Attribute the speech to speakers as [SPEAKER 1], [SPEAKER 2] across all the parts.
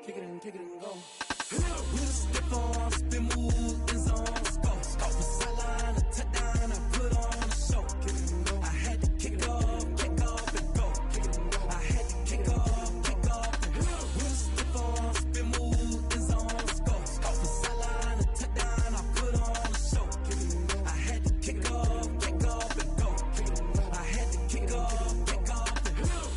[SPEAKER 1] kick it and go. We'll step on, spin, move, in zone, go. Off the sideline, a touchdown, I put on a show. Kick it and go. I had to kick off and go. Kick it and go. I had to kick off and go. We'll step on, spin, move, in zone, go. Off the sideline, a touchdown, I put on a show. Kick it and go. I had to kick off and go. Kick it and go. I had to kick off and go.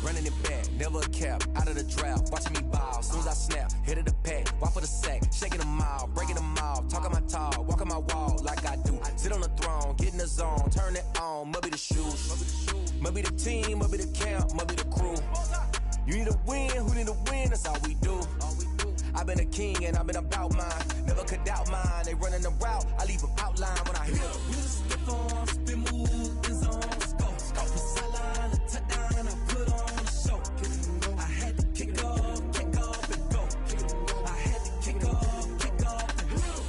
[SPEAKER 2] Running it back, never a cap, out of the drought, watching me ball. Soon as I snap, hit of the pack, walk for the sack, shaking them out, breaking them off, talking my talk, walking my wall like I do. Sit on the throne, get in the zone, turn it on, must be the shoes, must be the team, must be the camp, must be the crew. You need a win, who need a win, that's all we do. I've been a king and I've been about mine, never could doubt mine. They running the route, I leave them outline when I hit them.
[SPEAKER 1] We'll step on, spin, move, in zone, go. Off the sideline, a touchdown, I put on a show. Kick it and go. I had to kick off and go. Kick it and go. I had to kick off and go.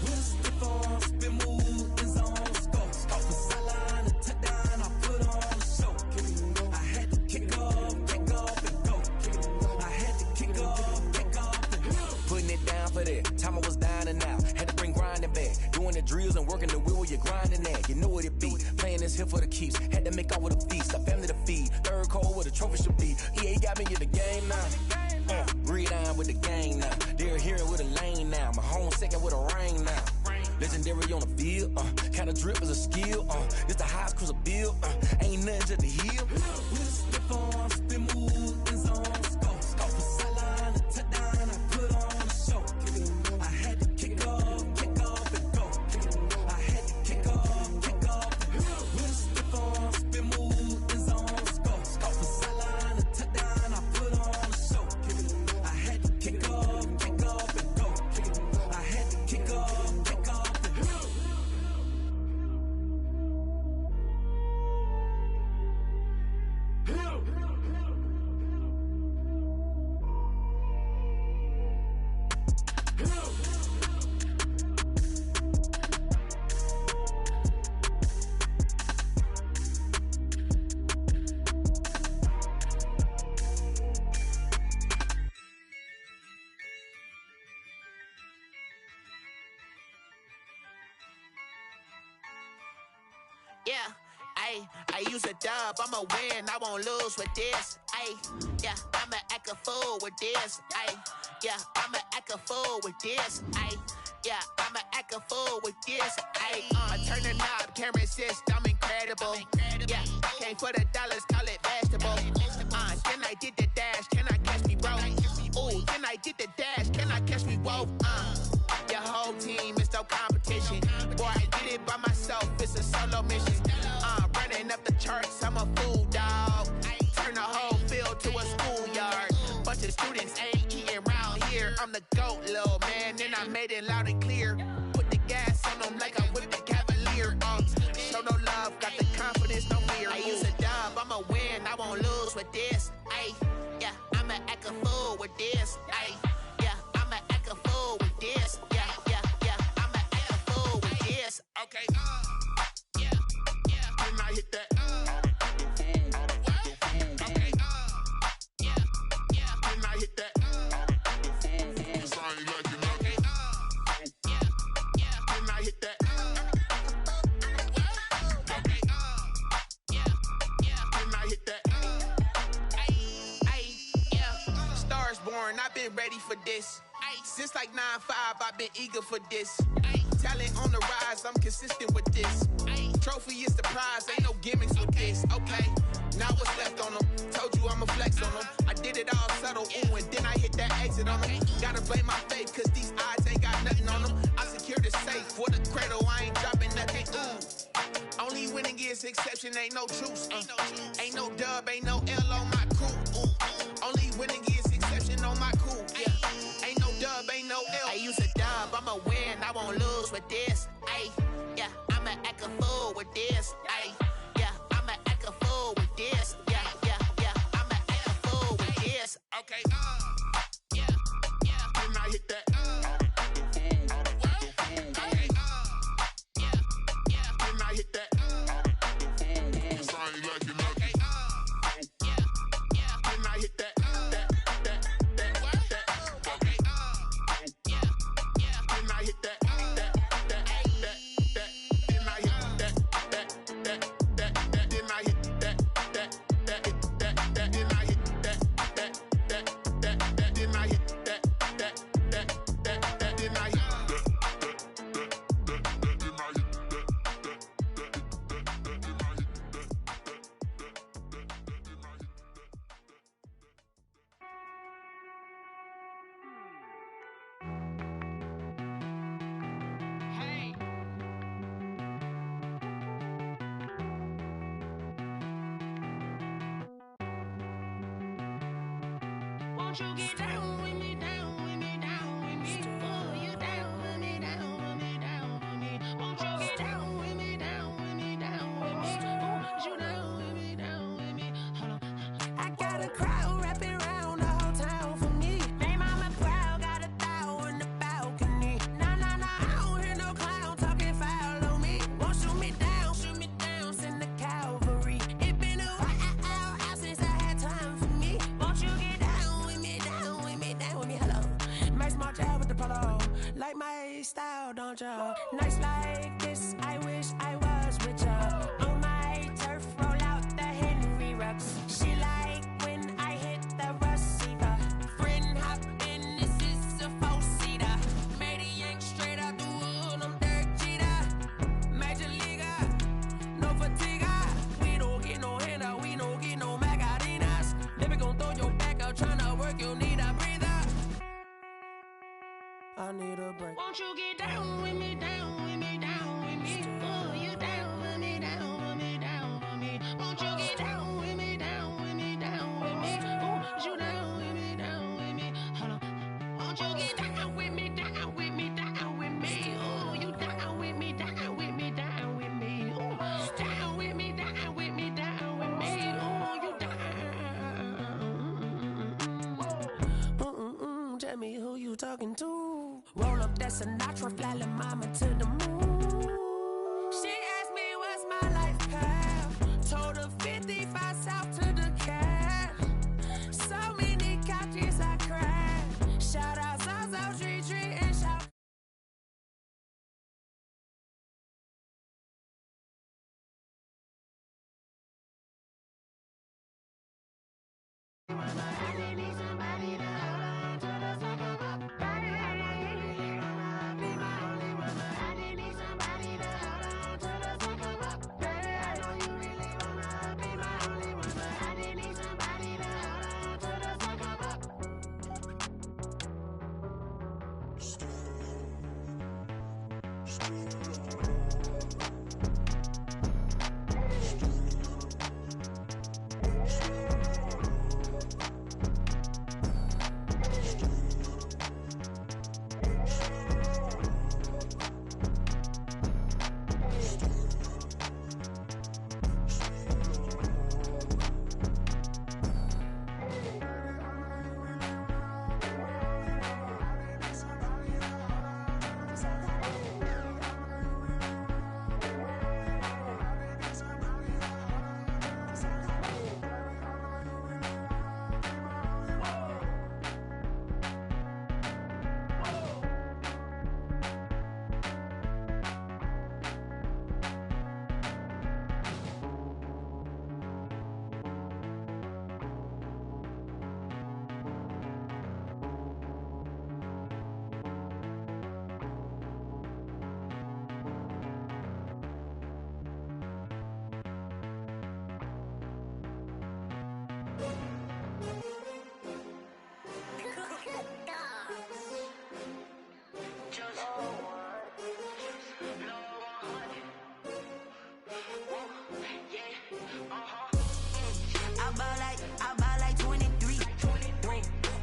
[SPEAKER 1] We'll step on, spin, move, in zone, go. Off the sideline, a touchdown, I put on a show. Kick it and go. I had to kick off and go. Kick it and go. I had to kick off and go.
[SPEAKER 2] Putting it down for that, time I was down and out, had to bring grinding back, doing the drills and working the wheel where you're grinding at, you know what it be, playing this here for the keeps, had to make off with a feast, a family to feed, third cold where the trophy should be, EA got me in the game now, gridiron with the gang now, they're hearing with a lane now, my home second with a rain now, legendary on the field, kind of drip is a skill, it's the highest cruiser bill, ain't nothing to the hill.
[SPEAKER 1] We'll step on, spin, move, in zone, go. Off the sideline, a touchdown, I put on a show. Kick it and go. I had to kick off and go. Kick it and go. I had to kick off and go. We'll step on, spin, move, in zone, go. Off the sideline, a touchdown, I put on a show. Kick it and go. I had to kick off and go. Kick it and go. I had to kick off and go.
[SPEAKER 3] Yeah, I use a dub, I'ma win, I won't lose with this. Yeah, I'ma act a fool with this. Yeah, I'ma act a fool with this. Yeah, I'ma act a fool with this. Turn the knob, camera assist, I'm incredible. Yeah, came for the dollars, call it vegetable. Then I did the dash, can I catch me, bro? Ooh, then I did the dash, can I catch me, whoa? Your whole team is no competition. Boy, I did it by myself, it's a solo mission. Running up the charts, I'm a fool, dog. Turn the whole field to a schoolyard. Bunch of students ain't eating round here. I'm the GOAT, little man, and I made it loud and clear. Put the gas on them like I whipped the Cavalier. Show no love, got the confidence, no fear. I use a dub, I'ma win, I won't lose with this. Yeah, I'ma act a fool with this. Yeah, I'ma act a fool with this. Yeah, I'ma act a fool with this. Okay, yeah, can I hit that? Okay, yeah, can I hit that? Cause I ain't like it. Okay, yeah, can I hit that? Okay, yeah, can I hit that? Yeah, Stars born, I've been ready for this. Since like 9-5, I've been eager for this. Talent on the rise, I'm consistent with this. Trophy is the prize, ain't no gimmicks with this. Okay, now what's left on them? Told you I'ma flex on them. I did it all subtle, ooh, and then I hit that exit on them. Gotta blame my faith, cause these odds ain't got nothing on them. I secure the safe for the cradle, I ain't dropping nothing, ooh. Only winning is exception, ain't no truce. Ain't no dub, ain't no L on my crew. Only winning is exception on my crew. Yeah, ain't no dub, ain't no L. I use a dub, I'ma win, I won't lose with this. Yeah, I'ma act a fool with this. Yeah, I'ma act a fool with this. Yeah, I'ma act a fool with this. Okay, yeah, can I hit that? Okay, yeah, can I hit that? Cause I ain't like it. Okay, yeah,
[SPEAKER 1] Won't you get down with me, down with me, down with me? Oh, you down with me, down with me, down with me. Won't you get down with me, down with me, down with me? Oh, you down with me, down with me? Hold on. I got a crowd wrapping around the whole town for me. Hey, mama proud, got a thou in the balcony. Nah, nah, nah, I don't hear no clown talking foul on me. Won't shoot me down, send the cavalry. It been a while since I had time for me. Won't you get down with me, down with me, down with me? Hello, Max March out with the polo. Like my style, don't ya? Nights like this, I wish I was with ya. On my turf, roll out the Henry Rux. She like when I hit the receiver. Friend hop in, this is a four-seater. Made a yank straight out the wood, I'm Derek Jeter. Major leaguer, no fatigue. We don't get no handout, we don't get no Macarinas. Never gon' throw your back out, tryna work, you need a breather. I need a break. Won't you get down with me, down with me, down with me? Oh, you down with me, down with me, down with me? Won't you get down with me, down with me, down with me? Oh, you down with me, down with me? Hold on. Won't you get down with me, down with me, down with me? Oh, you down with me, down with me, down with me? Oh, down with me, down with me, down with me? Oh, you down. Tell me who you talking to. Roll up that Sinatra, fly la mama to the moon. She asked me what's my life path. Told her 55 south to the cab. So many couches I cried. Shout out South Tree and shout. I need somebody to hold on to the second up. Baby, I know you really wanna be my only one. I need somebody to hold on to the second up. Baby, I know you really wanna be my only one. I need somebody to hold on to the second up. I buy like 23.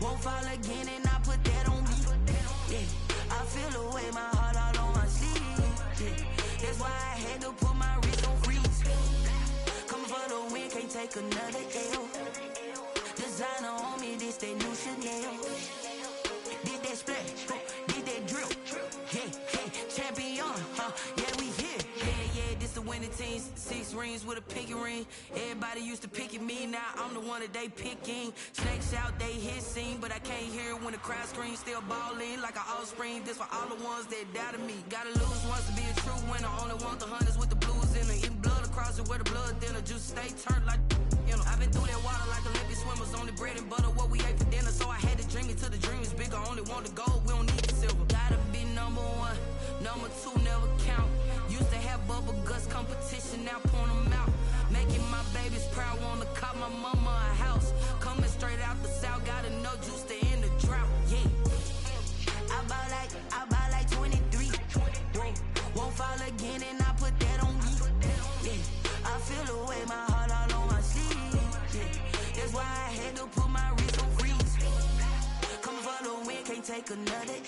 [SPEAKER 1] Won't fall again and I put that on me. Yeah, I feel the way, my heart all on my sleeve. Yeah, that's why I had to put my wrist on freeze. Coming for the win, can't take another L. Designer on me, this that new Chanel. Did that splash, did that drip. Yeah, champion, yeah, we here. Yeah, this the winning team. 6 rings with a pinky ring. Everybody used to pick at me, now I'm the one that they picking. Snakes out, they hit scene, but I can't hear it when the crowd screams. Still balling like an offspring. This for all the ones that doubted me. Gotta lose once to be a true winner. Only want the hunters with the blues in it. Eating blood across it where the blood thinner. Juice stay turned like, you know. I've been through that water like Olympic swimmers. Only bread and butter, what we ate for dinner. So I had to dream it till the dream is bigger. Only want the gold, we don't need the silver. Gotta be number 1, number 2 never count. Used to have bubble guts competition, now point them out. Making my babies proud, wanna cop my mama a house. Coming straight out the south, gotta know juice to end the drought. Yeah, I buy like 23. Won't fall again and I put that on me. Yeah, I feel the way, my heart all on my sleeve. Yeah, that's why I had to put my wrist on freeze. take another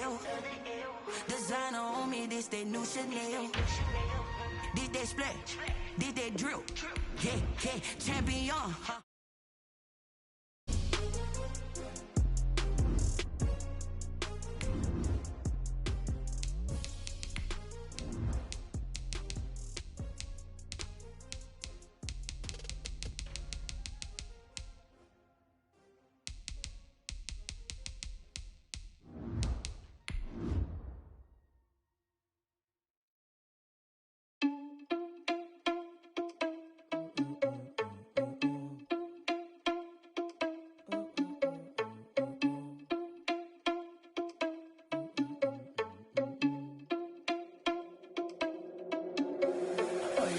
[SPEAKER 1] L. Designer on me, this that new Chanel. Did that splash, did that drill. Yeah, yeah, champion, huh?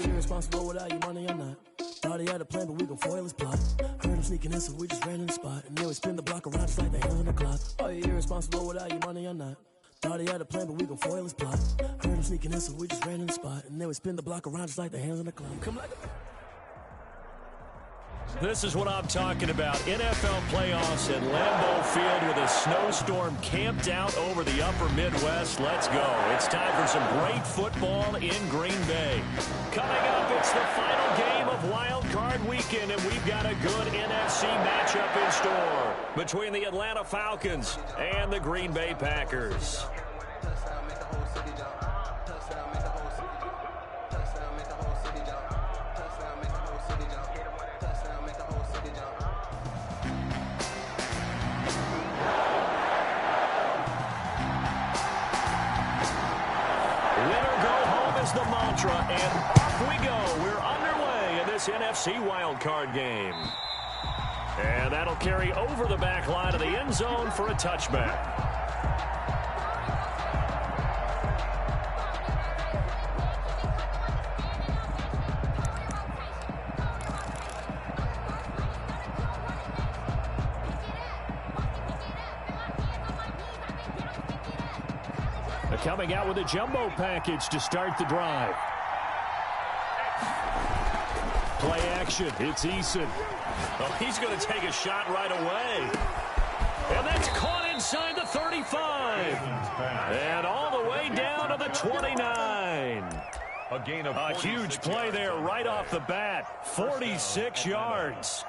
[SPEAKER 4] Irresponsible without your money or not. Thought he had a plan, but we gon' foil his plot. Heard him sneaking in, so we just ran in the spot. And then we spin the block around just like the hands on the clock. Are you irresponsible without your money or not? Thought he had a plan, but we gon' foil his plot. Heard him sneaking in, so we just ran in the spot. And then we spin the block around just like the hands on the clock. Come like a...
[SPEAKER 5] This is what I'm talking about. NFL playoffs at Lambeau Field with a snowstorm camped out over the upper Midwest. Let's go. It's time for some great football in Green Bay. Coming up, it's the final game of Wild Card Weekend, and we've got a good NFC matchup in store between the Atlanta Falcons and the Green Bay Packers. The mantra, and off we go. We're underway in this NFC wildcard game. And that'll carry over the back line of the end zone for a touchback. Coming out with a jumbo package to start the drive. Play action. It's Eason. Oh, he's going to take a shot right away. And that's caught inside the 35. And all the way down to the 29. A huge play there right off the bat. 46 yards.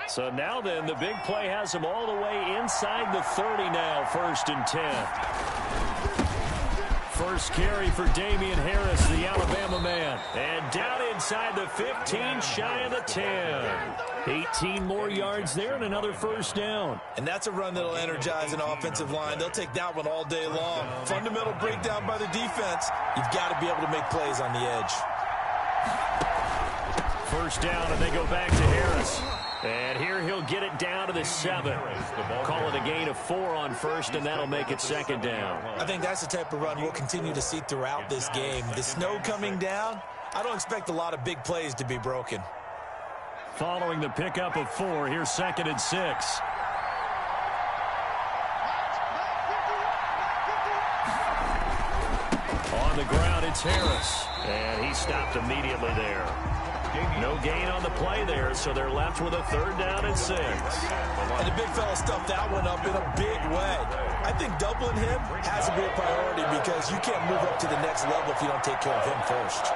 [SPEAKER 5] So now then, the big play has him all the way inside the 30 now, 1st and 10. First carry for Damian Harris, the Alabama man. And down inside the 15, shy of the 10. 18 more yards there and another first down.
[SPEAKER 6] And that's a run that'll energize an offensive line. They'll take that one all day long. Fundamental breakdown by the defense. You've got to be able to make plays on the edge.
[SPEAKER 5] First down, and they go back to Harris. And here he'll get it down to the 7. Call it a gain of 4 on first, and that'll make it 2nd down.
[SPEAKER 6] I think that's the type of run we'll continue to see throughout this game. The snow coming down, I don't expect a lot of big plays to be broken.
[SPEAKER 5] Following the pickup of 4, here's 2nd and 6. On the ground, it's Harris. And he stopped immediately there. No gain on the play there, so they're left with a 3rd down and 6.
[SPEAKER 6] And the big fella stuffed that one up in a big way. I think doubling him has to be a priority because you can't move up to the next level if you don't take care of him first.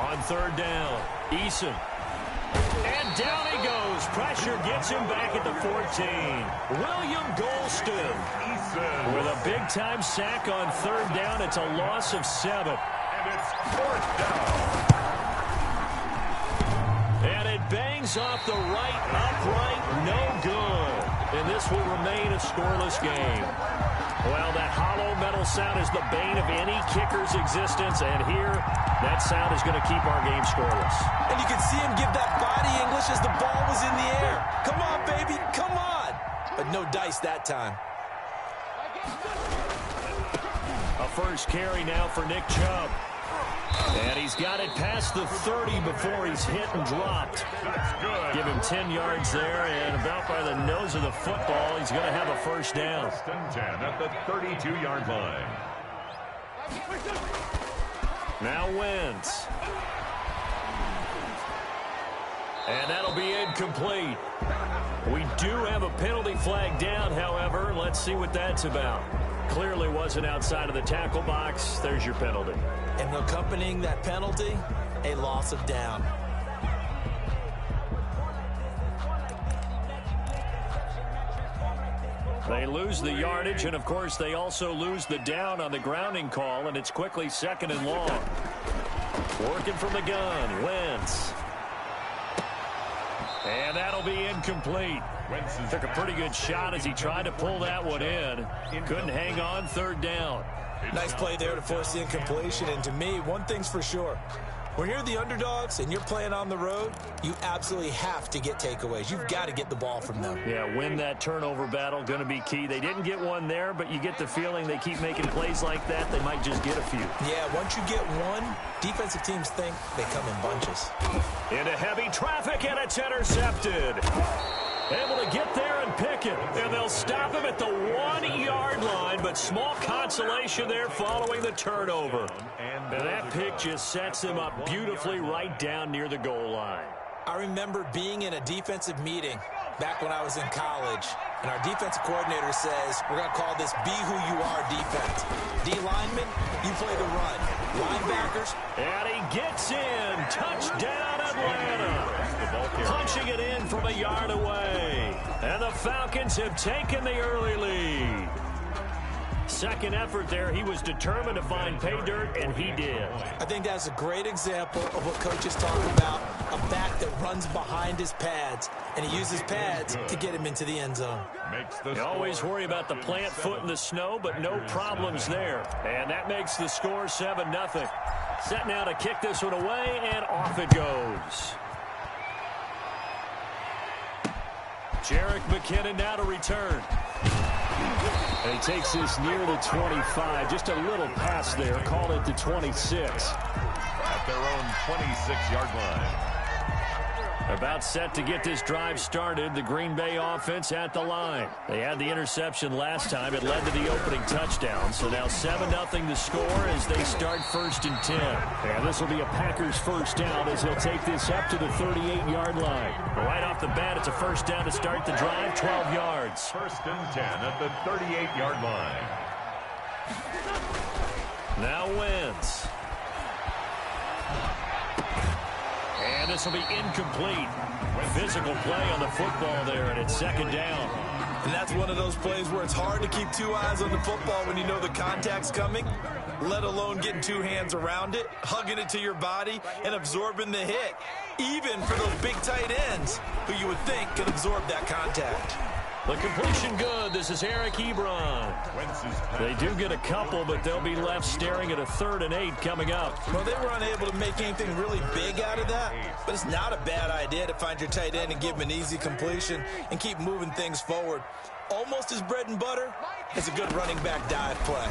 [SPEAKER 5] On 3rd down, Eason. And down he goes. Pressure gets him back at the 14. William Golston with a big-time sack on 3rd down. It's a loss of 7.
[SPEAKER 7] And it's 4th down.
[SPEAKER 5] And it bangs off the right upright. No good. And this will remain a scoreless game. Well, that hollow metal sound is the bane of any kicker's existence. And here, that sound is going to keep our game scoreless.
[SPEAKER 6] And you can see him give that body English as the ball was in the air. Come on, baby, come on. But no dice that time.
[SPEAKER 5] A first carry now for Nick Chubb. And he's got it past the 30 before he's hit and dropped. Give him 10 yards there, and about by the nose of the football, he's going to have a first down.
[SPEAKER 7] 10 at the 32-yard line.
[SPEAKER 5] Now Wentz. And that'll be incomplete. We do have a penalty flag down, however. Let's see what that's about. Clearly wasn't outside of the tackle box. There's your penalty.
[SPEAKER 6] And accompanying that penalty, a loss of down.
[SPEAKER 5] They lose the yardage, and of course they also lose the down on the grounding call, and it's quickly 2nd and long. Working from the gun, Wentz. And that'll be incomplete. Took a pretty good shot as he tried to pull that one in. Couldn't hang on, 3rd down.
[SPEAKER 6] Nice play there to force the incompletion, and to me, one thing's for sure. When you're the underdogs and you're playing on the road, you absolutely have to get takeaways. You've got to get the ball from them.
[SPEAKER 5] Yeah, win that turnover battle, going to be key. They didn't get one there, but you get the feeling they keep making plays like that, they might just get a few.
[SPEAKER 6] Yeah, once you get one, defensive teams think they come in bunches.
[SPEAKER 5] Into heavy traffic, and it's intercepted. Able to get there and pick it. And they'll stop him at the 1-yard line, but small consolation there following the turnover. And that pick just sets him up beautifully right down near the goal line.
[SPEAKER 6] I remember being in a defensive meeting back when I was in college, and our defensive coordinator says, we're going to call this Be Who You Are defense. D-linemen, you play the run. Linebackers.
[SPEAKER 5] And he gets in. Touchdown, Atlanta. Punching it in from a yard away. And the Falcons have taken the early lead. Second effort there, he was determined to find pay dirt, and he did.
[SPEAKER 6] I think that's a great example of what coaches talk about, a back that runs behind his pads, and he uses pads to get him into the end zone.
[SPEAKER 5] You always worry about the plant foot in the snow, but no problems there. And that makes the score 7-0. Set now to kick this one away, and off it goes. Jerick McKinnon now to return. And he takes this near the 25. Just a little pass there. Call it the 26.
[SPEAKER 7] At their own 26-yard line.
[SPEAKER 5] About set to get this drive started. The Green Bay offense at the line. They had the interception last time. It led to the opening touchdown. So now 7-0 to score as they start 1st and 10. And this will be a Packers first down as he'll take this up to the 38-yard line. Right off the bat, it's a first down to start the drive, 12 yards.
[SPEAKER 7] 1st and 10 at the 38-yard line.
[SPEAKER 5] Now Wentz. And this will be incomplete. Physical play on the football there, and it's 2nd down.
[SPEAKER 6] And that's one of those plays where it's hard to keep 2 eyes on the football when you know the contact's coming, let alone getting 2 hands around it, hugging it to your body, and absorbing the hit. Even for those big tight ends who you would think could absorb that contact.
[SPEAKER 5] The completion good. This is Eric Ebron. They do get a couple, but they'll be left staring at a 3rd and 8 coming up.
[SPEAKER 6] Well, they were unable to make anything really big out of that, but it's not a bad idea to find your tight end and give him an easy completion and keep moving things forward. Almost as bread and butter as a good running back dive play.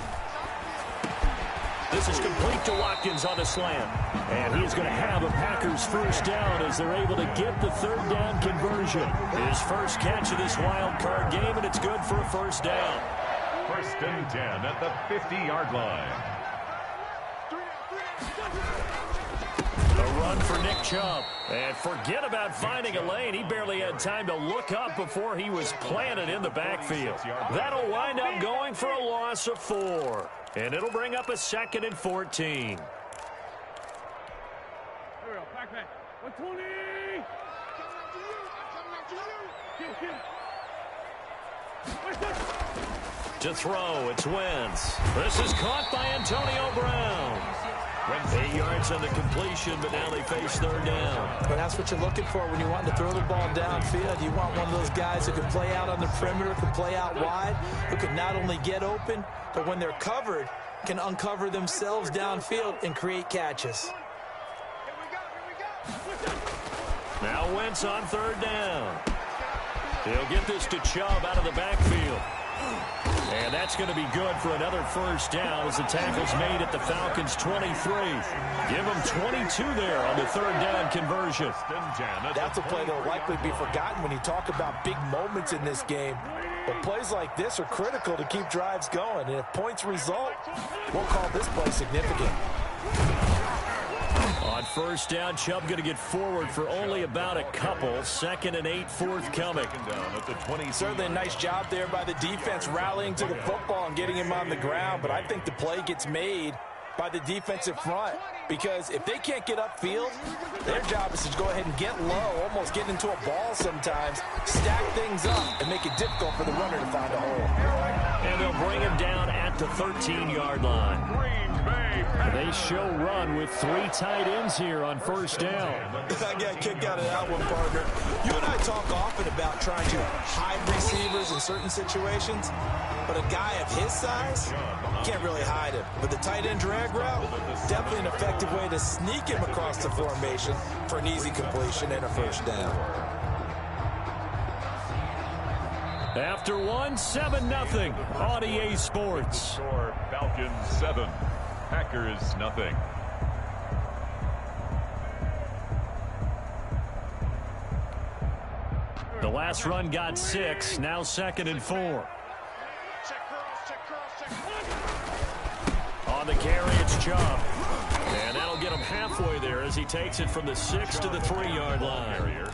[SPEAKER 5] This is complete to Watkins on the slant. And he's going to have a Packers first down as they're able to get the third down conversion. His first catch of this wild card game, and it's good for a first down.
[SPEAKER 7] First and 10 at the 50-yard line.
[SPEAKER 5] A run for Nick Chubb. And forget about finding a lane. He barely had time to look up before he was planted in the backfield. That'll wind up going for a loss of 4. And it'll bring up a 2nd and 14. To throw, it's Wentz. This is caught by Antonio Brown. 8 yards on the completion, but now they face third down.
[SPEAKER 8] But that's what you're looking for when you want to throw the ball downfield. You want one of those guys who can play out on the perimeter, can play out wide, who can not only get open, but when they're covered, can uncover themselves downfield and create catches.
[SPEAKER 5] Now Wentz on third down. He'll get this to Chubb out of the backfield. And that's going to be good for another first down as the tackle's made at the Falcons' 23. Give them 22 there on the third down conversion.
[SPEAKER 8] That's a play that will likely be forgotten when you talk about big moments in this game. But plays like this are critical to keep drives going. And if points result, we'll call this play significant.
[SPEAKER 5] On first down, Chubb going to get forward for only about a couple. 2nd and 8 forthcoming.
[SPEAKER 8] Certainly a nice job there by the defense rallying to the football and getting him on the ground. But I think the play gets made by the defensive front. Because if they can't get upfield, their job is to go ahead and get low, almost get into a ball sometimes, stack things up, and make it difficult for the runner to find a hole.
[SPEAKER 5] And they'll bring him down at the 13-yard line. They show run with 3 tight ends here on first down.
[SPEAKER 8] I got kicked out of that one, partner. You and I talk often about trying to hide receivers in certain situations, but a guy of his size can't really hide him. But the tight end drag route, definitely an effective way to sneak him across the formation for an easy completion and a first down.
[SPEAKER 5] After 7-0 on EA Sports.
[SPEAKER 7] Falcons 7, Packers nothing.
[SPEAKER 5] The last run got 6, now 2nd and 4. On the carry, it's Chubb. And that'll get him halfway there as he takes it from the 6 to the 3-yard line.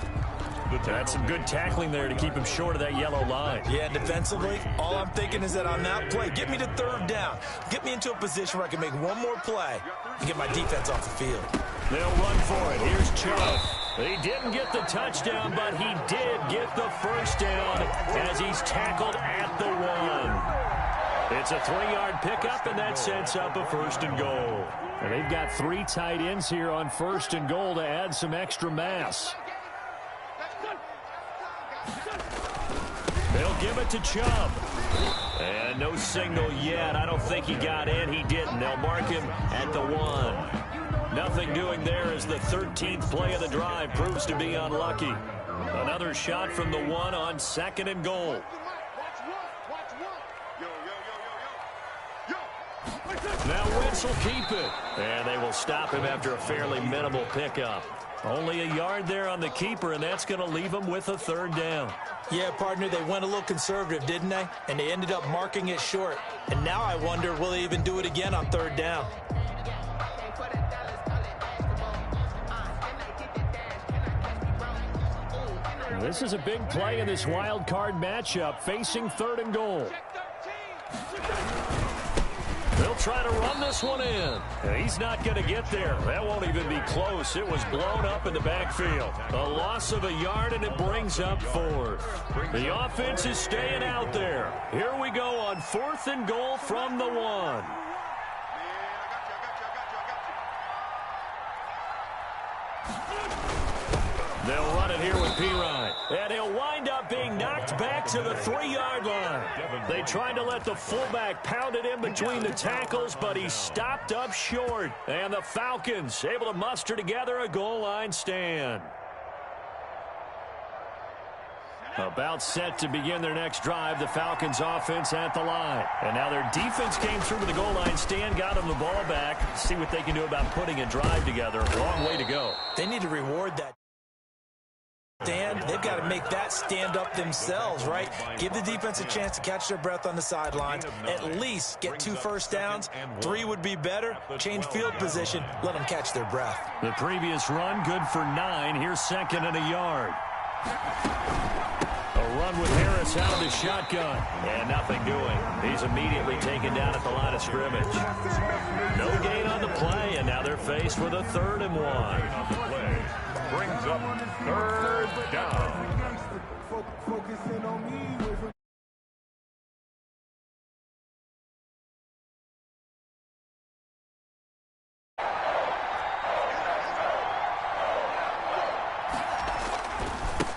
[SPEAKER 5] That's some good tackling there to keep him short of that yellow line.
[SPEAKER 8] Yeah, defensively, all I'm thinking is that on that play, get me to third down. Get me into a position where I can make one more play and get my defense off the field.
[SPEAKER 5] They'll run for it. Here's Chubb. He didn't get the touchdown, but he did get the first down as he's tackled at the 1. It's a 3-yard pickup, and that sets up a 1st and goal. And they've got 3 tight ends here on 1st and goal to add some extra mass. They'll give it to Chubb. And no signal yet. I don't think he got in. He didn't. They'll mark him at the 1. Nothing doing there as the 13th play of the drive proves to be unlucky. Another shot from the 1 on 2nd and goal. Now Wentz will keep it. And they will stop him after a fairly minimal pickup. Only a yard there on the keeper, and that's going to leave him with a 3rd down.
[SPEAKER 8] Yeah, partner, they went a little conservative, didn't they? And they ended up marking it short. And now I wonder, will they even do it again on 3rd down?
[SPEAKER 5] This is a big play in this wild card matchup, facing 3rd and goal. They'll try to run this one in. And he's not going to get there. That won't even be close. It was blown up in the backfield. A loss of a yard, and it brings up 4th. The offense is staying out there. Here we go on 4th and goal from the 1. They'll run it here with Pirine. And he'll wind up being knocked back to the 3-yard line. They tried to let the fullback pound it in between the tackles, but he stopped up short. And the Falcons able to muster together a goal line stand. About set to begin their next drive, the Falcons offense at the line. And now their defense came through to the goal line stand, got them the ball back. See what they can do about putting a drive together. Long way to go.
[SPEAKER 8] They need to reward that stand. They've got to make that stand up themselves, right? Give the defense a chance to catch their breath on the sidelines. At least get 2 first downs. 3 would be better. Change field position. Let them catch their breath.
[SPEAKER 5] The previous run, good for 9. Here's 2nd and a yard. A run with Harris out of the shotgun. And nothing doing. He's immediately taken down at the line of scrimmage. No gain on the play, and now they're faced with a 3rd and 1.
[SPEAKER 7] Brings up 3rd down.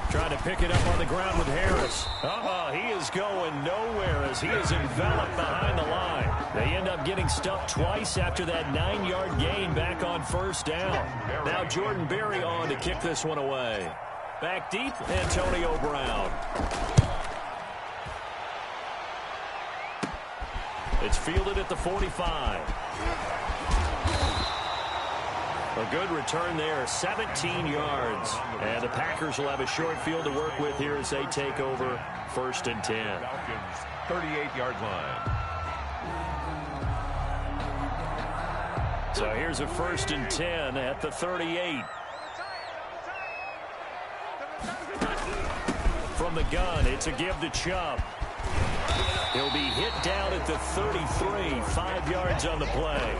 [SPEAKER 5] Trying to pick it up on the ground with Harris. He is going nowhere as he is enveloped behind the line. They end up getting stuffed twice after that 9-yard gain back on 1st down. Now Jordan Berry on to kick this one away. Back deep, Antonio Brown. It's fielded at the 45. A good return there, 17 yards. And the Packers will have a short field to work with here as they take over 1st and 10.
[SPEAKER 7] Falcons, 38-yard line.
[SPEAKER 5] So here's a 1st and 10 at the 38. From the gun, it's a give to Chubb. He'll be hit down at the 33, 5 yards on the play.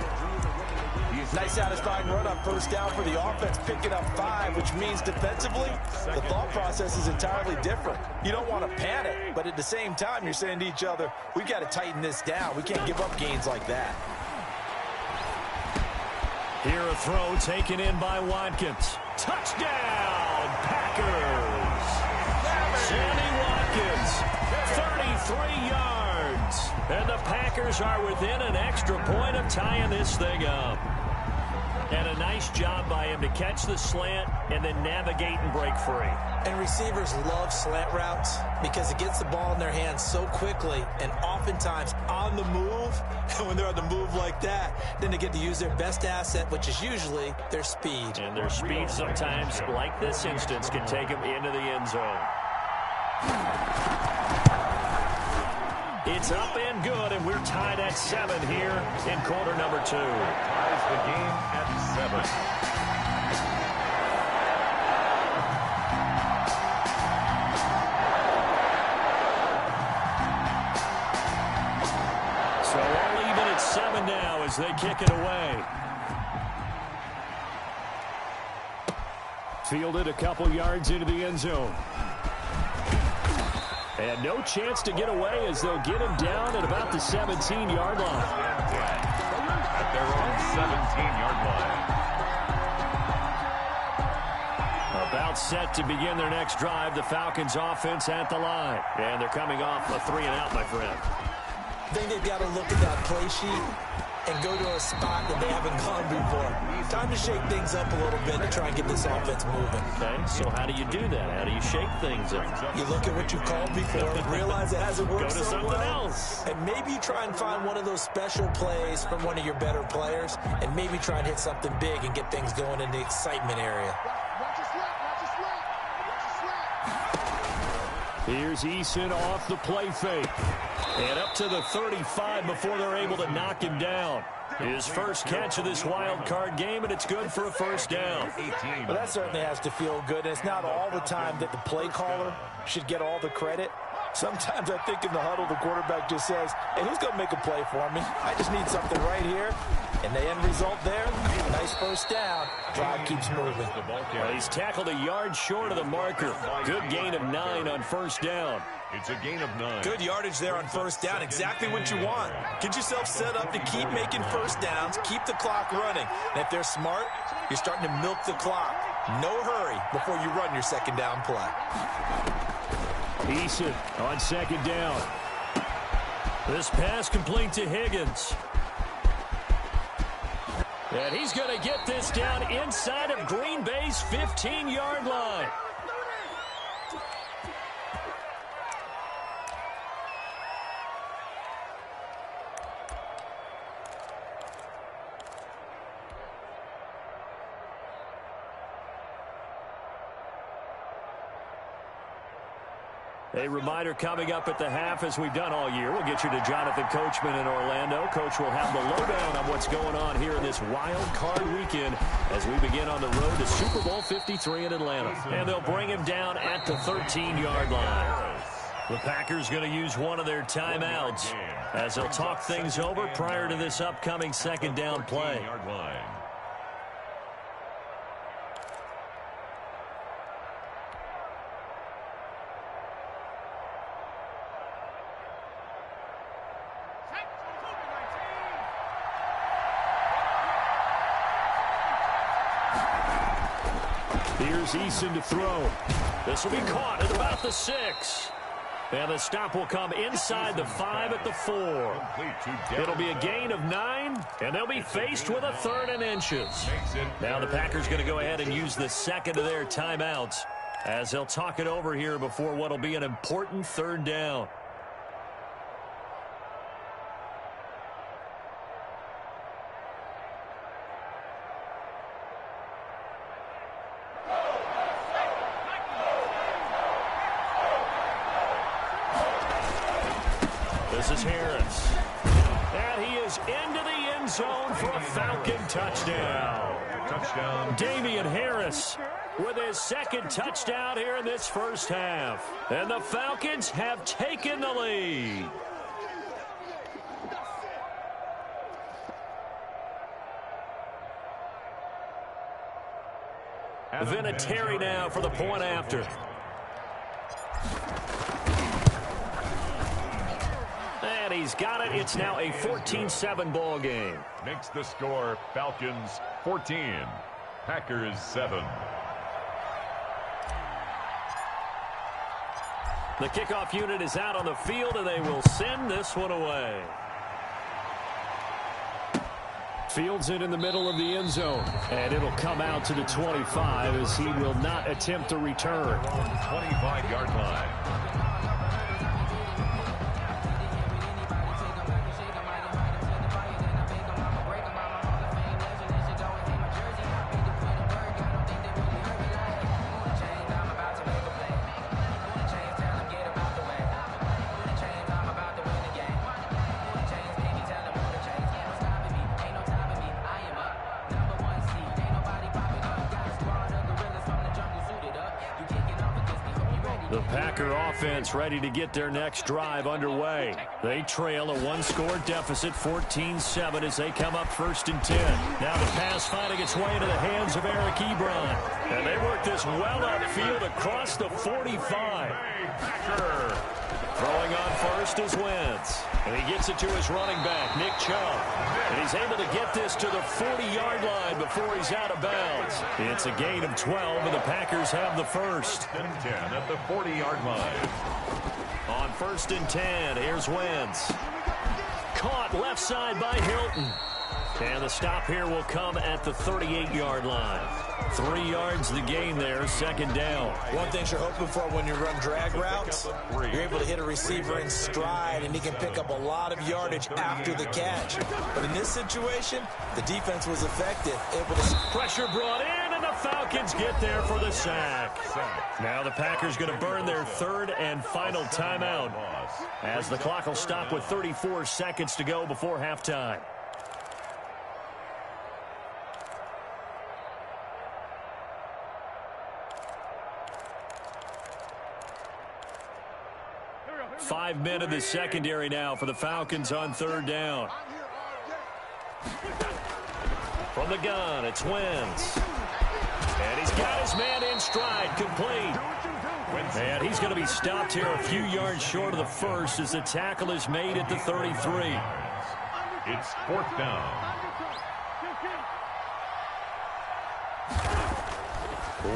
[SPEAKER 8] Nice satisfying run on 1st down for the offense, picking up 5, which means defensively, the thought process is entirely different. You don't want to panic, but at the same time, you're saying to each other, we've got to tighten this down. We can't give up gains like that.
[SPEAKER 5] Here a throw taken in by Watkins. Touchdown, Packers! Sammy Watkins, 33 yards. And the Packers are within an extra point of tying this thing up. And a nice job by him to catch the slant and then navigate and break free.
[SPEAKER 8] And receivers love slant routes because it gets the ball in their hands so quickly and oftentimes on the move. And when they're on the move like that, then they get to use their best asset, which is usually their speed.
[SPEAKER 5] And their speed sometimes, like this instance, can take them into the end zone. It's up and good, and we're tied at 7 here in quarter number 2.
[SPEAKER 7] Ties the game at 7.
[SPEAKER 5] So all even at 7 now as they kick it away. Fielded a couple yards into the end zone. And no chance to get away as they'll get him down at about the 17-yard line.
[SPEAKER 7] At their own 17-yard line.
[SPEAKER 5] About set to begin their next drive, the Falcons offense at the line. And they're coming off a 3-and-out, my friend.
[SPEAKER 8] I think they've got to look at that play sheet and go to a spot that they haven't gone before. Time to shake things up a little bit to try and get this offense moving.
[SPEAKER 5] Okay, so how do you do that? How do you shake things up?
[SPEAKER 8] You look at what you called before, realize it hasn't worked
[SPEAKER 5] Go to
[SPEAKER 8] so
[SPEAKER 5] something
[SPEAKER 8] well,
[SPEAKER 5] else.
[SPEAKER 8] and maybe you try and find one of those special plays from one of your better players, and maybe try and hit something big and get things going in the excitement area.
[SPEAKER 5] Here's Eason off the play fake. And up to the 35 before they're able to knock him down. His first catch of this wild card game, and it's good for a 1st down.
[SPEAKER 8] Well, that certainly has to feel good. And it's not all the time that the play caller should get all the credit. Sometimes I think in the huddle, the quarterback just says, hey, who's going to make a play for me? I just need something right here. And the end result there, nice 1st down. Drive keeps moving.
[SPEAKER 5] Well, he's tackled a yard short of the marker. Good gain of 9 on 1st down.
[SPEAKER 7] It's a gain of 9.
[SPEAKER 8] Good yardage there on 1st down. Exactly what you want. Get yourself set up to keep making 1st downs, keep the clock running. And if they're smart, you're starting to milk the clock. No hurry before you run your 2nd down play.
[SPEAKER 5] Eason on 2nd down. This pass complete to Higgins. And he's going to get this down inside of Green Bay's 15-yard line. A reminder coming up at the half, as we've done all year. We'll get you to Jonathan Coachman in Orlando. Coach will have the lowdown on what's going on here in this wild card weekend as we begin on the road to Super Bowl 53 in Atlanta. And they'll bring him down at the 13-yard line. The Packers going to use one of their timeouts as they'll talk things over prior to this upcoming second down play. Here's Eason to throw. This will be caught at about the 6. And the stop will come inside the 5 at the 4. It'll be a gain of 9, and they'll be faced with a 3rd and inches. Now the Packers going to go ahead and use the second of their timeouts as they'll talk it over here before what will be an important 3rd down. This is Harris. And he is into the end zone for a Falcon touchdown. Damian Harris with his second touchdown here in this first half. And the Falcons have taken the lead. Vinatieri now for the point after. And he's got it. It's now a 14-7 ball game.
[SPEAKER 7] Makes the score Falcons 14, Packers 7.
[SPEAKER 5] The kickoff unit is out on the field, and they will send this one away. Fields it in the middle of the end zone, and it'll come out to the 25 as he will not attempt to return.
[SPEAKER 7] 25-yard line.
[SPEAKER 5] The Packer offense ready to get their next drive underway. They trail a one-score deficit, 14-7, as they come up 1st and 10. Now the pass finding its way into the hands of Eric Ebron. And they work this well upfield across the 45. Packer. Throwing on first is Wentz. And he gets it to his running back, Nick Chubb. And he's able to get this to the 40-yard line before he's out of bounds. It's a gain of 12, and the Packers have the first.
[SPEAKER 7] 10 at the 40-yard line.
[SPEAKER 5] On 1st and 10, here's Wentz. Caught left side by Hilton. And the stop here will come at the 38-yard line. 3 yards the gain there, 2nd down.
[SPEAKER 8] One thing you're hoping for when you run drag routes, you're able to hit a receiver in stride, and he can pick up a lot of yardage after the catch. But in this situation, the defense was effective, able to...
[SPEAKER 5] Pressure brought in, and the Falcons get there for the sack. Now the Packers going to burn their 3rd and final timeout as the clock will stop with 34 seconds to go before halftime. Five men in the secondary now for the Falcons on 3rd down. From the gun, it's Wentz. And he's got his man in stride, complete. And he's going to be stopped here a few yards short of the first as the tackle is made at the 33.
[SPEAKER 7] It's 4th down.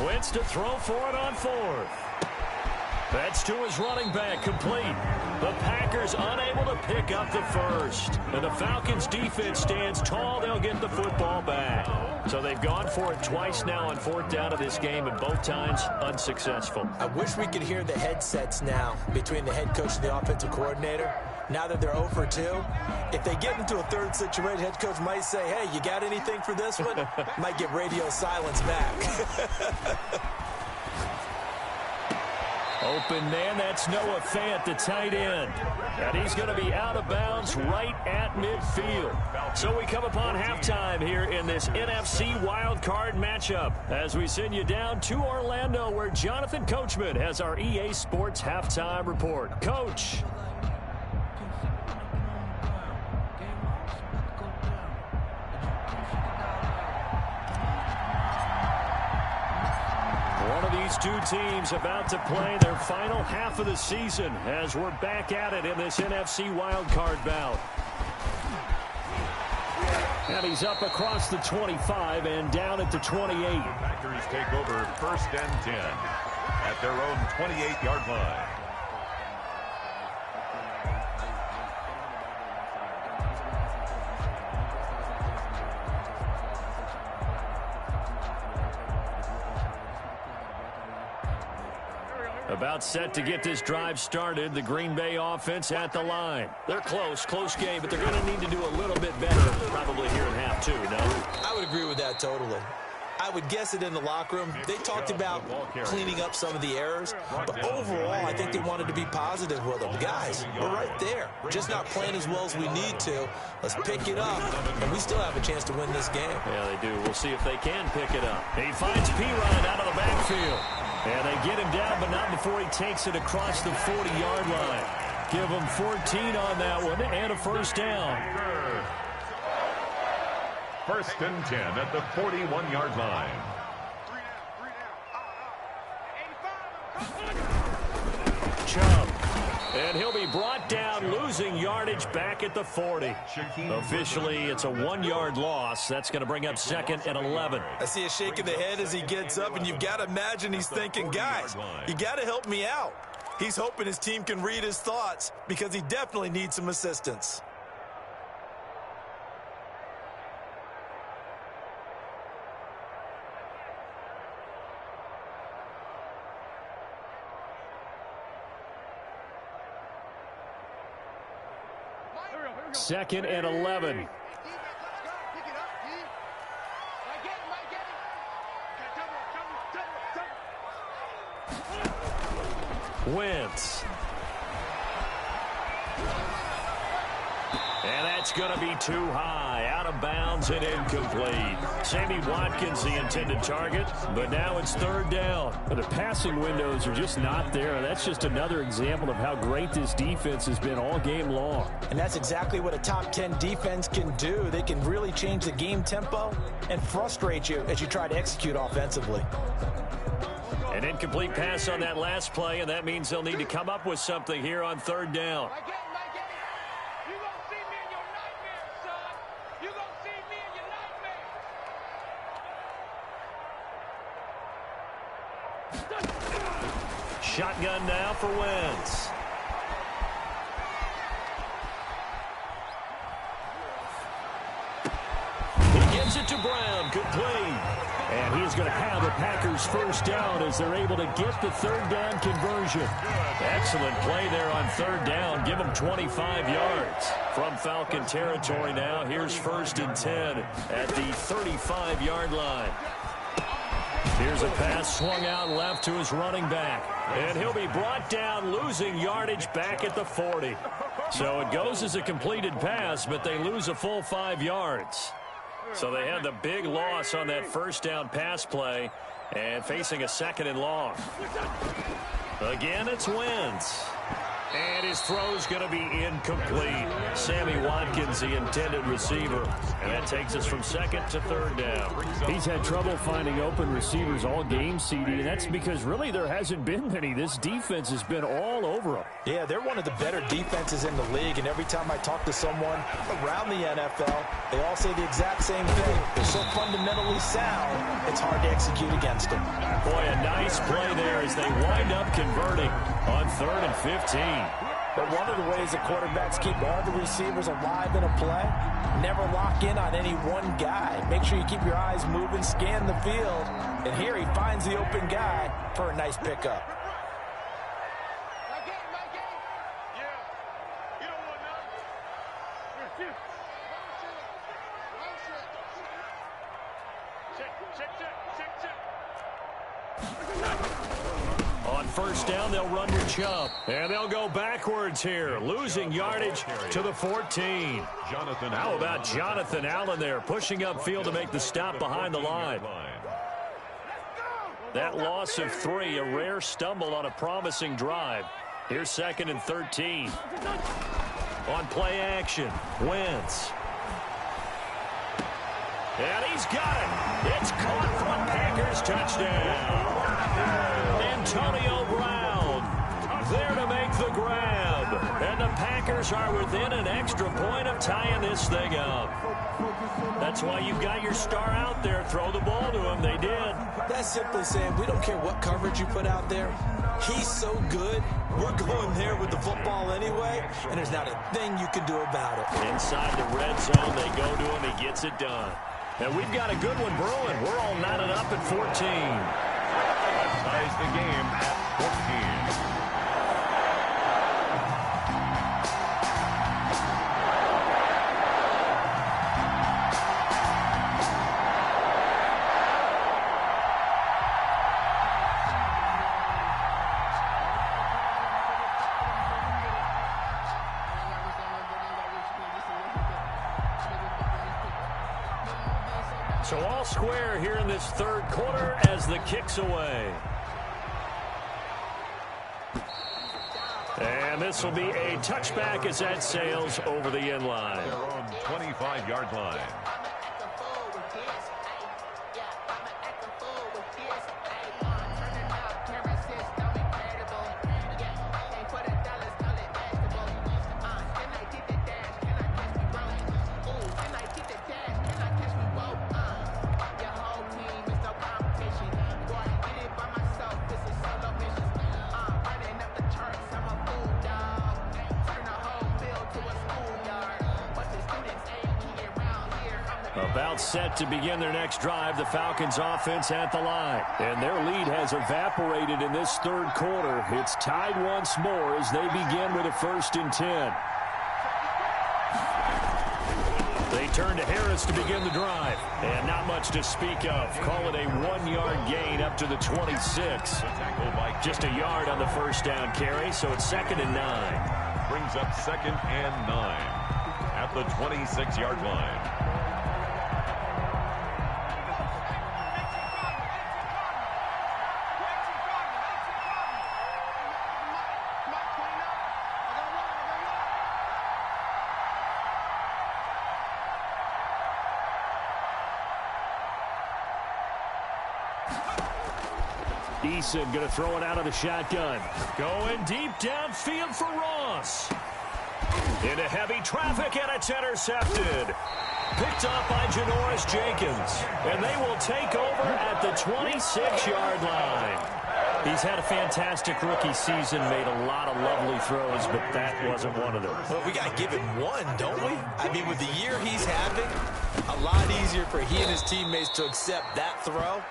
[SPEAKER 5] Wentz to throw for it on 4th. That's to his running back, complete. The Packers unable to pick up the first. And the Falcons defense stands tall. They'll get the football back. So they've gone for it twice now on 4th down of this game, and both times unsuccessful.
[SPEAKER 8] I wish we could hear the headsets now between the head coach and the offensive coordinator. Now that they're 0 for 2, if they get into a 3rd situation, head coach might say, hey, you got anything for this one? Might get radio silence back.
[SPEAKER 5] Open man, that's Noah Fant, the tight end. And he's going to be out of bounds right at midfield. So we come upon halftime here in this NFC wildcard matchup as we send you down to Orlando where Jonathan Coachman has our EA Sports halftime report. Coach. These two teams about to play their final half of the season as we're back at it in this NFC wildcard bout. And he's up across the 25 and down at the 28.
[SPEAKER 7] Packers take over 1st and 10 at their own 28-yard line.
[SPEAKER 5] About set to get this drive started. The Green Bay offense at the line. They're close game, but they're going to need to do a little bit better probably here in half two, no?
[SPEAKER 8] I would agree with that totally. I would guess it in the locker room. They talked about cleaning up some of the errors, but overall, I think they wanted to be positive with them. Guys, we're right there. Just not playing as well as we need to. Let's pick it up, and we still have a chance to win this game.
[SPEAKER 5] Yeah, they do. We'll see if they can pick it up. He finds P-Ryan out of the backfield. And they get him down, but not before he takes it across the 40-yard line. Give him 14 on that one and a first down.
[SPEAKER 7] 1st and 10 at the 41-yard line.
[SPEAKER 5] Chubb. And he'll be brought down, losing yardage back at the 40. Officially, it's a 1-yard loss. That's going to bring up 2nd and 11.
[SPEAKER 6] I see a shake of the head as he gets up, and you've got to imagine he's thinking, guys, you got to help me out. He's hoping his team can read his thoughts because he definitely needs some assistance.
[SPEAKER 5] Second and 11. Wentz. And that's going to be too high. Out of bounds and incomplete. Sammy Watkins, the intended target, but now it's 3rd down.
[SPEAKER 9] The passing windows are just not there. That's just another example of how great this defense has been all game long.
[SPEAKER 8] And that's exactly what a top 10 defense can do. They can really change the game tempo and frustrate you as you try to execute offensively.
[SPEAKER 5] An incomplete pass on that last play, and that means they'll need to come up with something here on 3rd down. Shotgun now for Wentz. He gives it to Brown, complete. And he's going to have the Packers first down as they're able to get the 3rd down conversion. Excellent play there on 3rd down. Give them 25 yards. From Falcon territory now, here's 1st and 10 at the 35-yard line. Here's a pass swung out left to his running back. And he'll be brought down, losing yardage back at the 40. So it goes as a completed pass, but they lose a full 5 yards. So they had the big loss on that 1st down pass play and facing a 2nd and long. Again, it's Wentz. And his throw's going to be incomplete. Sammy Watkins, the intended receiver. And that takes us from 2nd to 3rd down.
[SPEAKER 9] He's had trouble finding open receivers all game, CD, and that's because really there hasn't been many. This defense has been all over him.
[SPEAKER 8] Yeah, they're one of the better defenses in the league, and every time I talk to someone around the NFL, they all say the exact same thing. They're so fundamentally sound, it's hard to execute against them.
[SPEAKER 5] Boy, a nice play there as they wind up converting on 3rd and 15.
[SPEAKER 8] But one of the ways the quarterbacks keep all the receivers alive in a play, never lock in on any one guy. Make sure you keep your eyes moving, scan the field. And here he finds the open guy for a nice pickup.
[SPEAKER 5] On On first down, they'll run with Chubb. And they'll go backwards here, losing yardage to the 14. How about Jonathan Allen there, pushing upfield to make the stop behind the line. That loss of 3, a rare stumble on a promising drive. Here's 2nd and 13. On play action, Wentz. And he's got it. It's caught for a Packers touchdown. Antonio Brown there to make the grab. And the Packers are within an extra point of tying this thing up. That's why you've got your star out there. Throw the ball to him. They did.
[SPEAKER 8] That's simply saying we don't care what coverage you put out there. He's so good. We're going there with the football anyway, and there's not a thing you can do about it.
[SPEAKER 5] Inside the red zone, they go to him. He gets it done. And we've got a good one brewing. We're all knotted up at 14.
[SPEAKER 7] That ties the game at 14.
[SPEAKER 5] So all square here in this third quarter as the kick's away. And this will be a touchback as that sails over the end line.
[SPEAKER 7] Their own 25-yard line.
[SPEAKER 5] About set to begin their next drive, the Falcons offense at the line. And their lead has evaporated in this third quarter. It's tied once more as they begin with a 1st and 10. They turn to Harris to begin the drive. And not much to speak of. Call it a 1-yard gain up to the 26. Just a yard on the first down carry, so it's 2nd and 9.
[SPEAKER 7] Brings up 2nd and 9 at the 26-yard line.
[SPEAKER 5] Eason going to throw it out of the shotgun. Going deep downfield for Ross. Into heavy traffic, and it's intercepted. Picked up by Janoris Jenkins. And they will take over at the 26-yard line. He's had a fantastic rookie season, made a lot of lovely throws, but that wasn't one of them.
[SPEAKER 8] Well, we got to give him one, don't we? I mean, with the year he's having, a lot easier for he and his teammates to accept that throw.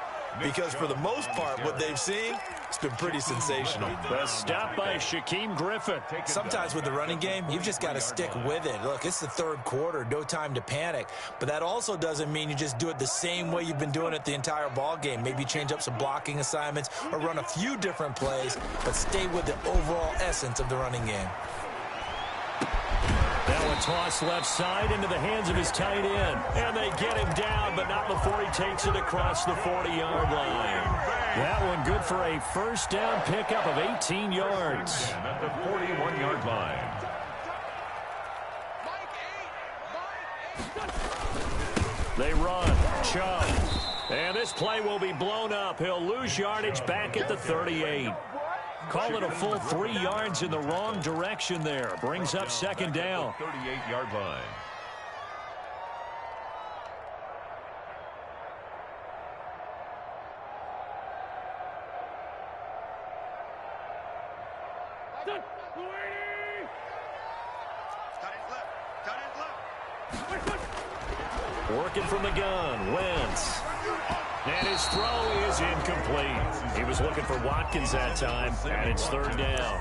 [SPEAKER 8] Because for the most part, what they've seen, it's been pretty sensational.
[SPEAKER 5] The stop by Shaquem Griffin.
[SPEAKER 8] Sometimes with the running game, you've just got to stick with it. Look, it's the third quarter, no time to panic. But that also doesn't mean you just do it the same way you've been doing it the entire ball game. Maybe change up some blocking assignments or run a few different plays, but stay with the overall essence of the running game.
[SPEAKER 5] Now a toss left side into the hands of his tight end. And they get him down, but not before he takes it across the 40-yard line. That one good for a first down pickup of 18 yards.
[SPEAKER 7] And at the 41-yard line.
[SPEAKER 5] They run. Chubb. And this play will be blown up. He'll lose yardage back at the 38. Call it a full 3 yards in the wrong direction there. Brings up 2nd down.
[SPEAKER 7] 38-yard line.
[SPEAKER 5] Working from the gun, Wentz. And his throw is incomplete. He was looking for Watkins that time, and it's 3rd down.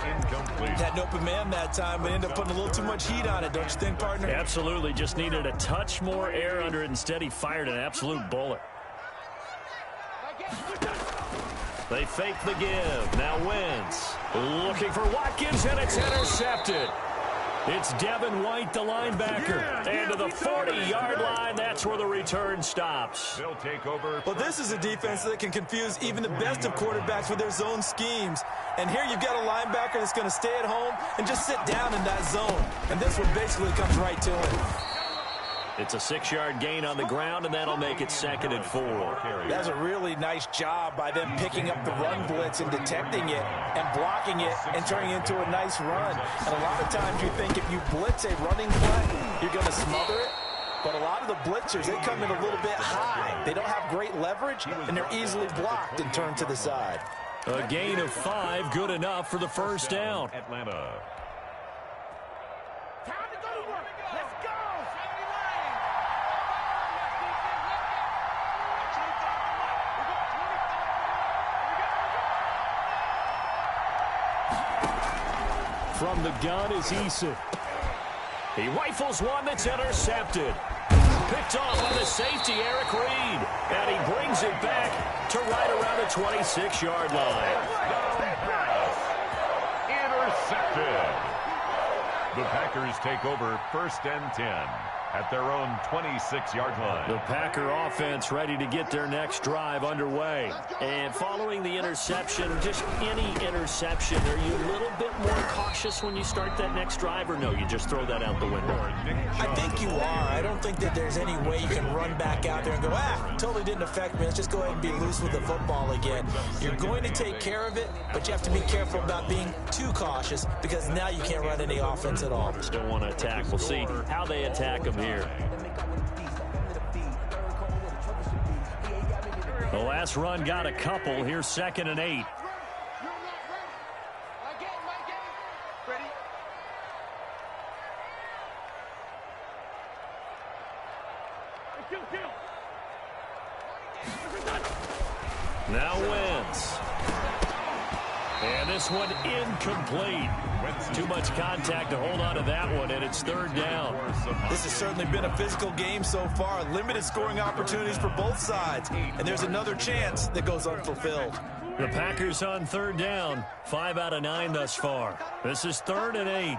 [SPEAKER 8] Had an open man that time, but ended up putting a little too much heat on it, don't you think, partner?
[SPEAKER 5] Absolutely. Just needed a touch more air under it. Instead, he fired an absolute bullet. They fake the give. Now Wentz looking for Watkins, and it's intercepted. It's Devin White, the linebacker. And to the 40-yard line, that's where the return stops.
[SPEAKER 7] They'll take over.
[SPEAKER 8] Well, this is a defense that can confuse even the best of quarterbacks with their zone schemes. And here you've got a linebacker that's going to stay at home and just sit down in that zone. And this one basically comes right to him.
[SPEAKER 5] It's a 6-yard gain on the ground, and that'll make it 2nd and 4.
[SPEAKER 8] That's a really nice job by them picking up the run blitz and detecting it and blocking it and turning it into a nice run. And a lot of times you think if you blitz a running play, you're going to smother it. But a lot of the blitzers, they come in a little bit high. They don't have great leverage, and they're easily blocked and turned to the side.
[SPEAKER 5] A gain of 5, good enough for the first down.
[SPEAKER 7] Atlanta.
[SPEAKER 5] From the gun is Eason. He rifles one that's intercepted. Picked off by the safety, Eric Reed. And he brings it back to right around the 26-yard line.
[SPEAKER 7] Intercepted. The Packers take over 1st and 10 at their own 26-yard line.
[SPEAKER 5] The Packer offense ready to get their next drive underway. And following the interception, just any interception, are you a little bit more cautious when you start that next drive, or no, you just throw that out the window?
[SPEAKER 8] I think you are. I don't think that there's any way you can run back out there and go, totally didn't affect me. Let's just go ahead and be loose with the football again. You're going to take care of it, but you have to be careful about being too cautious because now you can't run any offense at all.
[SPEAKER 5] Still want to attack. We'll see how they attack them here. The last run got a couple. Here's 2nd and 8. Now Wentz. And this one incomplete. Too much contact to hold on to that one, and it's 3rd down.
[SPEAKER 8] This has certainly been a physical game so far. Limited scoring opportunities for both sides. And there's another chance that goes unfulfilled.
[SPEAKER 5] The Packers on 3rd down. 5 out of 9 thus far. This is 3rd and 8.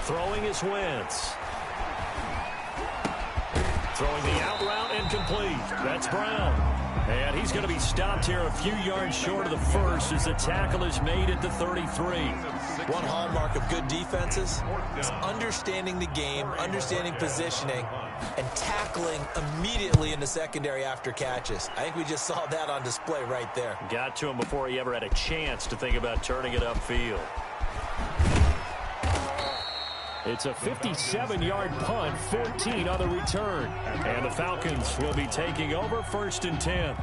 [SPEAKER 5] Throwing is Wentz. Throwing the out route incomplete. That's Brown. And he's going to be stopped here a few yards short of the first as the tackle is made at the 33.
[SPEAKER 8] One hallmark of good defenses is understanding the game, understanding positioning, and tackling immediately in the secondary after catches. I think we just saw that on display right there.
[SPEAKER 5] Got to him before he ever had a chance to think about turning it upfield. It's a 57-yard punt, 14 on the return. And the Falcons will be taking over 1st and 10.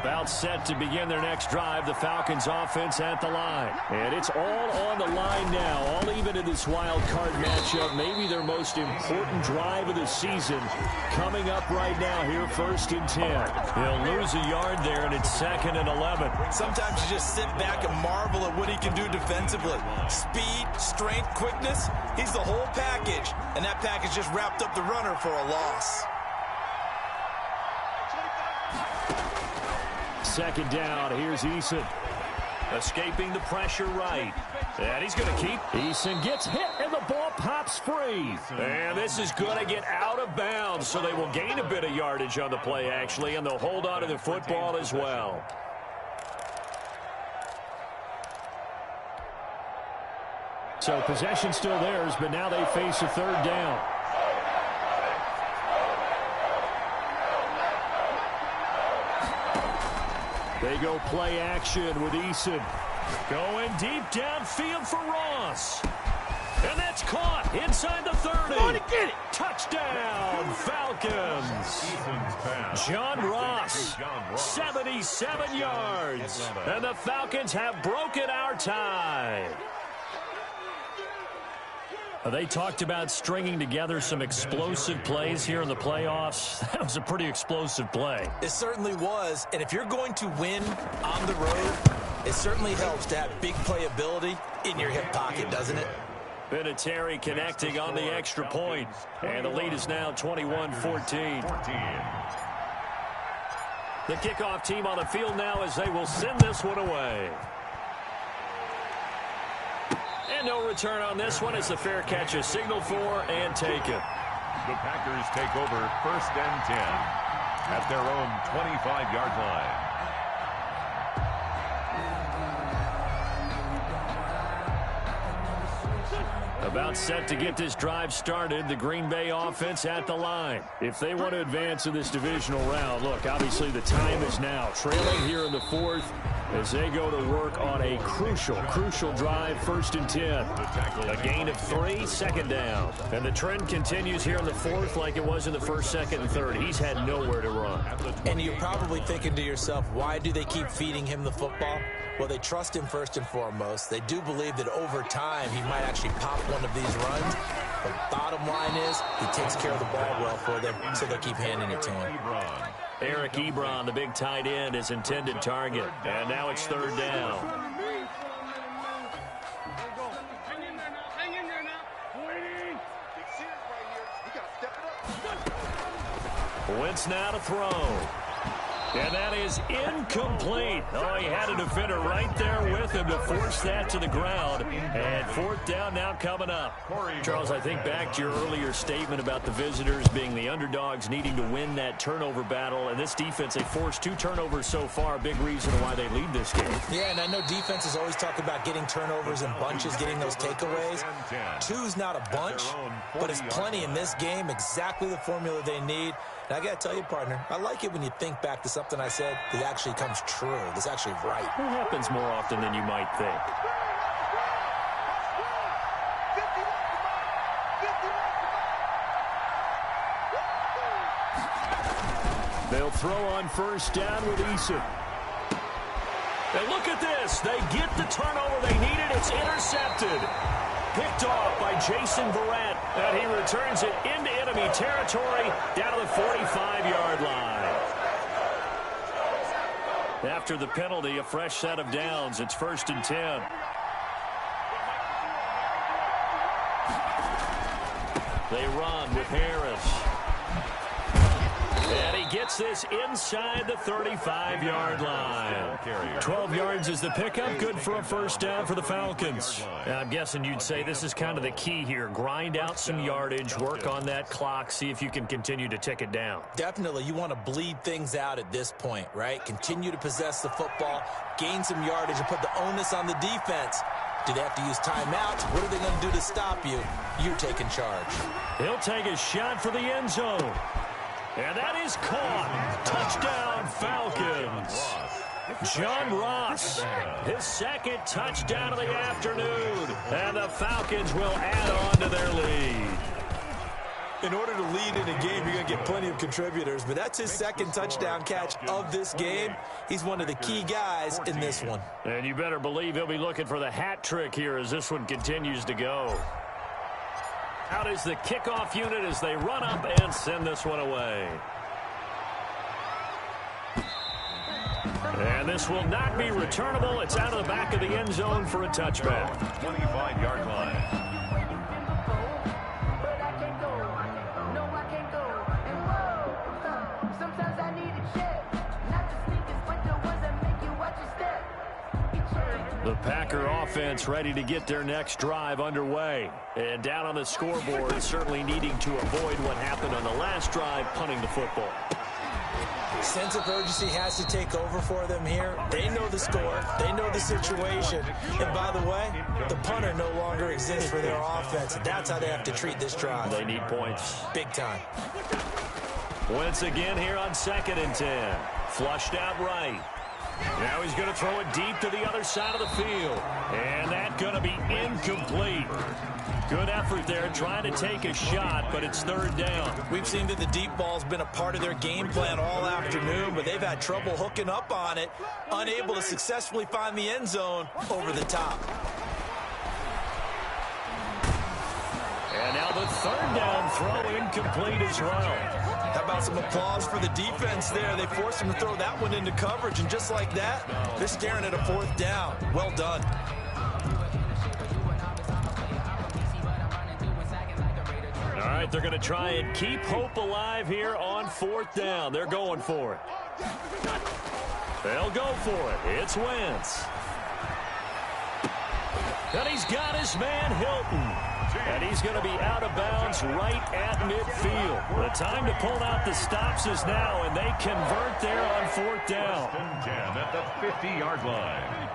[SPEAKER 5] About set to begin their next drive. The Falcons offense at the line. And it's all on the line now. All even in this wild card matchup. Maybe their most important drive of the season coming up right now here, 1st and 10. They'll lose a yard there, and it's 2nd and 11.
[SPEAKER 8] Sometimes you just sit back and marvel at what he can do defensively. Speed, strength, quickness. He's the whole package. And that package just wrapped up the runner for a loss.
[SPEAKER 5] 2nd down. Here's Eason. Escaping the pressure right. And he's going to keep. Eason gets hit, and the ball pops free. And this is going to get out of bounds, so they will gain a bit of yardage on the play, actually, and they'll hold on to the football as well. So possession still theirs, but now they face a 3rd down. They go play action with Eason. Going deep downfield for Ross. And that's caught inside the 30. Come on, get it. Touchdown, Falcons. John Ross, 77 yards. And the Falcons have broken our tie.
[SPEAKER 9] They talked about stringing together some explosive plays here in the playoffs. That was a pretty explosive play.
[SPEAKER 8] It certainly was. And if you're going to win on the road, it certainly helps to have big playability in your hip pocket, doesn't it?
[SPEAKER 9] Vinatieri connecting on the extra point. And the lead is now 21-14. The kickoff team on the field now as they will send this one away. And no return on this one as the fair catch is signaled for and taken.
[SPEAKER 7] The Packers take over 1st and 10 at their own 25-yard line.
[SPEAKER 9] About set to get this drive started, the Green Bay offense at the line. If they want to advance in this divisional round, look, obviously the time is now. Trailing here in the 4th as they go to work on a crucial drive, 1st and 10. A gain of 3, 2nd down. And the trend continues here in the 4th like it was in the 1st, 2nd, and 3rd. He's had nowhere to run.
[SPEAKER 8] And you're probably thinking to yourself, why do they keep feeding him the football? Well, they trust him first and foremost. They do believe that over time he might actually pop one of these runs. But bottom line is he takes care of the ball well for them, so they keep handing it to him.
[SPEAKER 9] Eric Ebron, the big tight end, is intended target. And now it's 3rd down. Wentz now to throw. And that is incomplete. Oh, he had a defender right there with him to force that to the ground. And 4th down now coming up. Charles, I think back to your earlier statement about the visitors being the underdogs needing to win that turnover battle. And this defense, they forced 2 turnovers so far. Big reason why they lead this game.
[SPEAKER 8] Yeah, and I know defenses always talk about getting turnovers in bunches, getting those takeaways. 2's not a bunch, but it's plenty in this game. Exactly the formula they need. And I got to tell you, partner, I like it when you think back to something I said that actually comes true. That's actually right.
[SPEAKER 9] It happens more often than you might think. They'll throw on 1st down with Eason. And look at this. They get the turnover they needed. It's intercepted. Picked off by Jason Verrett. And he returns it into enemy territory down to the 45-yard line. After the penalty, a fresh set of downs. It's 1st and 10. They run with Harris. And he gets this inside the 35-yard line. 12 yards is the pickup. Good for a 1st down for the Falcons. And I'm guessing you'd say this is kind of the key here. Grind out some yardage, work on that clock, see if you can continue to tick it down.
[SPEAKER 8] Definitely. You want to bleed things out at this point, right? Continue to possess the football, gain some yardage, and put the onus on the defense. Do they have to use timeouts? What are they going to do to stop you? You're taking charge.
[SPEAKER 9] He'll take a shot for the end zone. And that is caught. Touchdown, Falcons. John Ross, his 2nd touchdown of the afternoon. And the Falcons will add on to their lead.
[SPEAKER 8] In order to lead in a game, you're going to get plenty of contributors, but that's his 2nd touchdown catch of this game. He's one of the key guys in this one.
[SPEAKER 9] And you better believe he'll be looking for the hat trick here as this one continues to go. Out is the kickoff unit as they run up and send this one away. And this will not be returnable. It's out of the back of the end zone for a touchback.
[SPEAKER 7] 25-yard line.
[SPEAKER 9] The Packer offense ready to get their next drive underway. And down on the scoreboard, certainly needing to avoid what happened on the last drive, punting the football.
[SPEAKER 8] Sense of urgency has to take over for them here. They know the score. They know the situation. And by the way, the punter no longer exists for their offense. That's how they have to treat this drive.
[SPEAKER 9] They need points.
[SPEAKER 8] Big time.
[SPEAKER 9] Once again here on 2nd and 10. Flushed out right. Now he's going to throw it deep to the other side of the field. And that's going to be incomplete. Good effort there trying to take a shot, but it's 3rd down.
[SPEAKER 8] We've seen that the deep ball's been a part of their game plan all afternoon, but they've had trouble hooking up on it, unable to successfully find the end zone over the top.
[SPEAKER 9] And now the third down throw incomplete as well.
[SPEAKER 6] How about some applause for the defense there? They forced him to throw that one into coverage, and just like that, they're staring at a fourth down. Well done.
[SPEAKER 9] All right, they're going to try and keep hope alive here on fourth down. They're going for it. They'll go for it. It's Wentz. And he's got his man Hilton. And he's going to be out of bounds right at midfield. The time to pull out the stops is now, and they convert there on fourth down.
[SPEAKER 7] 10 at the 50-yard line.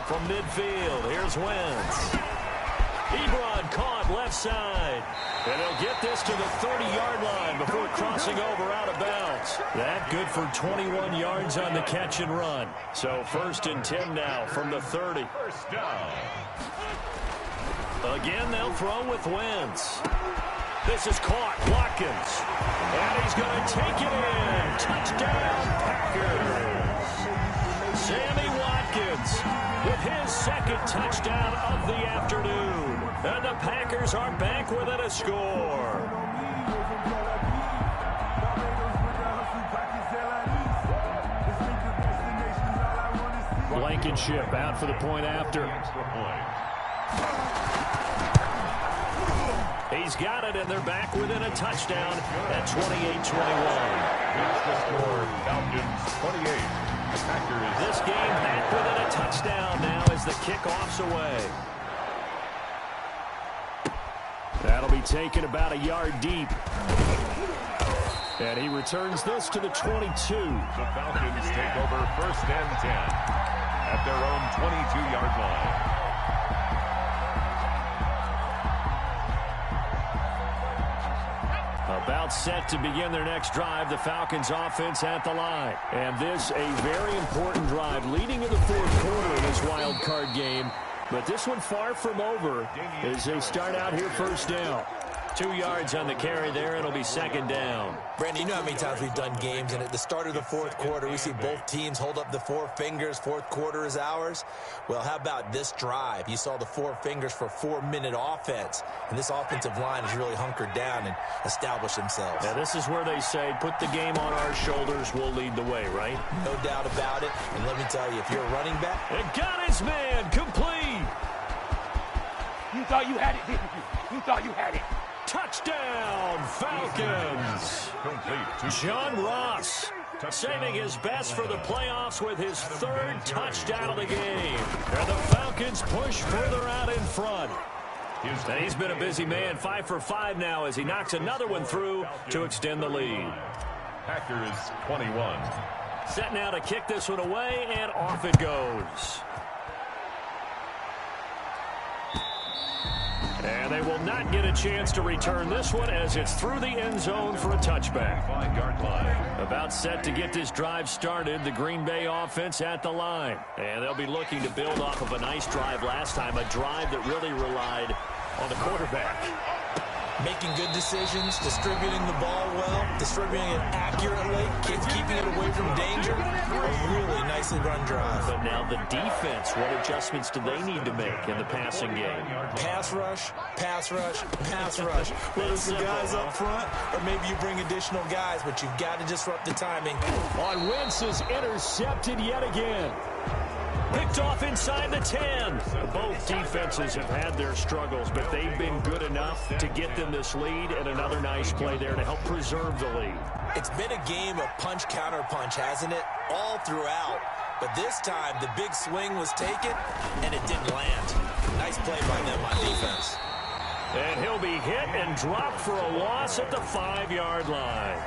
[SPEAKER 9] From midfield, here's Wentz. Ebron caught left side. And they'll get this to the 30-yard line before crossing over out of bounds. That good for 21 yards on the catch and run. So 1st and 10 now from the 30.
[SPEAKER 7] First down.
[SPEAKER 9] Again, they'll throw with Wentz. This is caught. Watkins. And he's going to take it in. Touchdown, Packers. Sammy Watkins with his second touchdown of the afternoon. And the Packers are back within a score. Blankenship out for the point after. He's got it, and they're back within a touchdown at 28-21.
[SPEAKER 7] Here's the score, Falcons 28. Packers.
[SPEAKER 9] This game back within a touchdown now as the kickoff's away. That'll be taken about a yard deep. And he returns this to the 22.
[SPEAKER 7] The Falcons take over 1st and 10 at their own 22-yard line.
[SPEAKER 9] About set to begin their next drive, the Falcons offense at the line. And this a very important drive leading to the fourth quarter in this wild card game. But this one far from over as they start out here first down. 2 yards on the carry there. It'll be second down.
[SPEAKER 8] Brandon, you know how many times we've done games, and at the start of the fourth quarter, we see both teams hold up the four fingers. Fourth quarter is ours. Well, how about this drive? You saw the four fingers for 4-minute offense, and this offensive line has really hunkered down and established themselves.
[SPEAKER 9] Now, this is where they say, put the game on our shoulders, we'll lead the way, right?
[SPEAKER 8] No doubt about it. And let me tell you, if you're a running back...
[SPEAKER 9] And got his man complete.
[SPEAKER 10] You thought you had it, didn't you? You thought you had it.
[SPEAKER 9] Touchdown, Falcons. John Ross saving his best for the playoffs with his third touchdown of the game. And the Falcons push further out in front. He's been a busy man, 5 for 5 now as he knocks another one through to extend the lead.
[SPEAKER 7] Packers 21.
[SPEAKER 9] Set now to kick this one away, and off it goes. And they will not get a chance to return this one as it's through the end zone for a touchback.
[SPEAKER 7] 5-yard line.
[SPEAKER 9] About set to get this drive started, the Green Bay offense at the line. And they'll be looking to build off of a nice drive last time, a drive that really relied on the quarterback.
[SPEAKER 8] Making good decisions, distributing the ball well, distributing it accurately, keeping it away from danger. A really nicely run drive.
[SPEAKER 9] But now the defense, what adjustments do they need to make in the passing game?
[SPEAKER 8] Pass rush, pass rush, pass rush. Whether it's the guys up front or maybe you bring additional guys, but you've got to disrupt the timing.
[SPEAKER 9] On Wentz is intercepted yet again. Picked off inside the 10. Both defenses have had their struggles, but they've been good enough to get them this lead, and another nice play there to help preserve the lead.
[SPEAKER 8] It's been a game of punch-counter-punch, hasn't it? All throughout. But this time, the big swing was taken, and it didn't land. Nice play by them on defense.
[SPEAKER 9] And he'll be hit and dropped for a loss at the 5-yard line.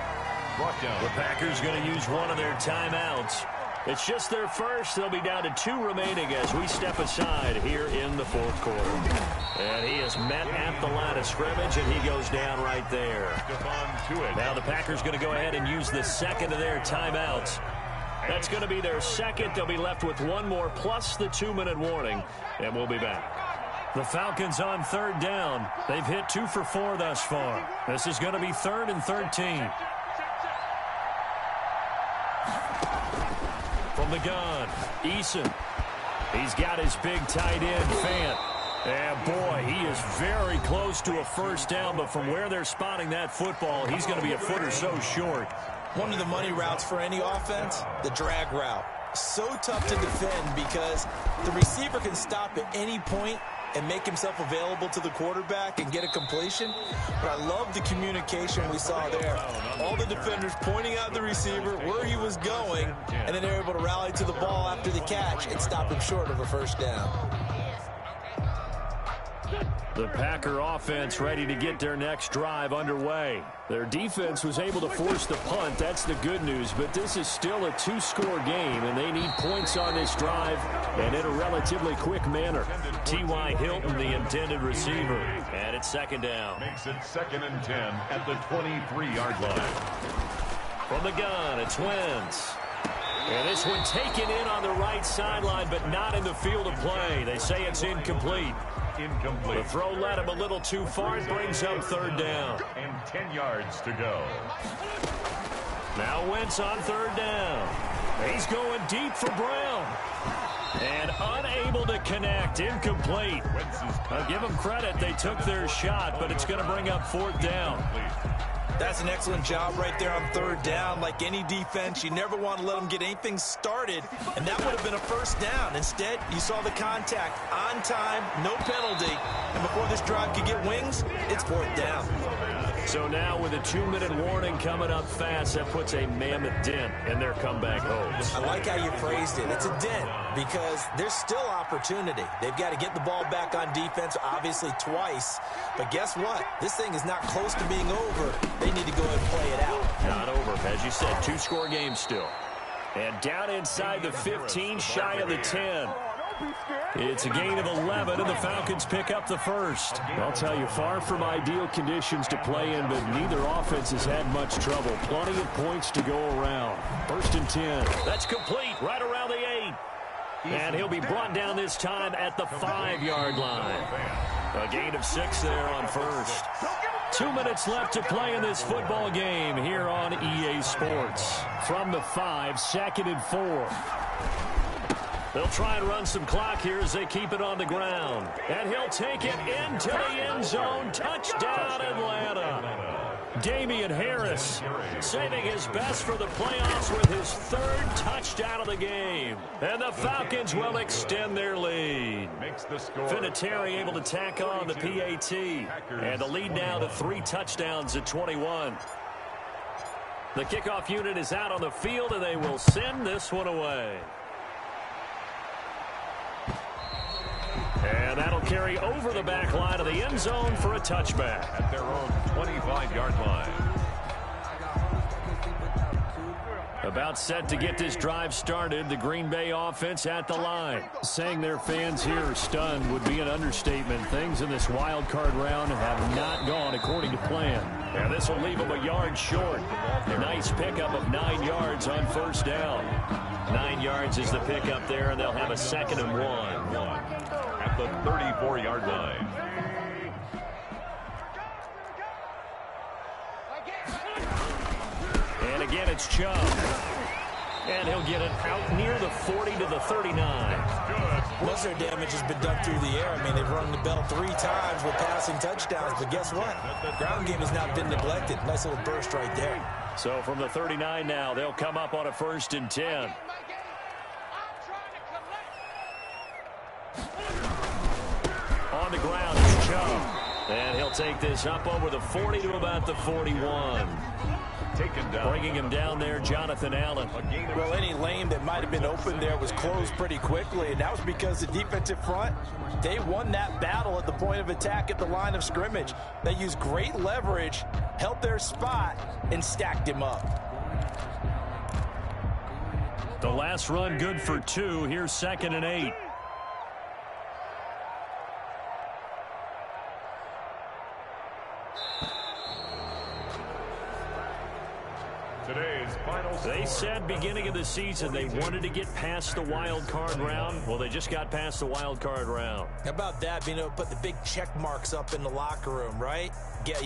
[SPEAKER 9] The Packers going to use one of their timeouts. It's just their first. They'll be down to 2 remaining as we step aside here in the fourth quarter. And he is met at the line of scrimmage, and he goes down right there. Now the Packers going to go ahead and use the second of their timeouts. That's going to be their second. They'll be left with one more plus the 2-minute warning, and we'll be back. The Falcons on third down. They've hit 2 for 4 thus far. This is going to be 3rd and 13. From the gun, Eason. He's got his big tight end, Fant. And boy, he is very close to a first down, but from where they're spotting that football, he's going to be a foot or so short.
[SPEAKER 8] One of the money routes for any offense, the drag route. So tough to defend because the receiver can stop at any point and make himself available to the quarterback and get a completion. But I love the communication we saw there. All the defenders pointing out the receiver, where he was going, and then they're able to rally to the ball after the catch and stop him short of a first down.
[SPEAKER 9] The Packer offense ready to get their next drive underway. Their defense was able to force the punt. That's the good news, but this is still a two-score game, and they need points on this drive and in a relatively quick manner. T.Y. Hilton, the intended receiver, and it's second down.
[SPEAKER 7] Makes it 2nd and 10 at the 23-yard line.
[SPEAKER 9] From the gun, it's Wentz. And this one taken in on the right sideline, but not in the field of play. They say it's incomplete.
[SPEAKER 7] Incomplete.
[SPEAKER 9] The throw led him a little too far. It brings up third down.
[SPEAKER 7] And 10 yards to go.
[SPEAKER 9] Now Wentz on third down. He's going deep for Brown. And unable to connect. Incomplete. I'll give them credit. They took their shot, but it's going to bring up fourth down.
[SPEAKER 8] That's an excellent job right there on third down. Like any defense, you never want to let them get anything started, and that would have been a first down. Instead, you saw the contact on time, no penalty, and before this drive could get wings, it's fourth down.
[SPEAKER 9] So now with a 2-minute warning coming up fast, that puts a mammoth dent in their comeback hopes.
[SPEAKER 8] I like how you phrased it. It's a dent because there's still opportunity. They've got to get the ball back on defense, obviously twice. But guess what? This thing is not close to being over. They need to go ahead and play it out.
[SPEAKER 9] Not over. As you said, two-score game still. And down inside the 15, shy of the 10. It's a gain of 11, and the Falcons pick up the first. I'll tell you, far from ideal conditions to play in, but neither offense has had much trouble. Plenty of points to go around. 1st and 10. That's complete right around the 8. And he'll be brought down this time at the 5-yard line. A gain of 6 there on first. 2 minutes left to play in this football game here on EA Sports. From the 5, 2nd and 4. They'll try and run some clock here as they keep it on the ground. And he'll take it into the end zone. Touchdown, Atlanta. Damian Harris saving his best for the playoffs with his 3rd touchdown of the game. And the Falcons will extend their lead. Vinatieri able to tack on the PAT. And the lead now to 3 touchdowns at 21. The kickoff unit is out on the field, and they will send this one away. And that'll carry over the back line of the end zone for a touchback.
[SPEAKER 7] At their own 25-yard line.
[SPEAKER 9] About set to get this drive started, the Green Bay offense at the line. Saying their fans here are stunned would be an understatement. Things in this wild card round have not gone according to plan. And this will leave them a yard short. A nice pickup of 9 yards on first down. 9 yards is the pickup there, and they'll have a 2nd and 1.
[SPEAKER 7] At the 34-yard line.
[SPEAKER 9] And again, it's Chubb. And he'll get it out near the 40 to the 39.
[SPEAKER 8] Most of their damage has been done through the air. I mean, they've rung the bell 3 times with passing touchdowns. But guess what? The ground game has not been neglected. Nice little burst right there.
[SPEAKER 9] So from the 39 now, they'll come up on a 1st and 10. On the ground is Chubb. And he'll take this up over the 40 to about the 41.
[SPEAKER 7] Taken down.
[SPEAKER 9] Bringing him down there, Jonathan Allen.
[SPEAKER 8] Well, any lane that might have been open there was closed pretty quickly, and that was because the defensive front, they won that battle at the point of attack at the line of scrimmage. They used great leverage, held their spot, and stacked him up.
[SPEAKER 9] The last run good for 2. Here's 2nd and 8. They said beginning of the season they wanted to get past the wild card round. Well, they just got past the wild card round.
[SPEAKER 8] How about that, being able to put the big check marks up in the locker room, right? Get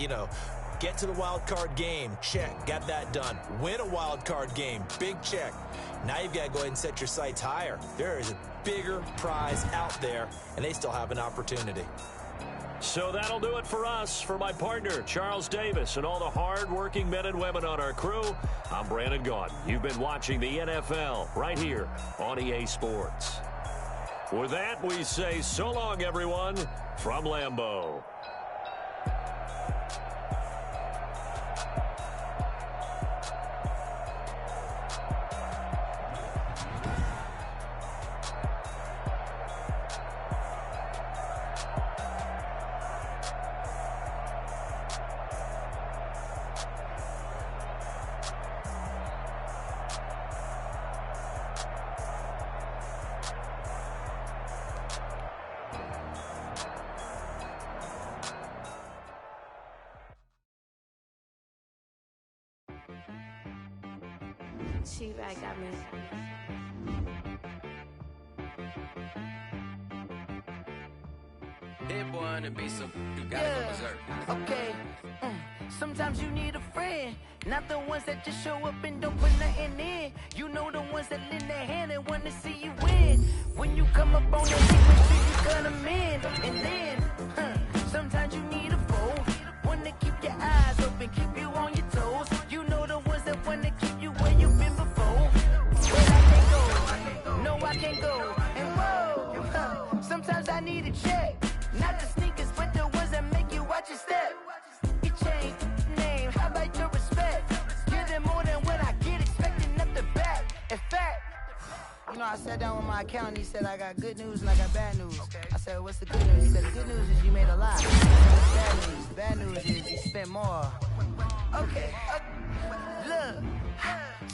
[SPEAKER 8] to the wild card game, check, got that done. Win a wild card game, big check. Now you've got to go ahead and set your sights higher. There is a bigger prize out there, and they still have an opportunity.
[SPEAKER 9] So that'll do it for us. For my partner, Charles Davis, and all the hard-working men and women on our crew, I'm Brandon Gaudin. You've been watching the NFL right here on EA Sports. With that, we say so long, everyone, from Lambeau.
[SPEAKER 11] She-Bag got me.
[SPEAKER 2] Dead boy on the beat, so you gotta go berserk.
[SPEAKER 12] Okay. Sometimes you need a friend, not the ones that just show up and don't put nothing in. You know the ones that lend their hand and want to see you win. When you come up on that beat, make sure you cut them in. And then, sometimes you need a foe, one to keep your eyes open, keep you on your toes. You know the ones that want to keep you where you've been before. But I can't go, no I can't go. And whoa, sometimes I need a check. Not the sneakers, but the ones that make you watch your step. You change name, how about your respect? Give them more than what I get, expecting nothing back. In fact, you know, I sat down with my accountant, he said I got good news and I got bad news. I said, what's the good news? He said, the good news is you made a lot. Bad news. The bad news is you spent more. Okay, look.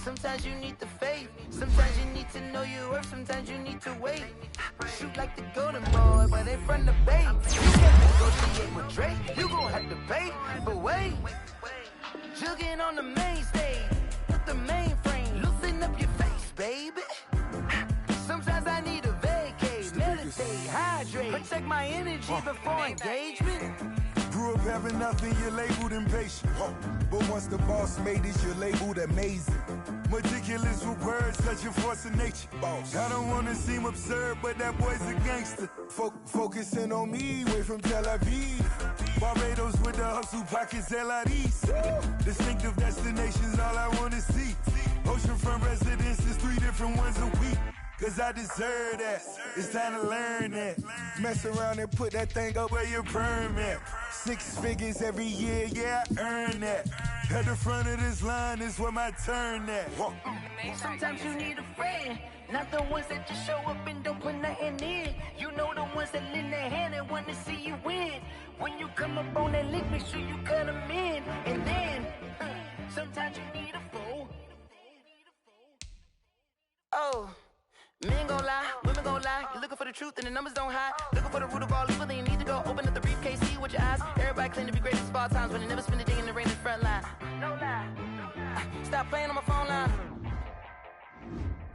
[SPEAKER 12] Sometimes you need the faith. Sometimes you need to know your worth. Sometimes you need to wait. Shoot like the golden boy, but in front of bait. You can't negotiate with Drake. You gon' have to pay. But wait, jugging on the main stage with the mainframe. Loosen up your face, baby. Sometimes I need a vacate, meditate, hydrate, protect my energy before engagement.
[SPEAKER 13] Grew up having nothing, you're labeled impatient. But once the boss made it, you're labeled amazing. Meticulous with words, such a force of nature. I don't wanna seem absurd, but that boy's a gangster. Focusing on me, way from Tel Aviv. Barbados with the hustle pockets, LIDs. Distinctive destinations, all I wanna see. Oceanfront residences, 3 different ones a week. Cause I deserve that, it's time to learn that. Mess around and put that thing up where your perm at. 6 figures every year, yeah, I earn that. At the front of this line is where my turn at.
[SPEAKER 12] Sometimes you need a friend, not the ones that just show up and don't put nothing in. You know the ones that lend their hand and want to see you win. When you come up on that link, make sure you cut them in. And then, sometimes you need a fool. Oh. Men gon' lie, women gon' lie. You're looking for the truth and the numbers don't hide. Looking for the root of all evil, then you need to go open up the briefcase, see with your eyes. Everybody claim to be greatest of all times, but they never spend a day in the rain in the front line. No lie. Stop playing on my phone line.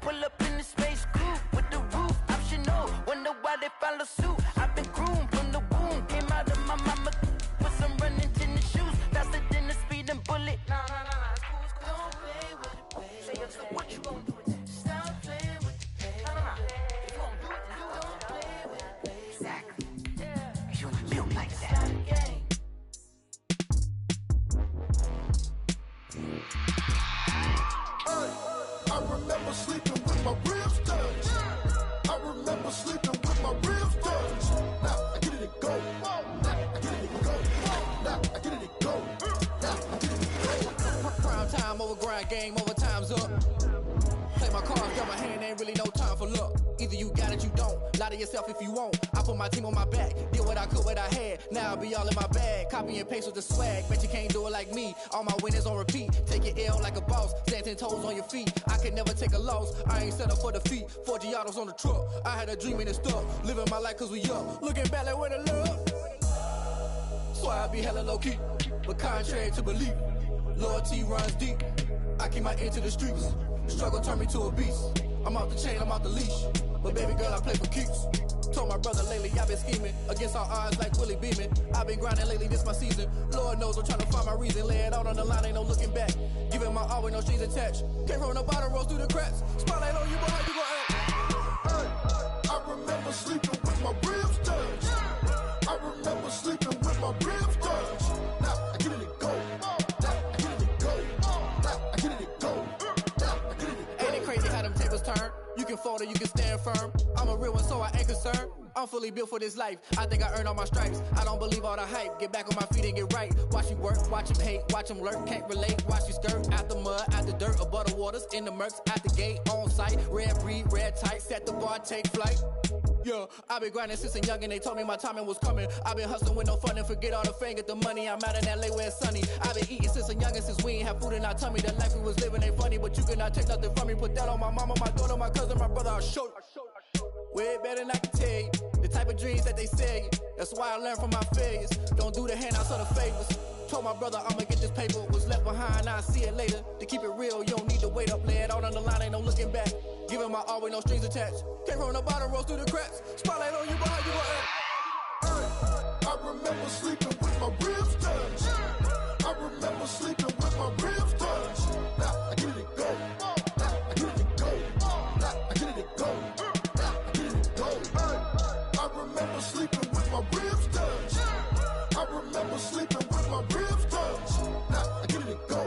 [SPEAKER 12] Pull up in the space coupe with the roof optional. Wonder why they follow suit. I've been groomed from the womb. Came out of my mama with some running tennis shoes. Faster than the speeding bullet. Nah. It's cool. Don't play with it, baby. Say, so what you gon' do?
[SPEAKER 13] Sleeping with my ribs touched. I remember sleeping with my ribs touched. Now I get it and go. Now I get it and go. Now I get it and go. Now I get it and go.
[SPEAKER 14] Prime time over grind game, over time's up. Play my cards, got my hand, ain't really no time for luck. Either you got it, you don't. Lie to yourself if you won't. I put my team on my back, did what I could, what I had. Now I'll be all in my bag, copy and paste with the swag. Bet you can't do it like me. All my winners on repeat. Take your L like a boss, stand 10 toes on your feet. I can never take a loss. I ain't set up for defeat. 4 Giottos on the truck. I had a dream and it's stuck. Living my life cause we up. Looking back like where the love. So I be hella low key, but contrary to belief, loyalty runs deep. I keep my ear to the streets. Struggle turned me to a beast. I'm out the chain, I'm out the leash. But baby girl, I play for keeps. Told my brother lately, I've been scheming against all odds like Willie Beeman. I've been grinding lately, this my season. Lord knows I'm trying to find my reason. Lay it out on the line, ain't no looking back. Giving my all with no strings attached. Can't roll no bottle, rolls through the cracks. Spotlight on you, but how you gon' act?
[SPEAKER 15] my ribs touch. Now I get it and go. Now I get it and go. Now I get it and go. Now I get it and go.
[SPEAKER 14] Ain't it crazy how them tables turn? You can fold or you can stand firm. I'm a real one, so I ain't concerned. I'm fully built for this life. I think I earned all my stripes. I don't believe all the hype. Get back on my feet and get right. Watch you work, watch him hate, watch him lurk. Can't relate, watch you skirt. Out the mud, out the dirt, above the waters, in the murks, out the gate, on site. Red breed, red tight, set the bar, take flight. Yeah, I've been grinding since a young and they told me my timing was coming. I've been hustling with no fun and forget all the fame, get the money. I'm out in LA where it's sunny. I've been eating since a young and since we ain't have food in our tummy. The life we was living ain't funny, but you cannot take nothing from me. Put that on my mama, my daughter, my cousin, my brother, I'll show you. Way better than I can tell you. The type of dreams that they sell you. That's why I learned from my failures. Don't do the handouts or the favors. Told my brother I'ma get this paper. Was left behind, I'll see it later. To keep it real, you don't need to wait up. Lay it out on the line, ain't no looking back. Giving my all with no strings attached. Came from the bottom, rose through the cracks. Spotlight on you, but how you gonna act?
[SPEAKER 15] I remember sleeping with my ribs touched. I remember sleeping with my ribs touched. Now I get it and go. Now I get it and go. Now I get it and go. Now I get it and go. I remember sleeping with my ribs touched. I remember sleeping with my ribs touched. Now I get it and go.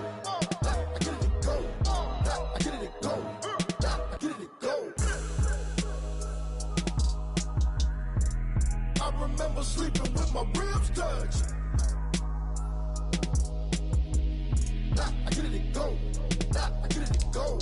[SPEAKER 15] Now I get it and go. Now I get it and go. Now I get it and go. I remember sleeping with my ribs touched. Nah, I get it and go. Nah, I get it and go.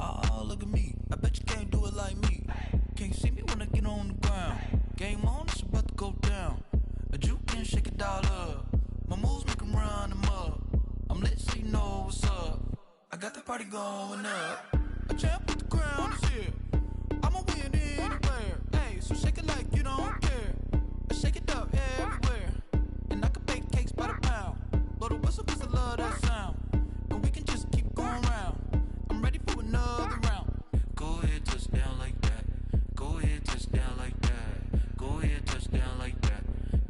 [SPEAKER 16] Oh, look at me. I bet you can't do it like me. Can't see me when I get on the ground. Game on, it's about to go down. A juke and shake it all up. My moves make them run them up. I'm lit so you know what's up. I got the party going up. A champ with the crown is here. I'ma win anywhere. Hey, so shake it like you don't care. I shake it up everywhere. And I can bake cakes by the pound. Blow the whistle cause I love that sound. And we can just keep going round. I'm ready for another round. Go ahead, touch down like that. Go ahead, touch down like that. Go ahead, touch down like that.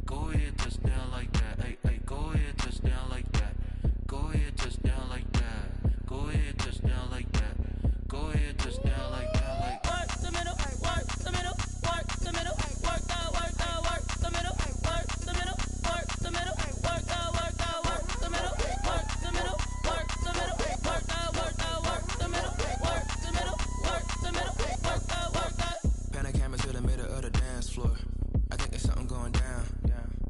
[SPEAKER 16] Go ahead, touch down like that. Hey, hey, go ahead, touch down like that. Go ahead, touch down like that. Go ahead, touch down like that. Go ahead, touch down like that. Like
[SPEAKER 12] work the middle, work the middle, work the middle, work that, work the middle, work the middle, work the middle, work that, work the middle, work the middle, work the middle, work that, work the middle, work the middle, work the middle, work that.
[SPEAKER 17] Pan a camera to the middle of the dance floor. I think there's something going down.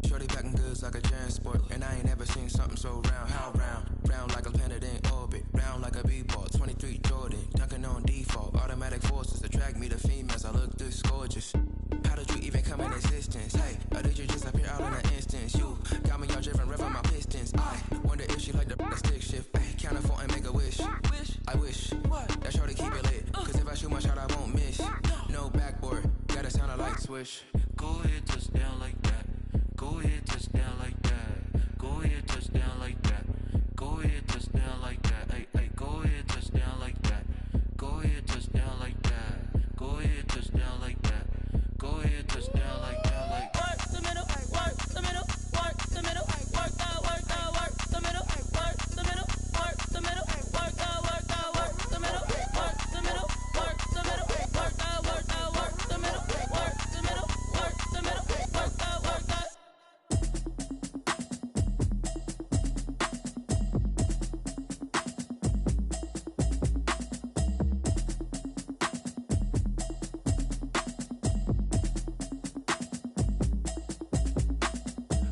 [SPEAKER 17] Shorty packing goods like a transport, and I ain't never seen something so round. How round? Round like a planet in orbit, round like a b-ball. 23 Jordan, dunking on default. Automatic forces attract me to females. I look this gorgeous. How did you even come in existence? Hey, or did you just appear out in an instance? You got me all driven, revving my pistons. I wonder if she like the stick shift. Ay, count a 4 and make a wish. I wish that shorty keep it lit. Cause if I shoot my shot, I won't miss. No backboard, gotta sound a light switch.
[SPEAKER 16] go ahead, touch down like that. Go ahead, touch down like that. Go ahead, touch down like that. Go ahead, touch down like that. Hey, hey, go ahead, touch down like that. Go ahead, touch down like that. Go ahead, touch down like that. Go ahead, touch down like that. Like
[SPEAKER 12] work the middle, work the middle, work the middle, work that, work the middle, work the middle, work the middle, work that, work the middle, work the middle, work the middle, work that, work the middle, work the middle, work the middle, work that, work that.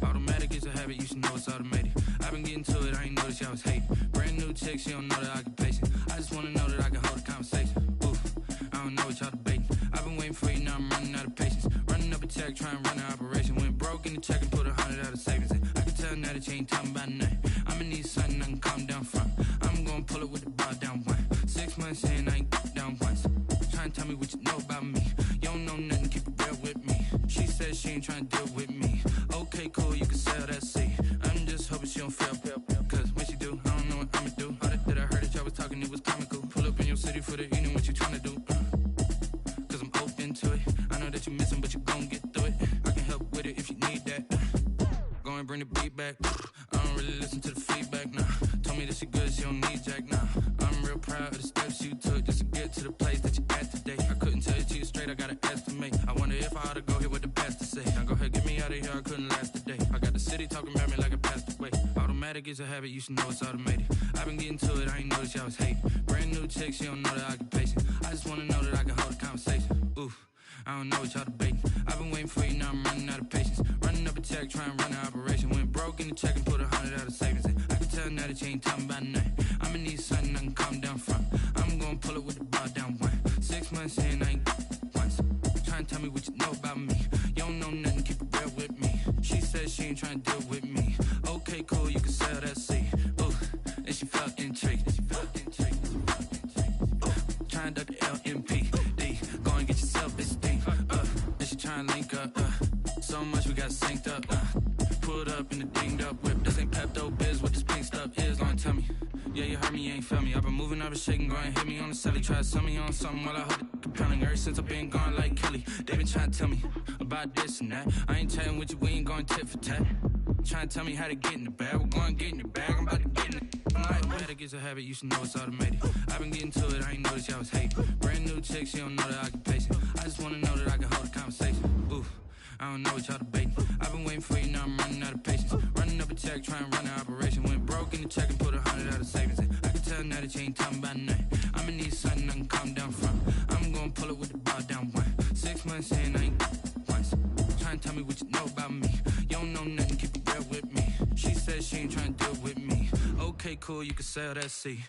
[SPEAKER 16] automatic is a habit, you should know it's automated. I've been getting to it, I ain't noticed y'all was hating. Brand new chick, she don't know the occupation. I just wanna know that I can hold a conversation. Oof, I don't know what y'all debating. I've been waiting for you, now I'm running out of patience. Running up a check, trying to run an operation. Went broke in the check and put 100 out of savings in. I can tell now that you ain't talking about nothing. I'ma need something I can calm down from. I'm gonna pull it with the bar down one. 6 months in, I ain't down once. Trying to tell me what you know about me. You don't know nothing, keep it real with me. She said she ain't trying to deal with me. Okay, cool, you can sell that seat. I'm just hoping she don't fail. Cause when she do, I don't know what I'ma do. All that I heard that y'all was talking, it was comical. Pull up in your city for the evening, what you trying to do? bring the beat back. I don't really listen to the feedback, nah. Told me that she good, she don't need Jack, nah. I'm real proud of the steps you took just to get to the place that you at today. I couldn't tell you to you straight, I gotta estimate. I wonder if I ought to go here with the pastor say. Now go ahead, get me out of here, I couldn't last a day. I got the city talking about me like a passed away. Automatic is a habit, you should know it's automated. I've been getting to it, I ain't noticed y'all was hating. Brand new chick, she don't know the occupation. I just wanna know that I can hold a conversation. Oof. I don't know what y'all debating. I've been waiting for you, now I'm running out of patience. Running up a check, trying to run an operation. Went broke in the check and put 100 out of savings in. I can tell now that you ain't talking about nothing. I'ma need something I can calm down from. I'm gonna pull it with the bar down one. 6 months in, I ain't once. Trying to tell me what you know about me. You don't know nothing, keep it real with me. She said she ain't trying to deal with me. Okay, cool, you can sell that seed. Ooh, and she felt intrigued. Trying to duck the LMPD. Go and get yourself this thing. And she trying to link up. So much we got synced up. Pulled up in the dinged up whip. This ain't Pepto Biz, what this pink stuff is. Long tell me. Yeah, you heard me, you ain't felt me. I've been moving, I've been shaking, go and hit me on the celly. Try to sell me on something while I hold it compelling. Ever since I've been gone like Kelly, they been trying to tell me about this and that. I ain't chatting with you, we ain't going tit for tat. Trying to tell me how to get in the bag. We're going to get in the bag, I'm about to get in it. I'm like, automatic is a habit, you should know it's automated. I've been getting to it, I ain't noticed y'all was hating. Brand new chick, she don't know the occupation. I just wanna know that I can hold a conversation. Oof. I don't know what y'all debating. I've been waiting for you, now I'm running out of patience. Running up a check, trying to run an operation. Went broke in the check and put 100 out of savings in. I can tell now that you ain't talking about nothing. I'ma need something I can calm down from. I'm gonna pull it with the bar down one. 6 months in, I ain't once. Trying to tell me what you know about me. You don't know nothing, keep it real with me. She said she ain't trying to deal with me. Okay, cool, you can sell that seed.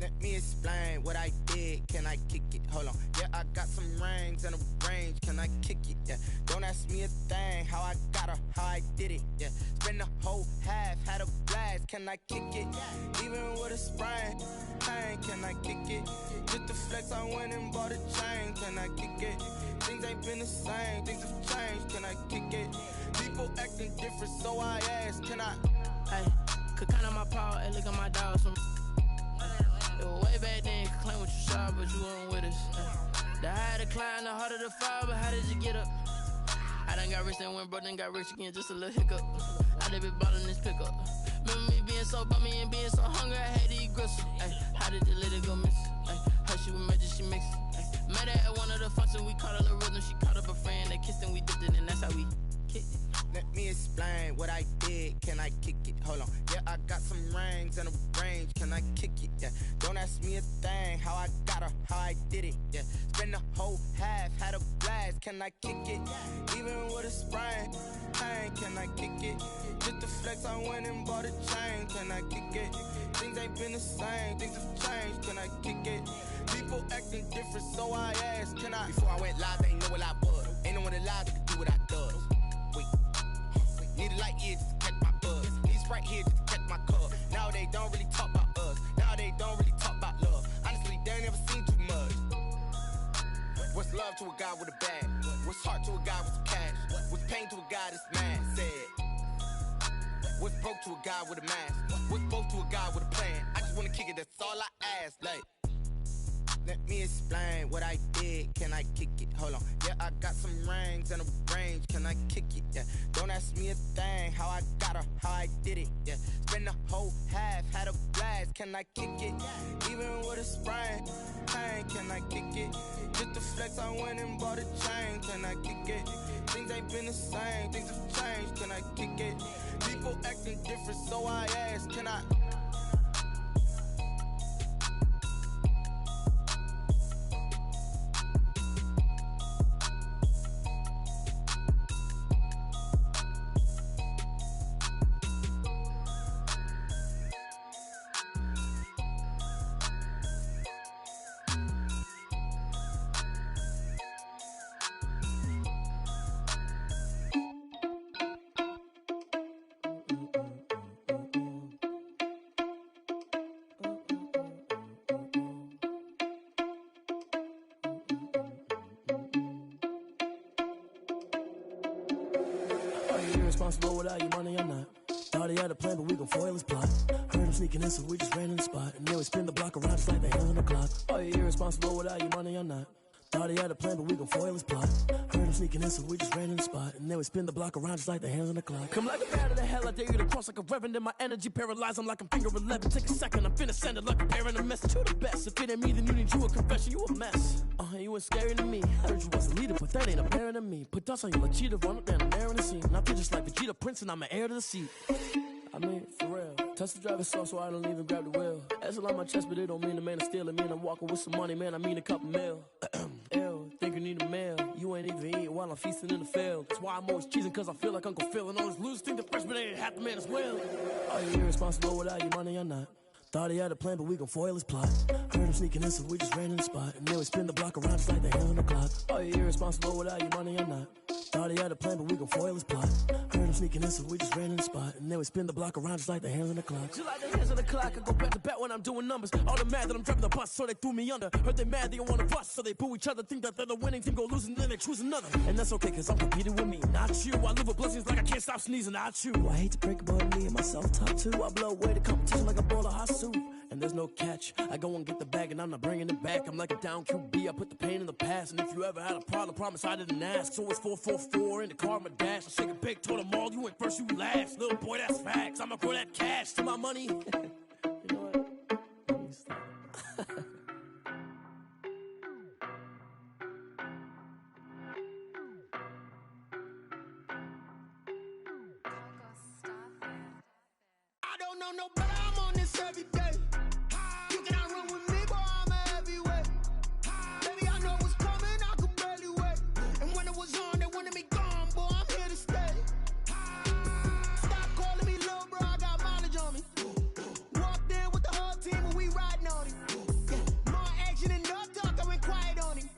[SPEAKER 18] Let me explain what I did. Can I kick it? Hold on. Yeah, I got some rings and a range. Can I kick it? Yeah. Don't ask me a thing. How I got her, how I did it. Yeah. Spend the whole half, had a blast. Can I kick it? Even with a sprain, pain. Can I kick it? Just the flex, I went and bought a chain. Can I kick it? Things ain't been the same. Things have changed. Can I kick it? People acting different, so I asked. Can I?
[SPEAKER 19] Hey, could count on my paw and look at my dog. Some it was way back then, could claim what you saw, but you weren't with us. The higher the climb, the harder the fall, but how did you get up? I done got rich and went broke, then got rich again, just a little hiccup. I done been bought in this pickup. Remember me being being so bummy and being so hungry, I had to eat gristle. Ay, how did the lady go miss? Ay, her she was major, she mixed. Ay, met her at one of the functions, we caught a little rhythm. She caught up a friend, they kissed and we dipped it, and that's how we kicked it.
[SPEAKER 18] Let me explain what I did. Can I kick it? Hold on. Yeah, I got some rings and a range. Can I kick it? Yeah. Don't ask me a thing. How I got her, how I did it. Yeah. Spend the whole half, had a blast. Can I kick it? Even with a sprain. Hey, can I kick it? Just the flex, I went and bought a chain. Can I kick it? Things ain't been the same. Things have changed. Can I kick it? People acting different, so I asked. Can I? Before I went live, they ain't know what I was. Ain't no one alive that could do what I does. Wait. Need a light here just to catch my buzz. Need Sprite here just to catch my cup. Now they don't really talk about us. Now they don't really talk about love. Honestly, they ain't never seen too much. What's love to a guy with a bag? What's heart to a guy with some cash? What's pain to a guy that's mad? Said. What's broke to a guy with a mask? What's broke to a guy with a plan? I just wanna kick it, that's all I ask. Like, let me explain what I did. Can I kick it? Hold on. Yeah, I got some rings and a range. Can I kick it? Yeah. Don't ask me a thing. How I got her, how I did it. Yeah. Spend the whole half, had a blast. Can I kick it? Even with a sprain. Hey, can I kick it? Just the flex, I went and bought a chain. Can I kick it? Things ain't been the same. Things have changed. Can I kick it? People acting different, so I asked. Can I?
[SPEAKER 4] Irresponsible without your money or not. Thought he had a plan, but we gon' foil his plot. Heard him sneaking in, so we just ran in the spot. And then we spin the block around just like the hands on the clock. Are you irresponsible without your money or not? Thought he had a plan, but we gon' foil his plot. Heard him sneaking in, so we just ran in the spot. And then we spin the block around just like the hands on the clock. Come like a bat of the hell, I dare you to cross like a reverend. And my energy paralyzed, I'm like I'm finger 11. Take a second, I'm finna send it like a parent, a message to the best. If it ain't me, then you need you a confession, you a mess. You ain't scary to me. Heard you was a leader, but that ain't apparent to me. Put dust on you like cheetah, run up down the air in the scene. And I feel just like Vegeta Prince, and I'm an heir to the seat. I mean, for real. Touch the driver's soft, so I don't even grab the wheel. That's on my chest, but it don't mean the man is stealing. Man, I'm walking with some money, man, I mean a couple mil. Ew, think you need a meal. You ain't even eating while I'm feasting in the field. That's why I'm always cheesing, cause I feel like Uncle Phil. And all those losers think the freshman ain't half the man as well. Are you irresponsible without your money or not? Thought he had a plan, but we gon' foil his plot. Heard him sneaking in, so we just ran in the spot. And then we spin the block around just like the hands on the clock. Are you irresponsible without your money or not? Thought he had a plan, but we gon' foil his plot. Heard him sneaking in, so we just ran in the spot. And then we spin the block around just like the hands on the clock. Just like the hands on the clock, I go back to back when I'm doing numbers. All the mad that I'm driving the bus, so they threw me under. Heard they mad, they don't wanna bust, so they boo each other. Think that they're the winning team, go losing, then they choose another. And that's okay, cause I'm competing with me, not you. I live with blessings like I can't stop sneezing, not you. I hate to break it, but me and myself top two. I blow away the competition like a bowl of hot soup. And there's no catch. I go and get the bag and I'm not bringing it back. I'm like a down QB, I put the pain in the past. And if you ever had a problem, promise I didn't ask. So it's 444 in the car, my dash. I shake a big, told them all, you went first, you last. Little boy, that's facts. I'ma grow that cash to my money. You know what? Let me stop.
[SPEAKER 1] I don't know no better, I'm on this every day. You cannot run with me, boy, I'm a heavyweight. Baby, I know what's coming, I could barely wait. And when it was on, they wanted me gone, boy, I'm here to stay. Stop calling me little bro, I got mileage on me. Walked in with the whole team and we riding on him. More action and no talk, I went quiet on him.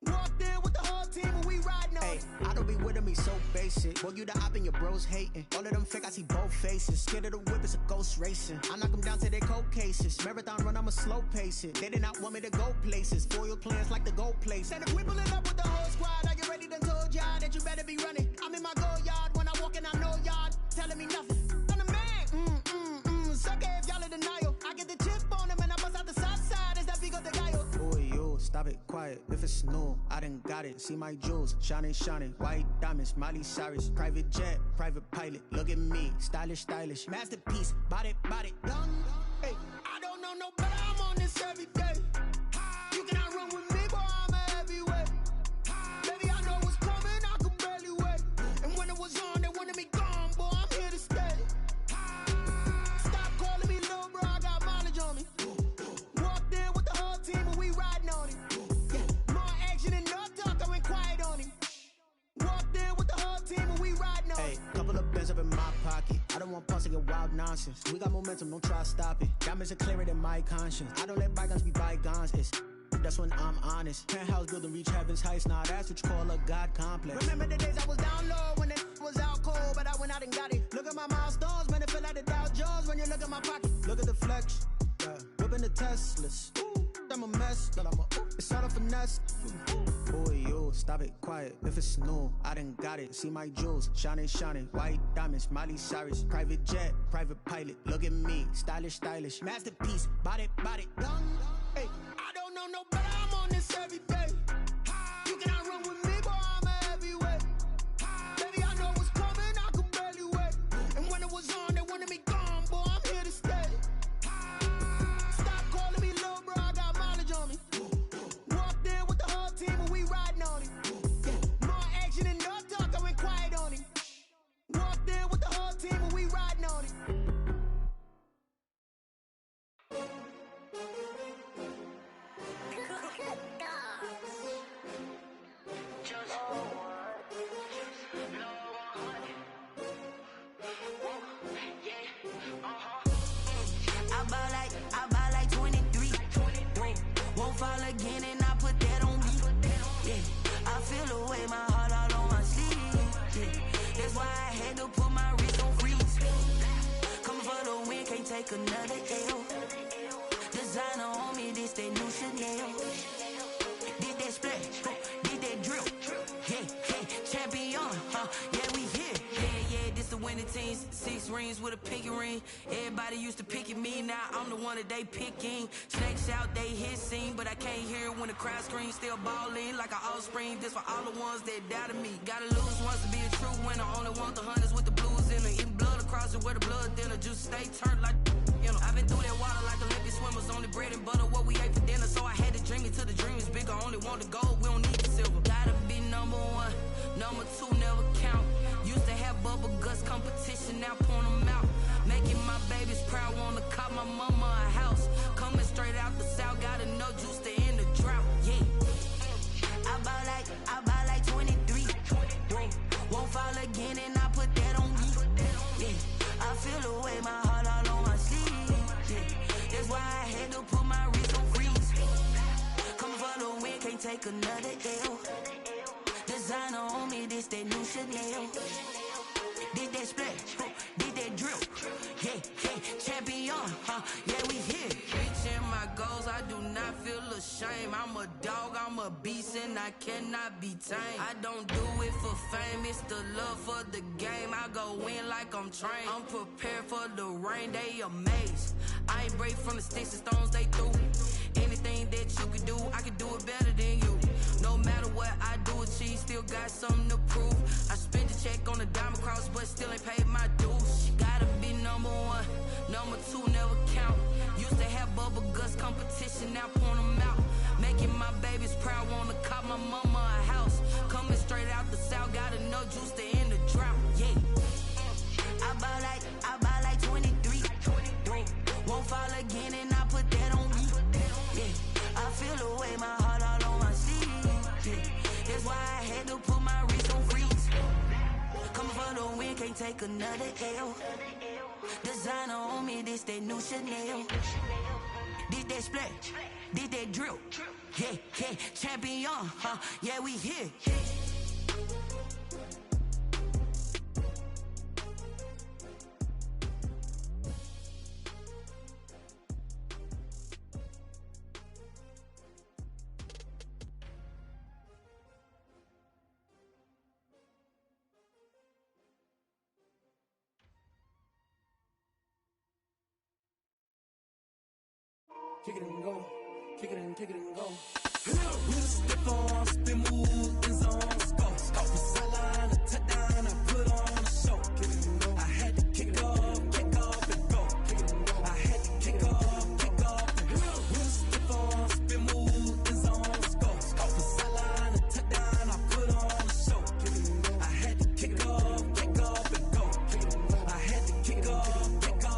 [SPEAKER 1] Walked in with the whole team and we riding on him.
[SPEAKER 20] I don't be with him, he's so basic. Boy, you the op and your bros hating. All of them fake, I see both faces. Scared of the whip, it's a ghost racing. I knock them down to their cold cases. Marathon run, I'ma slow pace it. They did not want me to go places. Foil plans like the gold place.
[SPEAKER 1] Said if we pulling up with the whole squad, I get ready, done told y'all that you better be running. I'm in my go yard, when I walk in, I know y'all telling me nothing. I'm the man, sucker if y'all in denial. I get the chip on them and I bust out the south side, it's that big of the guy.
[SPEAKER 20] Boy, yo, stop stop it, quiet. If it's new, I done got it. See my jewels, shining, shining. White diamonds, Miley Cyrus. Private jet, private pilot. Look at me, stylish, stylish. Masterpiece, body, young. Hey, I don't know no better. I'm on this every day. You cannot run with me, boy. I'm a heavyweight. Baby, I know what's coming. I could barely wait. And when it was on, they wanted me gone, boy. I'm here to stay. Stop calling me little bro. I got mileage on me. Walked in with the whole team, and we riding on it. Yeah, more action than no talk. I went quiet on him. Walked in with the whole team, and we riding on it. Hey, couple of bins up in my pocket. I don't want pulse to get wild nonsense. We got momentum, don't try to stop it. Diamonds are clearer than my conscience. I don't let bygones be bygones. That's when I'm honest. Penthouse building, reach heaven's heights. Now that's what you call a God complex. Remember the days I was down low when it was out cold, but I went out and got it. Look at my milestones, man, it feel like the Dow Jones when you look at my pocket. Look at the flex, yeah. Whipping the Teslas. I'm a mess, but it's all a finesse. Boy, yo, stop it, quiet. If it's new, I done got it. See my jewels, shining, shining. White diamonds, Miley Cyrus. Private jet, private pilot. Look at me, stylish, stylish. Masterpiece, body, young. Hey, I don't know no better. I'm on this every day. You cannot run with me, boy. I'm a heavyweight. Baby, I know what's coming. I could barely wait. And when it was on, they wanted me gone, boy. I'm here to stay. Stop calling me little bro. I got mileage on me. Walked in with the whole team, and we riding on it. Yeah, more action than no talk. I went quiet on him. Walked in with the whole team, and we riding on it.
[SPEAKER 12] I buy like 23. Won't fall again, and I put that on me. Yeah, I feel the way, my heart all on my sleeve. Yeah, that's why I had to put my wrist on freeze. Coming for the win, can't take another L. Designer on me, this that new Chanel. Did that splash, did that drill. Yeah, champion, yeah, we here. Yeah, this the winning team. 6 rings with a pinky ring. Everybody used to pick at me, now I'm the one that they picking. Snakes out, they hissing, but I can't hear it when the crowd screams. Still balling like an offspring. This for all the ones that doubted me. Gotta lose once to be a true winner. Only want the hunters with the blues in it. Eating blood across it where the blood thinner. Juice stay turned like, you know. I've been through that water like Olympic swimmers. Only bread and butter, what we ate for dinner. So I had to dream it till the dream is bigger. Only want the gold, we don't need the silver. Gotta be number 1, number 2 never count. Used to have bubble guts competition, now point them out. Making my babies proud, wanna cop my mama a house. Coming straight out the south, gotta know juice to end the drought. Yeah, I buy like 23. Won't fall again, and I put that on me. Yeah, I feel the way, my heart all on my sleeve. Yeah, that's why I had to put my wrist on freeze. Coming for the win, can't take another L. Designer on me, this that new Chanel. Did that splash, did that drill. Yeah, champion, yeah, we here. Reaching my goals, I do not feel ashamed. I'm a dog, I'm a beast, and I cannot be tamed. I don't do it for fame, it's the love for the game. I go in like I'm trained. I'm prepared for the rain, they amazed. I ain't break from the sticks and stones they threw. Anything that you could do, I could do it better than you. No matter what I do, achieve, still got something to prove. I spent the check on the diamond cross, but still ain't paid my dues. Gotta be number 1, number 2 never count. Used to have bubble guts competition, now point them out. Making my babies proud, wanna cop my mama a house. Coming straight out the south, gotta know juice to end the drought. Yeah, I buy like 23. Won't fall again, and I put that on me. Yeah, I feel the way, my heart all on my sleeve. Yeah, that's why I had to put my wrist on freeze. Coming for the win, can't take another L. Designer on me, this that new Chanel. Did that splash, did that drill. Yeah, champion, yeah, we here.
[SPEAKER 4] Kick it and go. Kick it and go.
[SPEAKER 1] With a stiff arm, spin move, in zone, score. From sideline to touchdown, I put on a show. I had to kick off and go. I had to kick off and go. With a stiff arm, spin move, in zone, score. From sideline to touchdown, I put on a show. I had to kick off and go. I had to kick off and go.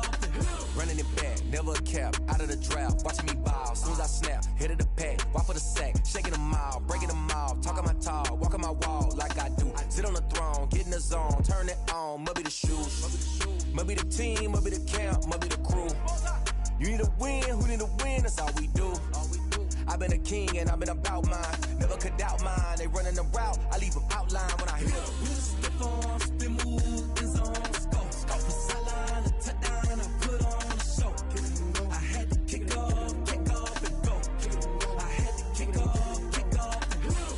[SPEAKER 2] Running it back, never a cap, out of the drought, watching me ball. Soon as I snap, hit of the pack, walk for the sack, shaking them out, breaking them off, talking my talk, walking my wall like I do. Sit on the throne, get in the zone, turn it on, must be the shoes, must be the team, must be the camp, must be the crew. You need a win, who need a win, that's all we do. I've been a king and I've been about mine, never could doubt mine. They running the route, I leave them outline when I hit them.
[SPEAKER 1] With a stiff arm, spin move, in zone, score. From sideline to touchdown, I put on a show. I had to kick off and go. I had to kick off.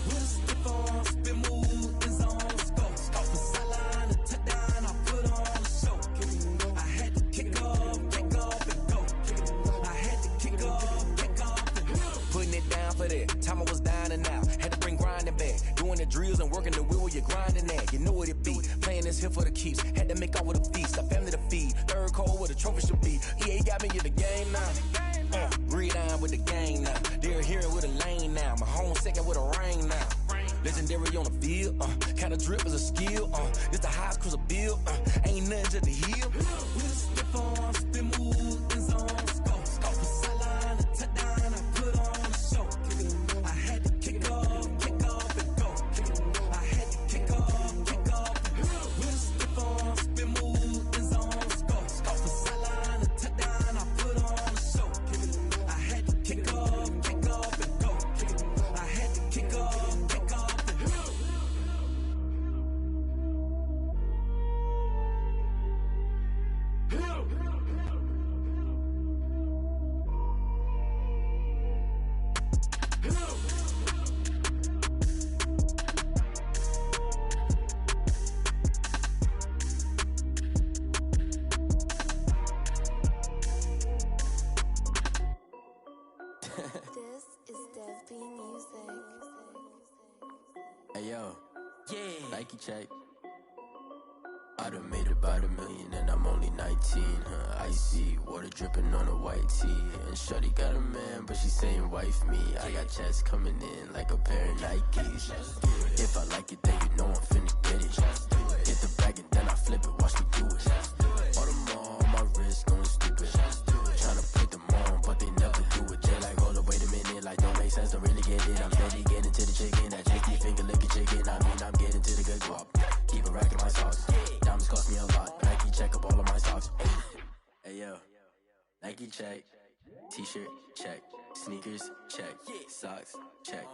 [SPEAKER 1] With a stiff arm, spin move, in zone, score. From sideline to touchdown, I put on a show. I had to kick off and go. I had to kick off and go.
[SPEAKER 2] Putting it down for that, time I was down and out, had to bring grinding back, doing the drills and working the wheel where you're grinding at. You know what it be, playing this here for the keeps, had to make off with a feast, a family to feed, third cold where the trophy should be. EA got me in the game now, breathe on with the game now, they're hearing with a lane now, my home second with a rain now. Legendary on the field, kind of drip is a skill, this the highest cruiser bill, ain't nothing just to heal.
[SPEAKER 1] With a stiff arm, spin move, in zone, score. From sideline to touchdown, I put on a show. I had to kick off and go. I had to kick off. With a stiff arm, spin move, in zone, score. From sideline to touchdown, I put on a show. I had to kick off and go. I had to kick off and go.
[SPEAKER 11] This is Dev B Music.
[SPEAKER 21] Hey yo, Nike check. I done made about $1 million and I'm only 19, icy, water dripping on a white tee. And shawty got a man, but she saying wife me. I got checks coming in like a pair of Nikes. If I like it, then you know I'm finna get it. Get the bag and then I flip it, watch me do it. All them on my wrist going stupid. Tryna put them on, but they never do it. They like, hold up, wait a minute, like don't make sense, don't really get it. I'm steady getting to the chicken, that cheeky finger licking chicken. I mean, I'm getting to the good guap. Keep a rack in my socks. Diamonds cost me a lot. Nike check up all of my socks. Hey yo, Nike check. T-shirt check. Sneakers check. Socks check.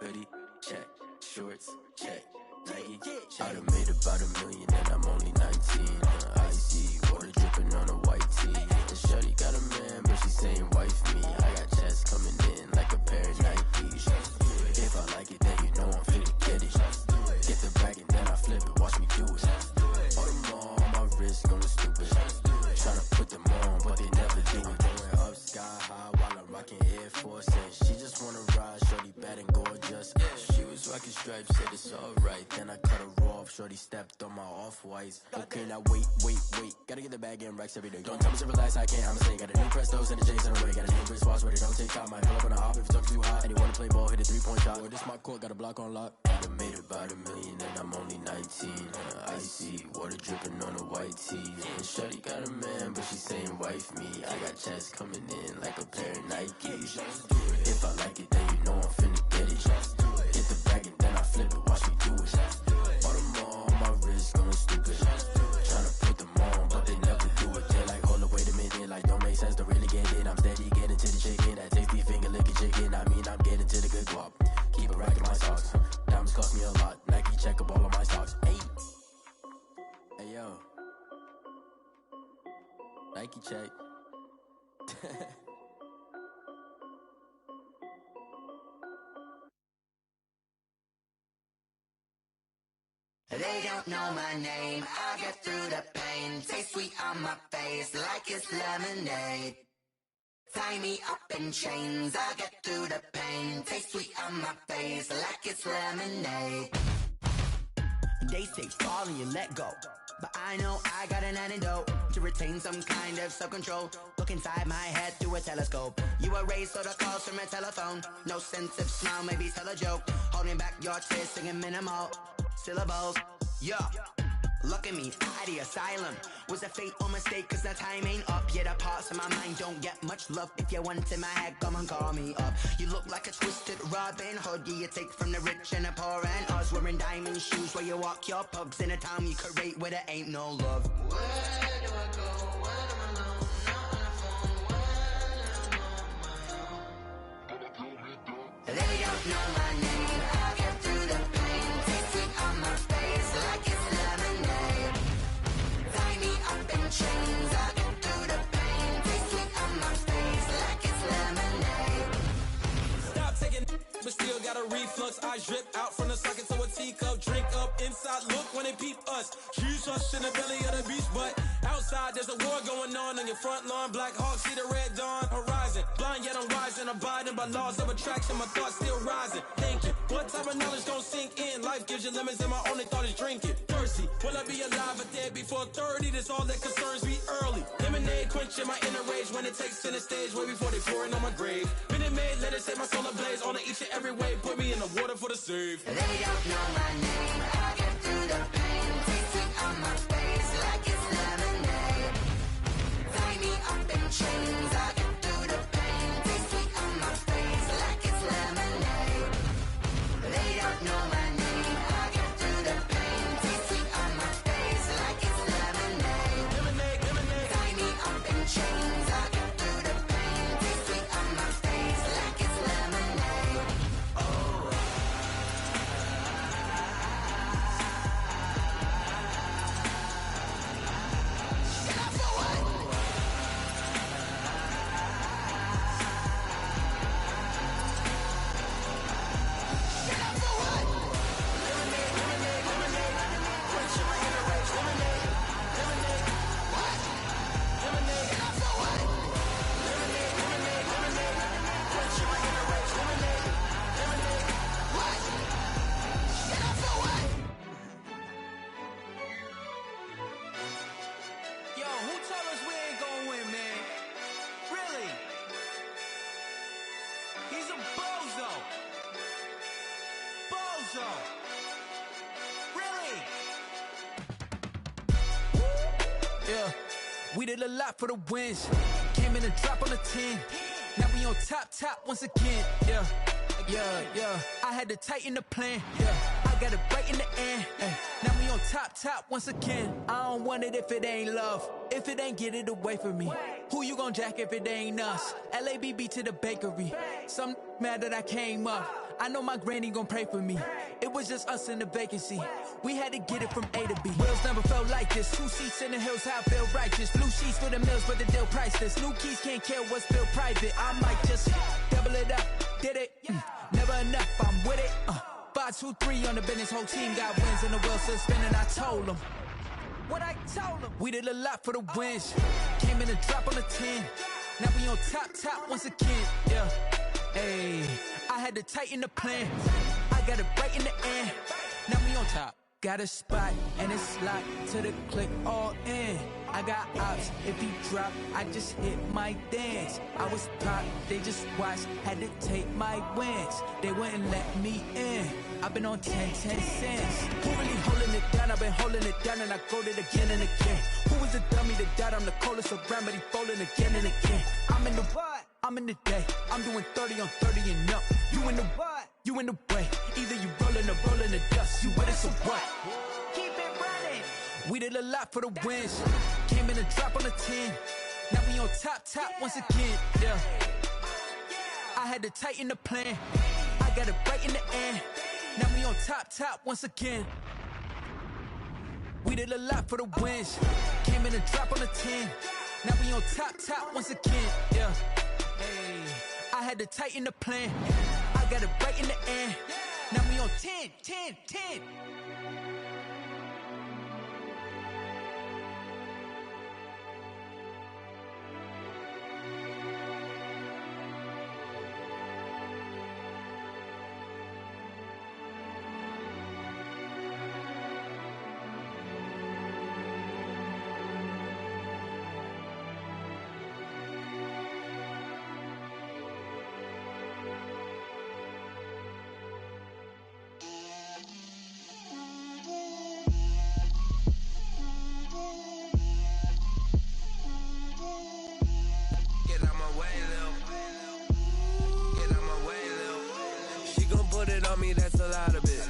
[SPEAKER 21] Hoodie check. Shorts check. Nike check. I done made about $1 million and I'm only 19. Icy, water dripping on a white tee. And shawty got a man, but she saying wife me. I got checks coming in like a pair of Nikes. If I like it, then you know I'm finna get it. Get the bag and then I flip it, watch me do it. All them on my wrist going stupid. Tryna put them on, but they never do it. Going up sky high while I'm rocking Air Force. And she just wanna ride, shorty bad and gorgeous. She was rocking stripes, said it's alright. Then I cut her off, shorty stepped on my off-whites. Okay, now wait. Gotta get the bag and racks every day. Don't tell me to relax, I can't, I'ma say. Got a new Prestos and a Jason away. Got a new wristwatch where they don't take out. Might pull up on a hop if it's talking too hot. And he wanna play ball, hit a 3-point shot. Or this my court, got a block on lock. I done made about $1 million and I'm only 19. Icy, water dripping on a white tee. And shawty got a man, but she saying wife me. I got checks coming in like a pair of Nikes. If I like it, then you know I'm finna get it. Get the bag and then I flip it, watch me do it. All them on my wrist going stupid. Tryna put them on, but they never do it. They like, hold up, wait a minute, like don't make sense, don't really get it. I'm steady getting to the chicken, that tasty finger licking chicken. I mean, I'm getting to the good guap. Keep a rack in my socks. Diamonds cost me a lot. Nike check up all of my stocks. Hey yo, Nike check.
[SPEAKER 22] They don't know my name, I get through the pain. Taste sweet on my face like it's lemonade. Tie me up in chains, I'll get through the pain. Taste sweet on my face, like it's lemonade. They say fall and you let go, but I know I got an antidote to retain some kind of self-control. Look inside my head through a telescope. You erase all the calls from a telephone. No sense of smile, maybe tell a joke. Holding back your tears, singing minimal syllables. Yeah. Look at me, out the asylum. Was a fate or mistake, cause the time ain't up. Yet the parts of my mind don't get much love. If you want in my head, come and call me up. You look like a twisted Robin Hood. Yeah, you take from the rich and the poor and us. Wearing diamond shoes where you walk your pugs in a town you could rate where there ain't no love. Where do I go? When I'm alone, not on the phone. When I'm on my own. They don't know my name. I'll get through the pain. Taste it on my face like it's lemonade. Tie me up in chains. I'll get through the pain. Taste it on my face like it's lemonade.
[SPEAKER 1] Stop taking, but still got a reflux. I drip out from the socket to a teacup. Drink up inside, look when they peep us. She's us in the belly of the beach, but outside there's a war going on your front lawn. Black Hawk, see the red dawn horizon. Blind yet I'm rising, abiding by laws of attraction. My thoughts still rising, thinking what type of knowledge gon' sink in? Life gives you limits and my only thought is drinking. Thirsty, will I be alive or dead before 30? That's all that concerns me early. Lemonade quenching my inner rage when it takes center stage way before they pour it on my grave. Minute Maid, let it set my soul ablaze. On each and every way, put me in the water for the save.
[SPEAKER 22] They don't know my name. I'll get through the pain. Taste it on my face like it's lemonade. Tie me up in chains. I'll get through the pain. Taste it on my face like it's lemonade. They don't know my name. I'll get through the pain. Taste it on my face like it's lemonade.
[SPEAKER 1] Lemonade, lemonade.
[SPEAKER 22] Tie me up in chains. I'll get through the pain. Taste it on my face like it's lemonade. Oh.
[SPEAKER 1] Yo, who told us we ain't gonna win, man? Really? He's a bozo. Bozo. Really?
[SPEAKER 16] Yeah, we did a lot for the wins. Came in and drop on the 10. Now we on top once again. Yeah. I had to tighten the plan. Yeah, I got it right in the end. Now we on top once again. I don't want it if it ain't love. If it ain't, get it away from me. Who you gon' jack if it ain't us? LABB to the bakery. Some mad that I came up. I know my granny gon' pray for me. It was just us in the vacancy. We had to get it from A to B. Wheels never felt like this. 2 seats in the hills, how I feel righteous. Blue sheets for the mills, but the deal priceless. New keys can't care what's still private. I might just double it up. Did it? Never enough, I'm with it. 5, 2, 3 on the business. Whole team got wins and the wheels still spinning. I told them what I told them. We did a lot for the wins. Came in and drop on the 10. Now we on top once again. Yeah. Ayy, I had to tighten the plan. I got it right in the end. Now we on top. Got a spot and it's locked to the click all in. I got ops, if he drop, I just hit my dance. I was top, they just watched, had to take my wins. They wouldn't let me in. I've been on 10 cents. Who really holding it down? I've been holding it down and I go it again and again. Who was the dummy that died? I'm the coldest around, but he falling again and again. I'm in the what? I'm in the day. I'm doing 30 on 30 and up. You in the what? You in the way. Either you rolling or rolling the dust. You with it, so what?
[SPEAKER 12] Keep it running.
[SPEAKER 16] We did a lot for the wins. Came in and drop on the 10. Now we on top once again. Yeah. I had to tighten the plan. I got it right in the end. Now we on top once again. We did a lot for the wins. Came in and drop on the 10. Now we on top once again. Yeah. Hey, I had to tighten the plan. I got it right in the end. Now we on 10.
[SPEAKER 17] me, that's a lot of it.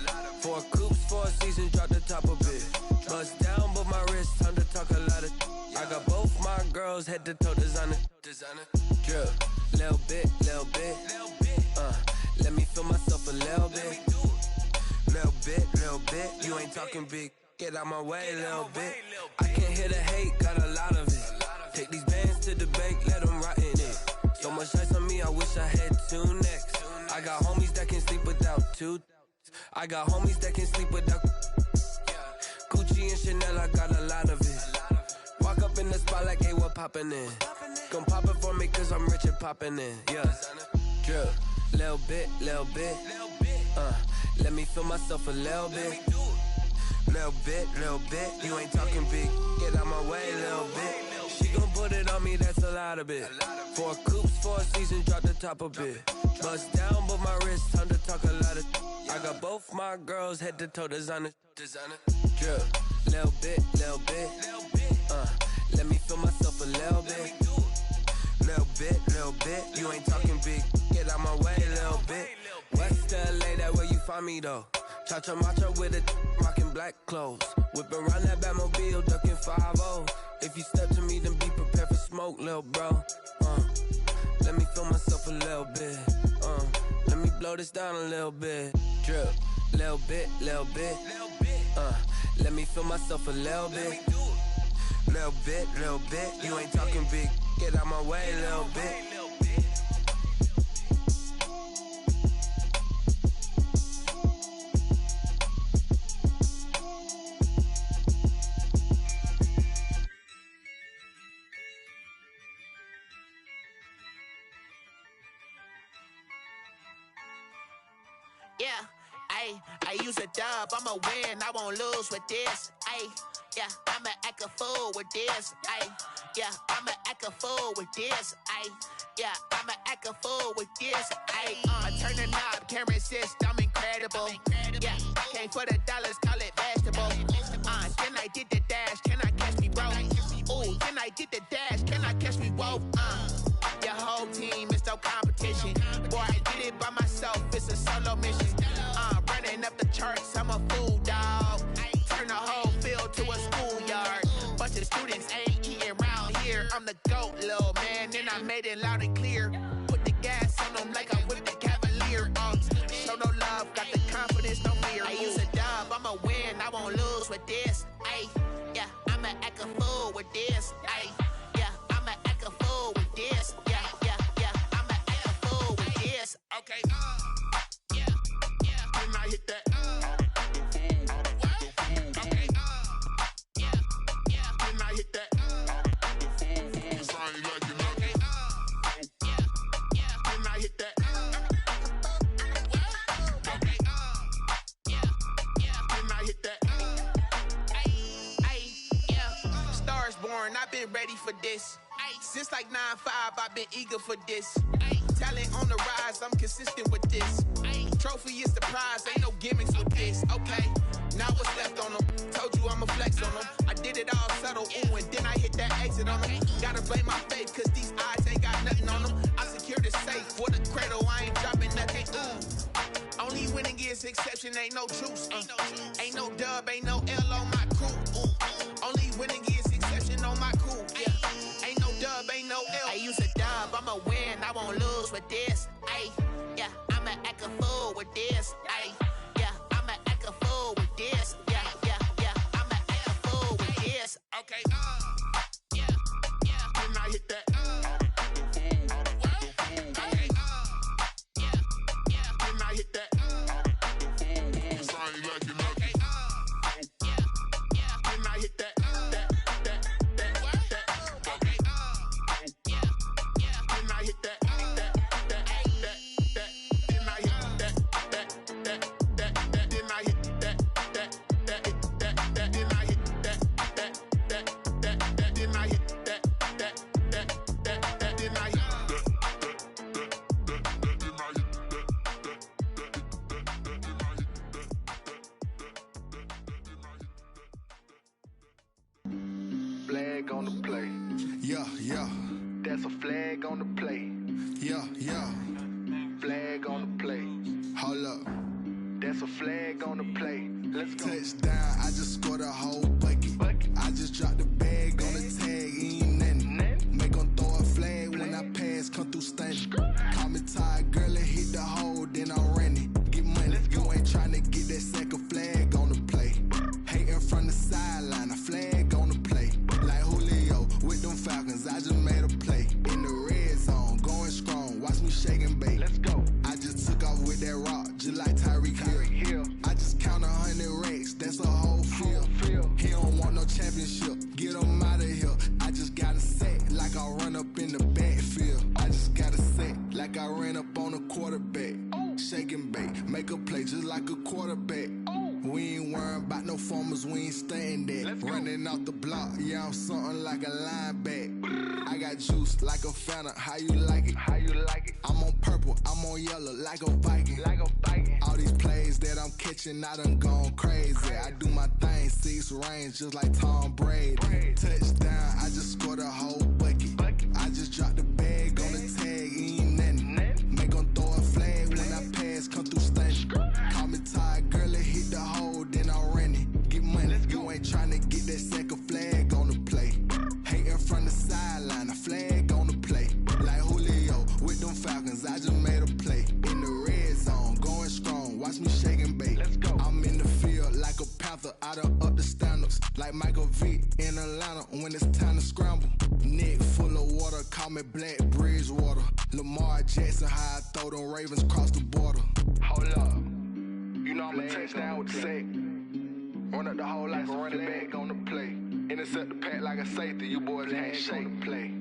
[SPEAKER 17] 4 coops, 4 seasons, drop the top a bit. Bust down, but my wrist, time to talk a lot of. I got both my girls head to toe designer. Drip, little bit. Let me feel myself a little bit. Little bit. You ain't talking big. Get out my way, little bit. I can't hear the hate, got a lot of it. Take these bands to the bank, let them rot in it. So much ice on me, I wish I had 2 necks. I got homies that can sleep without 2. I got homies that can sleep without Gucci and Chanel, I got a lot of it. Walk up in the spot like, hey, what poppin' in? Come pop it for me, cause I'm rich and poppin' in. Yeah, drip, little bit. Let me feel myself a little bit. Little bit. You ain't talking big. Get out my way, little bit. She gon' put it on me, that's a lot of it. 4 coops, 4 seasons, drop the top a bit. Bust down, but my wrist, time to talk a lot of. I got both my girls head to toe designer. Drip, little bit. Let me feel myself a little bit. Little bit. You ain't talking big. Get out my way, little bit. West LA, that where you find me though. Cha-cha matcha with a rockin' black clothes. Whip around that Batmobile, ducking 5-0. If you step to me, then be prepared for smoke, little bro. Let me feel myself a little bit. Let me blow this down a little bit. Drip, little bit. Let me feel myself a little bit. Little bit. You ain't talking big. Get out my way, little bit.
[SPEAKER 3] Yeah, I use a dub, I'ma win, I won't lose with this. Yeah, I'ma act a fool with this. Yeah, I'ma act a fool with this. Yeah, I'ma act a fool with this. I turn the knob, can't resist, I'm incredible. Yeah, came for the dollars, call it vegetable. Then I did the dash, can I catch me, bro? Ooh, then I did the dash, can I catch me, whoa? Your whole team is no competition. Boy, I did it by myself, it's a solo mission. Running up the charts, I'm a fool, dog. Turn the whole field to a schoolyard. Bunch of students ain't eating round here. I'm the GOAT, little man, and I made it loud and clear. Put the gas on them like I'm with the Cavalier. Show no love, got the confidence, no fear. I use a dub, I'ma win, I won't lose with this. Yeah, I'ma act a fool with this. Yeah, I'ma act a fool with this. Yeah, I'ma act a fool with this. Okay, yeah, when I hit that. Okay, yeah, when I hit that. Cause I ain't like it nothing. Yeah, when I hit that. Okay, yeah, when I hit that. Yeah, Stars born, I've been ready for this. Since like 9-5, I've been eager for this. Talent on the rise, I'm consistent with this. Trophy is the prize, ain't no gimmicks with this. Okay, now what's left on them? Told you I'ma flex on them. I did it all subtle, ooh, and then I hit that exit on them. Gotta blame my faith, cause these odds ain't got nothing on them. I secure the safe for the cradle, I ain't dropping nothing, ooh. Only winning is exception, ain't no truce. Ain't no dub, ain't no L on my crew. Only winning is exception on my crew. Yeah, ain't no dub, ain't no L. I use a dub, I'ma win, I won't lose with this. Yeah, I'ma act a fool with this. Yeah, I'ma act a fool with this. Yeah, I'ma act a fool with this. Okay, yeah, when I hit that. Okay, yeah, when I hit that. Cause I ain't like it nothing. Yeah, when I hit that. Okay, yeah, when I hit that.
[SPEAKER 5] That's a flag on the play. Let's go. Touchdown, I just scored a whole bucket. I just dropped the bag on the tag, ain't nothing. Make them throw a flag when I pass, come through stunning. Call me tired, girl, and hit the hole, then I'm running. Get money, you ain't tryna get that second flag on the play. Hating from the sideline, a flag on the play. Like Julio with them Falcons, I just made a play. In the red zone, going strong, watch me shake and bake. Let's go. I just took off with that rock, just like Tyreek Hill. I just count 100 racks, that's a whole field. He don't want no championship, get him out of here. I just got a set, like I run up in the backfield. I just got a set, like I ran up on a quarterback. Shake and bake, make a play just like a quarterback. We ain't worrying about no formers, we ain't staying there. Running off the block, yeah, I'm something like a linebacker. I got juice like a Fanta, how you like it? How you like it? I'm on purple, I'm on yellow, like a Viking. Like a Viking. All these plays that I'm catching, I done gone crazy. I do my thing, 6 range, just like Tom Brady. Touchdown, I just scored a whole bucket. I just dropped the bag on the tag, ain't nothing. Make them throw a flag when I pass, come through stunning. Call me tired, girl, and hit the hole, then I'm running. Get money, you ain't tryna get that second flag on the play. Hating from the sideline, a flag on the play. Like Julio with them Falcons, I just made a play. In the red zone, going strong, watch me shake and bake. Let's go. I'm in the field like a Panther, I done up the standards. Like Michael Vick in Atlanta when it's time to scramble. Neck full of water, call me Black Bridgewater. Lamar Jackson, how I throw them Ravens cross the border. Hold up, you know I'm a touchdown with the sack. Run up the hole like a running back on the play. Intercept the pack like a safety, you boys handshake on the play.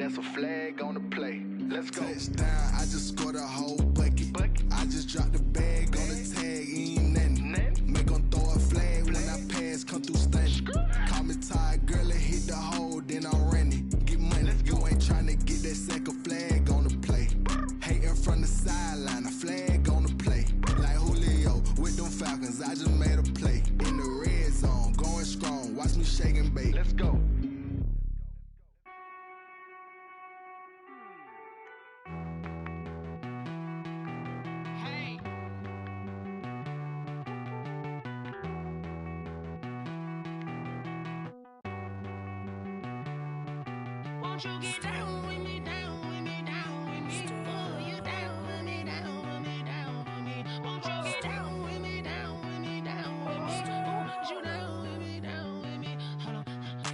[SPEAKER 5] That's a flag on the play. Let's go. Touchdown, I just scored a whole bucket. I just dropped the bag on the tag, ain't nothing. Make them throw a flag when I pass, come through stunning. Call me tired, girl, and hit the hole, then I'm running. Get money, you ain't tryna get that second flag on the play. Hating from the sideline, a flag on the play. Like Julio with them Falcons, I just made a play. In the red zone, going strong, watch me shake and bake. Let's go.
[SPEAKER 19] Won't you get down with me, down with me, down with me? Oh, you down with me, down with me, down with me. Won't you get down with me, down with me, down with me? Oh, you down with me, down with me? Hold on.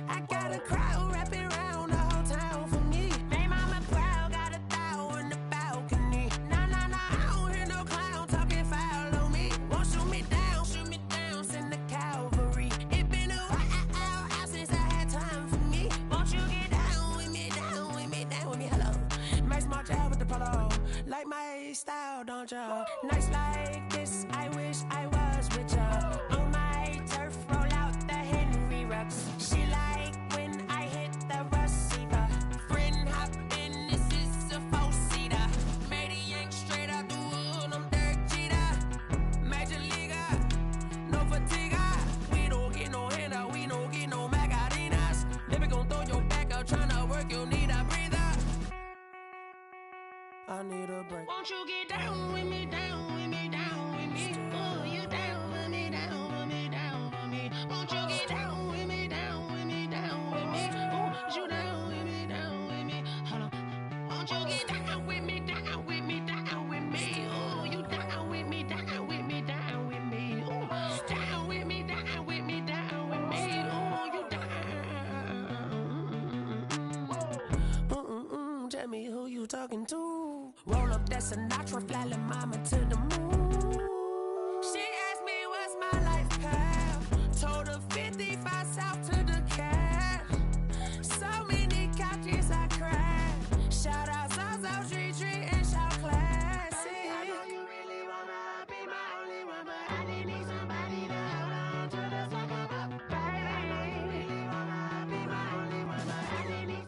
[SPEAKER 19] I got a crowd wrapping around the whole town for me. They mama proud, got a thou in the balcony. Nah, nah, nah, I don't hear no clown talking foul on me. Won't shoot me down, send the cavalry. It been a while since I had time for me. Won't you get down with me, down with me, down with me? Hello. Nice march out with the polo. Like my style, don't ya? Nice like this, I wish I was with ya. On my turf, roll out the Henry Rux. She like when I hit the receiver. Friend hop in, this is a four-seater. Made a yank straight out the wood, I'm Derek Jeter. Major leaguer, no fatigue. We don't get no handout, we don't get no Magarinas. Never gon' throw your back out, tryna work, you need a breather. I need a break. Won't you get down with me, down with me, down with me? Oh, you down with me, down with me, down with me? Won't you get down with me, down with me, down with me? Oh, you down with me, down with me? Hold on. Won't you get down with me, down with me, down with me? Oh, you down with me, down with me, down with me? Oh, down with me, down with me, down with me? Oh, you down. Tell me who you talking to. Roll up that Sinatra, fly la mama to the moon. She asked me what's my life path. Told her 55 south to the cat. So many couches I cried. Shout out South Street and shout classic. I know you really wanna be my only one, but I didn't need somebody to hold on to the fuck up, baby. I know you really wanna be my only one, but I didn't need.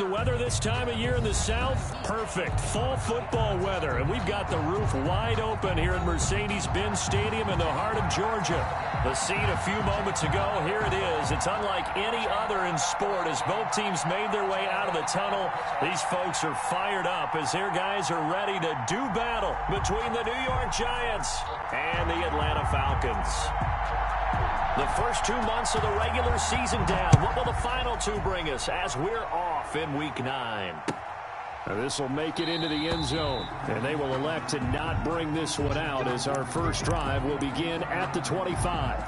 [SPEAKER 9] the weather this time of year in the South? Perfect. Fall football weather. And we've got the roof wide open here at Mercedes-Benz Stadium in the heart of Georgia. The scene a few moments ago, here it is. It's unlike any other in sport as both teams made their way out of the tunnel. These folks are fired up as their guys are ready to do battle between the New York Giants and the Atlanta Falcons. The first 2 months of the regular season down. What will the final two bring us as we're off in Week 9? This will make it into the end zone, and they will elect to not bring this one out as our first drive will begin at the 25.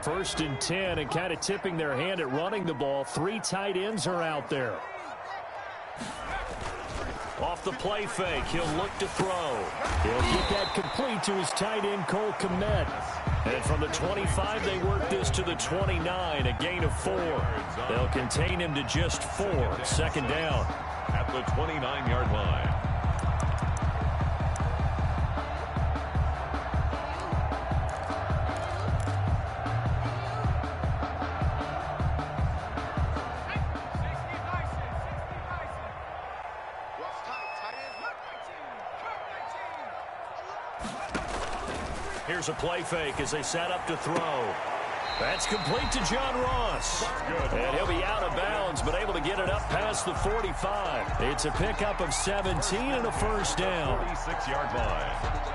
[SPEAKER 9] First and 10, and kind of tipping their hand at running the ball. 3 tight ends are out there. Off the play fake, he'll look to throw. He'll get that complete to his tight end, Cole Kmet. And from the 25, they work this to the 29, a gain of 4. They'll contain him to just 4. Second down.
[SPEAKER 7] At the 29-yard line.
[SPEAKER 9] Here's a play fake as they set up to throw. That's complete to John Ross. And he'll be out of bounds, but able to get it up past the 45. It's a pickup of 17 and a first down.
[SPEAKER 7] 46-yard line.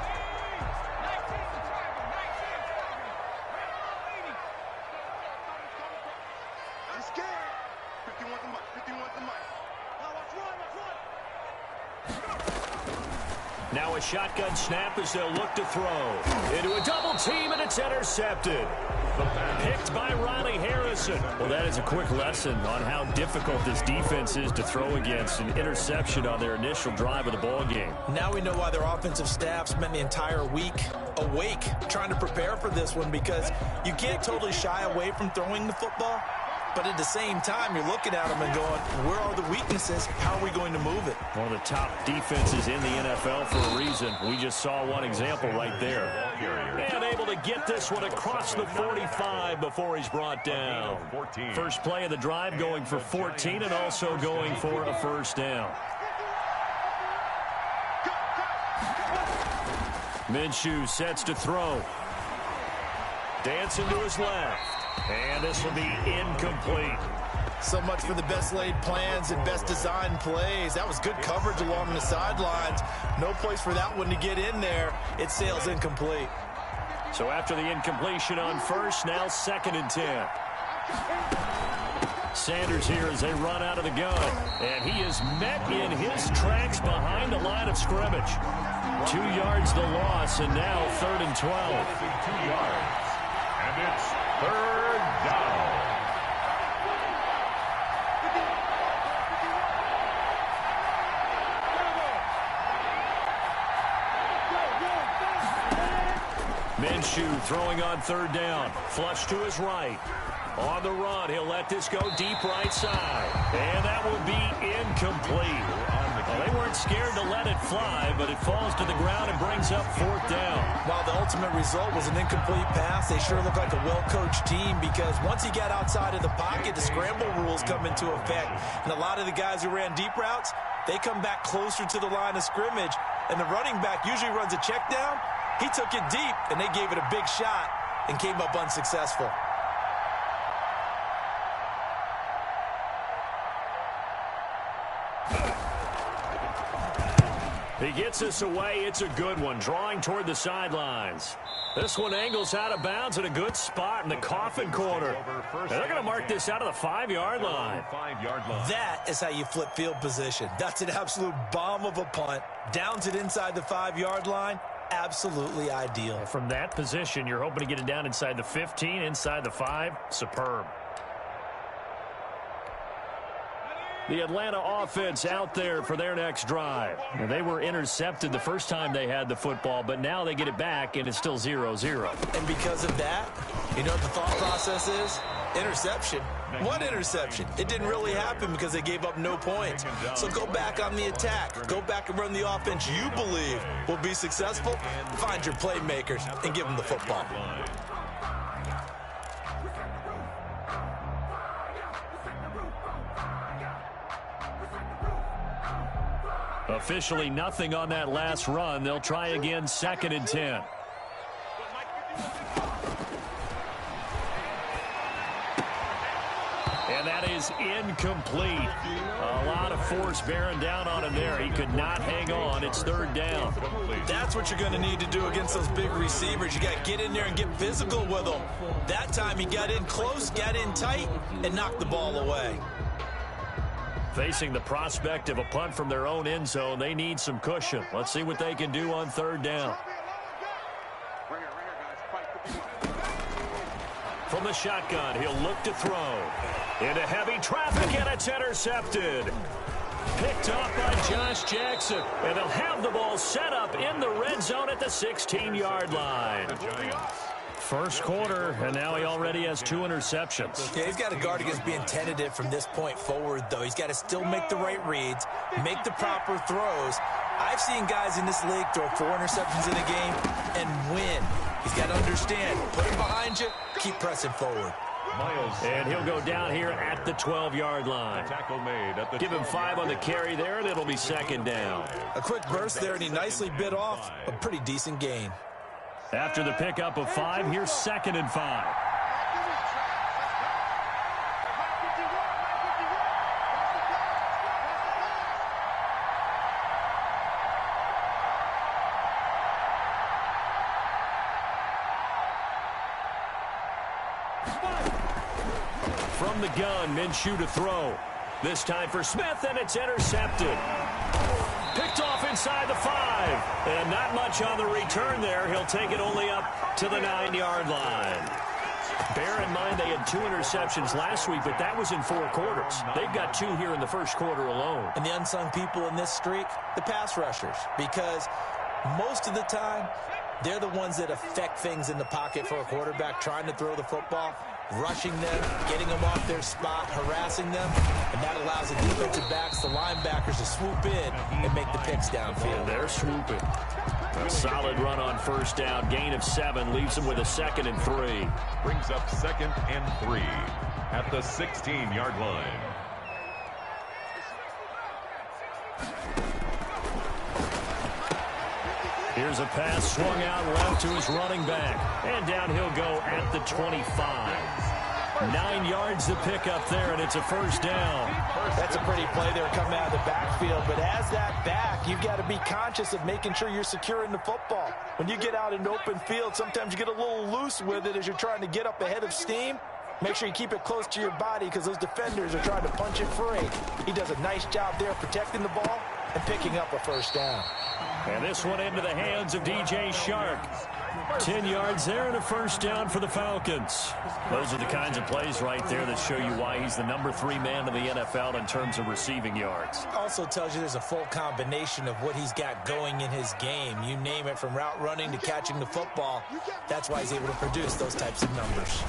[SPEAKER 9] Now a shotgun snap as they'll look to throw. Into a double team, and it's intercepted. Picked by Riley Harrison. Well, that is a quick lesson on how difficult this defense is to throw against. An interception on their initial drive of the ball game.
[SPEAKER 8] Now we know why their offensive staff spent the entire week awake trying to prepare for this one, because you can't totally shy away from throwing the football. But at the same time, you're looking at them and going, where are the weaknesses? How are we going to move it?
[SPEAKER 9] One of the top defenses in the NFL for a reason. We just saw one example right there. And able to get this one across the 45 before he's brought down. First play of the drive going for 14 and also going for a first down. Minshew sets to throw. Dancing to his left. And this will be incomplete.
[SPEAKER 8] So much for the best laid plans and best designed plays. That was good coverage along the sidelines. No place for that one to get in there. It sails incomplete.
[SPEAKER 9] So after the incompletion on first, now 2nd and 10. Sanders here as they run out of the gun. And he is met in his tracks behind the line of scrimmage. 2 yards the loss, and now 3rd and 12.
[SPEAKER 7] 2 yards. And it's 3rd down.
[SPEAKER 9] Minshew throwing on 3rd down. Flush to his right. On the run, he'll let this go deep right side. And that will be incomplete. Well, they weren't scared to let it fly, but it falls to the ground and brings up 4th down.
[SPEAKER 8] While the ultimate result was an incomplete pass, they sure look like a well-coached team, because once he got outside of the pocket, the scramble rules come into effect. And a lot of the guys who ran deep routes, they come back closer to the line of scrimmage. And the running back usually runs a check down. He took it deep, and they gave it a big shot and came up unsuccessful.
[SPEAKER 9] He gets us away. It's a good one. Drawing toward the sidelines. This one angles out of bounds in a good spot in the coffin corner. And they're going to mark this out of the 5-yard line.
[SPEAKER 8] That is how you flip field position. That's an absolute bomb of a punt. Downs it inside the 5-yard line. Absolutely ideal.
[SPEAKER 9] From that position, you're hoping to get it down inside the 15, inside the 5. Superb. The Atlanta offense out there for their next drive. Now, they were intercepted the first time they had the football, but now they get it back, and it's still 0-0.
[SPEAKER 8] And because of that, you know what the thought process is? Interception. One interception. It didn't really happen because they gave up no points. So go back on the attack. Go back and run the offense you believe will be successful. Find your playmakers and give them the football.
[SPEAKER 9] Officially nothing on that last run. They'll try again, 2nd and 10. And that is incomplete. A lot of force bearing down on him there. He could not hang on. It's 3rd down.
[SPEAKER 8] That's what you're going to need to do against those big receivers. You got to get in there and get physical with them. That time he got in close, got in tight, and knocked the ball away.
[SPEAKER 9] Facing the prospect of a punt from their own end zone, they need some cushion. Let's see what they can do on 3rd down. From the shotgun, he'll look to throw. Into heavy traffic, and it's intercepted. Picked off by Josh Jackson. And they'll have the ball set up in the red zone at the 16-yard line. First quarter, and now he already has 2 interceptions.
[SPEAKER 8] Yeah, he's got to guard against being tentative from this point forward, though. He's got to still make the right reads, make the proper throws. I've seen guys in this league throw 4 interceptions in a game and win. He's got to understand, put it behind you, keep pressing forward.
[SPEAKER 9] And he'll go down here at the 12-yard line. Give him 5 on the carry there, and it'll be 2nd down.
[SPEAKER 8] A quick burst there, and he nicely bit off a pretty decent gain.
[SPEAKER 9] After the pickup of 5, here's 2nd and 5. From the gun, Minshew to throw. This time for Smith, and it's intercepted. Picked off inside the 5. And not much on the return there. He'll take it only up to the 9-yard line. Bear in mind they had 2 interceptions last week, but that was in 4 quarters. They've got 2 here in the first quarter alone.
[SPEAKER 8] And the unsung people in this streak, the pass rushers. Because most of the time, they're the ones that affect things in the pocket for a quarterback trying to throw the football. Rushing them, getting them off their spot, harassing them, and that allows the defensive backs, the linebackers to swoop in and make the picks downfield.
[SPEAKER 9] They're swooping. A solid run on 1st down. Gain of 7 leaves them with a 2nd and 3.
[SPEAKER 7] Brings up 2nd and 3 at the 16-yard line.
[SPEAKER 9] Here's a pass swung out left to his running back. And down he'll go at the 25. 9 yards to pick up there, and it's a 1st down.
[SPEAKER 8] That's a pretty play there coming out of the backfield. But as that back, you've got to be conscious of making sure you're securing the football. When you get out in open field, sometimes you get a little loose with it as you're trying to get up ahead of steam. Make sure you keep it close to your body because those defenders are trying to punch it free. He does a nice job there protecting the ball and picking up a 1st down.
[SPEAKER 9] And this one into the hands of DJ Shark. 10 yards there and a 1st down for the Falcons. Those are the kinds of plays right there that show you why he's the number 3 man in the NFL in terms of receiving yards.
[SPEAKER 8] Also tells you there's a full combination of what he's got going in his game. You name it, from route running to catching the football. That's why he's able to produce those types of numbers.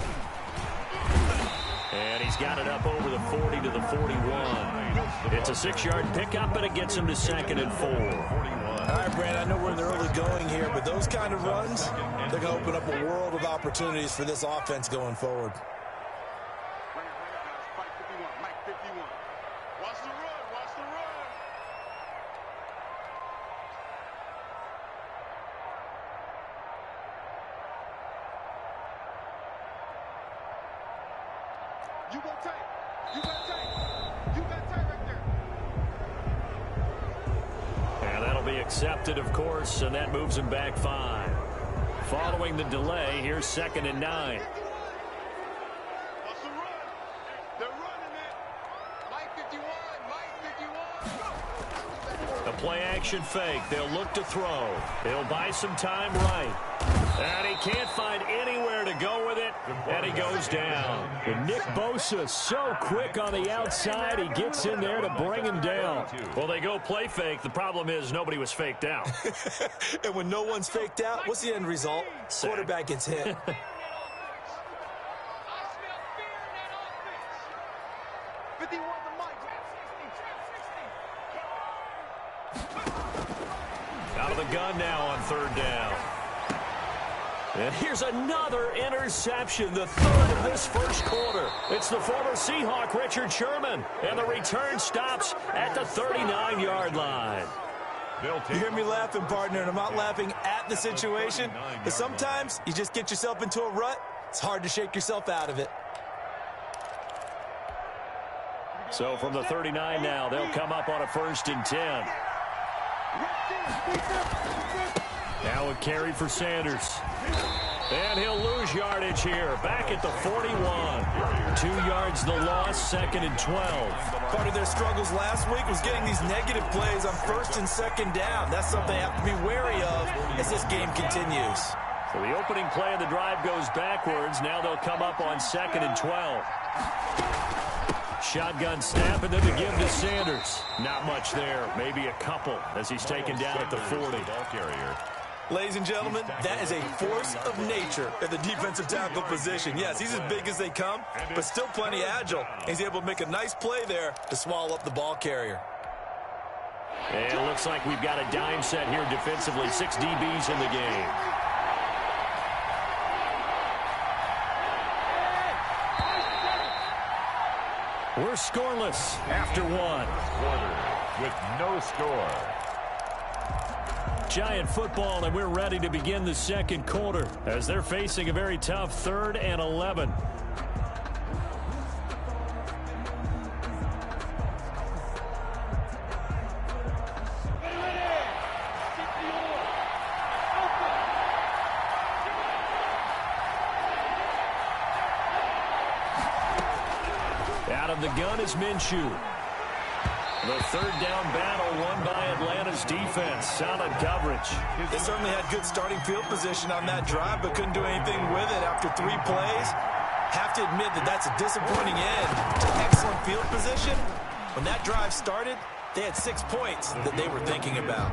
[SPEAKER 9] And he's got it up over the 40 to the 41. It's a 6-yard pickup, and it gets him to 2nd and 4.
[SPEAKER 8] All right, Brand, I know we're in the early going here, but those kind of runs, they're going to open up a world of opportunities for this offense going forward.
[SPEAKER 9] Accepted, of course, and that moves him back 5. Following the delay, here's 2nd and 9. A play-action fake. They'll look to throw. He'll buy some time right. And he can't find anywhere to go with it, and he goes down. And Nick Bosa, so quick on the outside, he gets in there to bring him down. Well, they go play fake. The problem is nobody was faked out.
[SPEAKER 8] And when no one's faked out, what's the end result? Quarterback gets hit.
[SPEAKER 9] Out of the gun now on third down. And here's another interception, the third of this first quarter. It's the former Seahawk, Richard Sherman, and the return stops at the 39-yard line.
[SPEAKER 8] You hear me laughing, partner, and I'm not laughing at the situation, but sometimes you just get yourself into a rut. It's hard to shake yourself out of it.
[SPEAKER 9] So from the 39 now, they'll come up on a 1st and 10. Now a carry for Sanders. And he'll lose yardage here. Back at the 41. 2 yards the loss, 2nd and 12.
[SPEAKER 8] Part of their struggles last week was getting these negative plays on 1st and 2nd down. That's something they have to be wary of as this game continues.
[SPEAKER 9] So the opening play of the drive goes backwards. Now they'll come up on 2nd and 12. Shotgun snap, and then the give to Sanders. Not much there. Maybe a couple as he's taken down at the 40.
[SPEAKER 7] Ball carrier.
[SPEAKER 8] Ladies and gentlemen, that is a force of nature at the defensive tackle position. Yes, he's as big as they come, but still plenty agile. He's able to make a nice play there to swallow up the ball carrier.
[SPEAKER 9] And it looks like we've got a dime set here defensively. 6 DBs in the game. We're scoreless after 1.
[SPEAKER 7] Quarter with no score.
[SPEAKER 9] Giant football, and we're ready to begin the second quarter as they're facing a very tough 3rd and 11. Out of the gun is Minshew. The 3rd down battle won by Atlanta's defense. Solid coverage.
[SPEAKER 8] They certainly had good starting field position on that drive, but couldn't do anything with it after 3 plays. Have to admit that that's a disappointing end to excellent field position. When that drive started, they had 6 points that they were thinking about.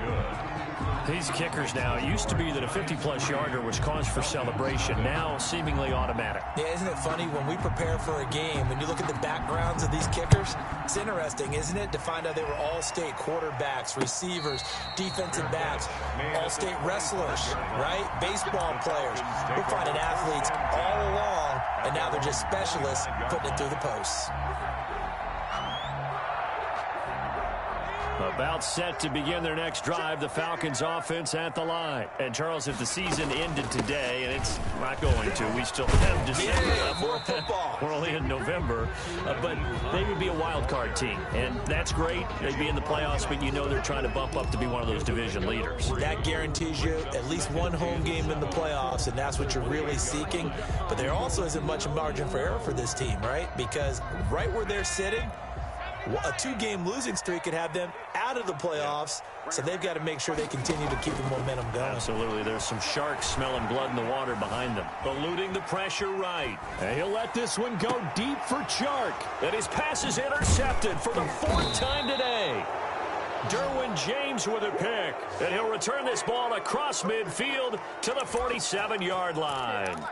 [SPEAKER 9] These kickers now, it used to be that a 50-plus yarder was cause for celebration. Now, seemingly automatic.
[SPEAKER 8] Yeah, isn't it funny when we prepare for a game, when you look at the backgrounds of these kickers, it's interesting, isn't it, to find out they were all-state quarterbacks, receivers, defensive backs, all-state wrestlers, right? Baseball players. We're finding athletes all along, and now they're just specialists putting it through the posts.
[SPEAKER 9] About set to begin their next drive, the Falcons offense at the line. And Charles, if the season ended today, and it's not going to, we still have December.
[SPEAKER 8] Yeah, more football.
[SPEAKER 9] We're only in November, but they would be a wild card team, and that's great. They'd be in the playoffs, but you know they're trying to bump up to be one of those division leaders.
[SPEAKER 8] That guarantees you at least one home game in the playoffs, and that's what you're really seeking. But there also isn't much margin for error for this team, right? Because right where they're sitting, a 2-game losing streak could have them out of the playoffs, so they've got to make sure they continue to keep the momentum going.
[SPEAKER 9] Absolutely. There's some sharks smelling blood in the water behind them. Eluding the pressure right. And he'll let this one go deep for Chark. And his pass is intercepted for the 4th time today. Derwin James with a pick. And he'll return this ball across midfield to the 47-yard line.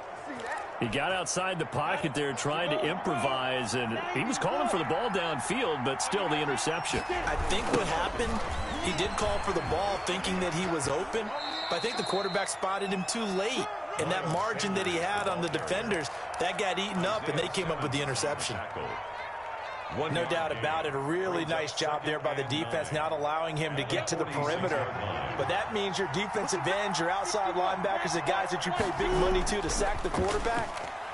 [SPEAKER 9] He got outside the pocket there trying to improvise, and he was calling for the ball downfield, but still the interception.
[SPEAKER 8] I think what happened, he did call for the ball thinking that he was open, but I think the quarterback spotted him too late, and that margin that he had on the defenders, that got eaten up, and they came up with the interception. No doubt about it. A really nice job there by the defense, not allowing him to get to the perimeter. But that means your defensive ends, your outside linebackers, the guys that you pay big money to sack the quarterback,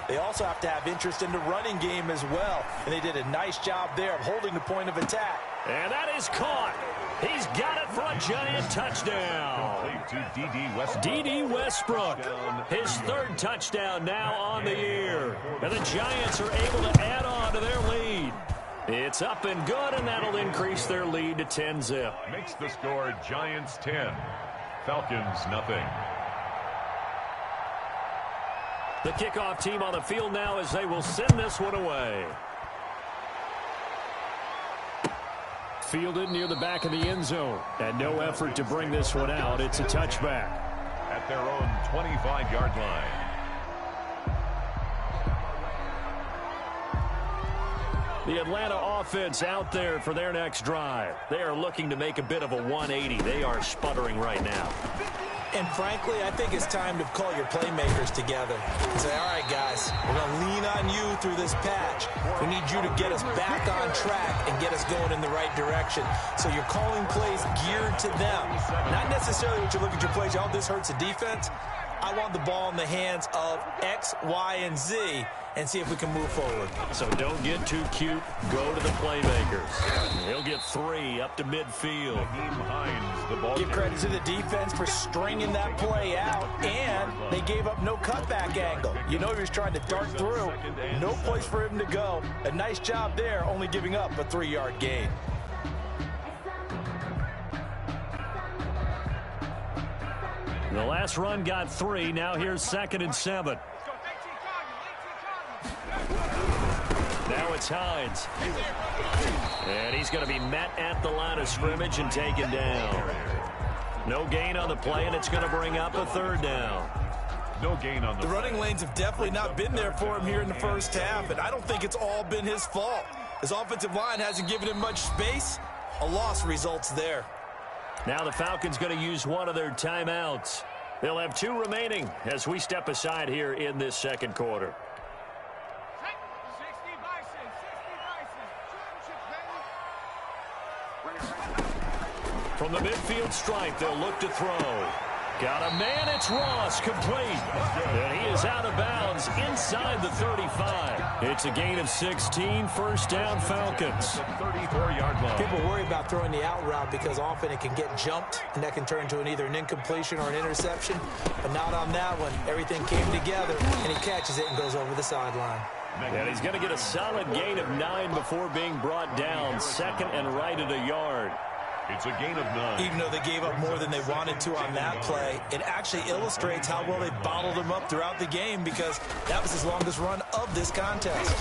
[SPEAKER 8] they also have to have interest in the running game as well. And they did a nice job there of holding the point of attack.
[SPEAKER 9] And that is caught. He's got it for a giant touchdown. D.D. Westbrook, his 3rd touchdown now on the year. And the Giants are able to add on to their lead. It's up and good, and that'll increase their lead to 10-zip.
[SPEAKER 7] Makes the score Giants 10, Falcons nothing.
[SPEAKER 9] The kickoff team on the field now as they will send this one away. Fielded near the back of the end zone, and no effort to bring this one out. It's a touchback.
[SPEAKER 7] At their own 25-yard line.
[SPEAKER 9] The Atlanta offense out there for their next drive. They are looking to make a bit of a 180. They are sputtering right now.
[SPEAKER 8] And frankly, I think it's time to call your playmakers together and say, all right, guys, we're going to lean on you through this patch. We need you to get us back on track and get us going in the right direction. So you're calling plays geared to them. Not necessarily what you look at your plays, oh, this hurts the defense. I want the ball in the hands of X, Y, and Z and see if we can move forward.
[SPEAKER 9] So don't get too cute. Go to the playmakers. He'll get 3 up to midfield.
[SPEAKER 8] Give credit to the defense for stringing that play out, and they gave up no cutback angle. You know he was trying to dart through. No place for him to go. A nice job there, only giving up a 3-yard gain.
[SPEAKER 9] The last run got 3. Now here's 2nd and 7. Now it's Hines. And he's going to be met at the line of scrimmage and taken down. No gain on the play, and it's going to bring up a 3rd down.
[SPEAKER 7] No gain on
[SPEAKER 8] the running lanes have definitely not been there for him here in the first half, and I don't think it's all been his fault. His offensive line hasn't given him much space. A loss results there.
[SPEAKER 9] Now the Falcons going to use one of their timeouts. They'll have 2 remaining as we step aside here in this second quarter. From the midfield stripe, they'll look to throw. Got a man, it's Ross, complete. And he is out of bounds inside the 35. It's a gain of 16, first down Falcons.
[SPEAKER 7] 34-yard line.
[SPEAKER 8] People worry about throwing the out route because often it can get jumped, and that can turn into either an incompletion or an interception. But not on that one. Everything came together, and he catches it and goes over the sideline.
[SPEAKER 9] And he's going to get a solid gain of 9 before being brought down. 2nd and right at a yard.
[SPEAKER 7] It's a gain of 9.
[SPEAKER 8] Even though they gave up more than they wanted to on that play, it actually illustrates how well they bottled him up throughout the game because that was his longest run of this contest.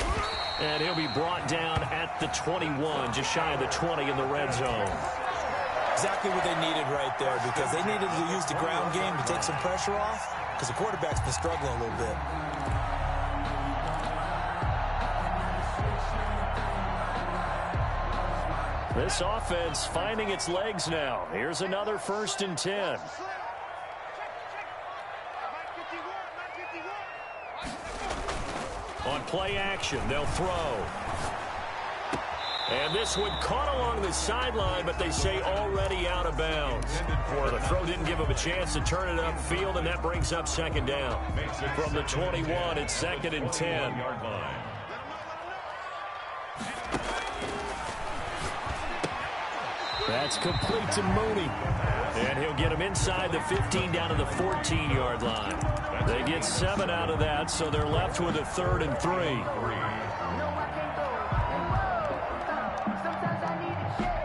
[SPEAKER 9] And he'll be brought down at the 21, just shy of the 20 in the red zone.
[SPEAKER 8] Exactly what they needed right there because they needed to use the ground game to take some pressure off because the quarterback's been struggling a little bit.
[SPEAKER 9] This offense finding its legs now. Here's another 1st and 10. On play action, they'll throw. And this one caught along the sideline, but they say already out of bounds. Well, the throw didn't give him a chance to turn it upfield, and that brings up 2nd down. From the 21, it's 2nd and 10. That's complete to Mooney. And he'll get him inside the 15 down to the 14-yard line. They get 7 out of that, so they're left with a 3rd and 3.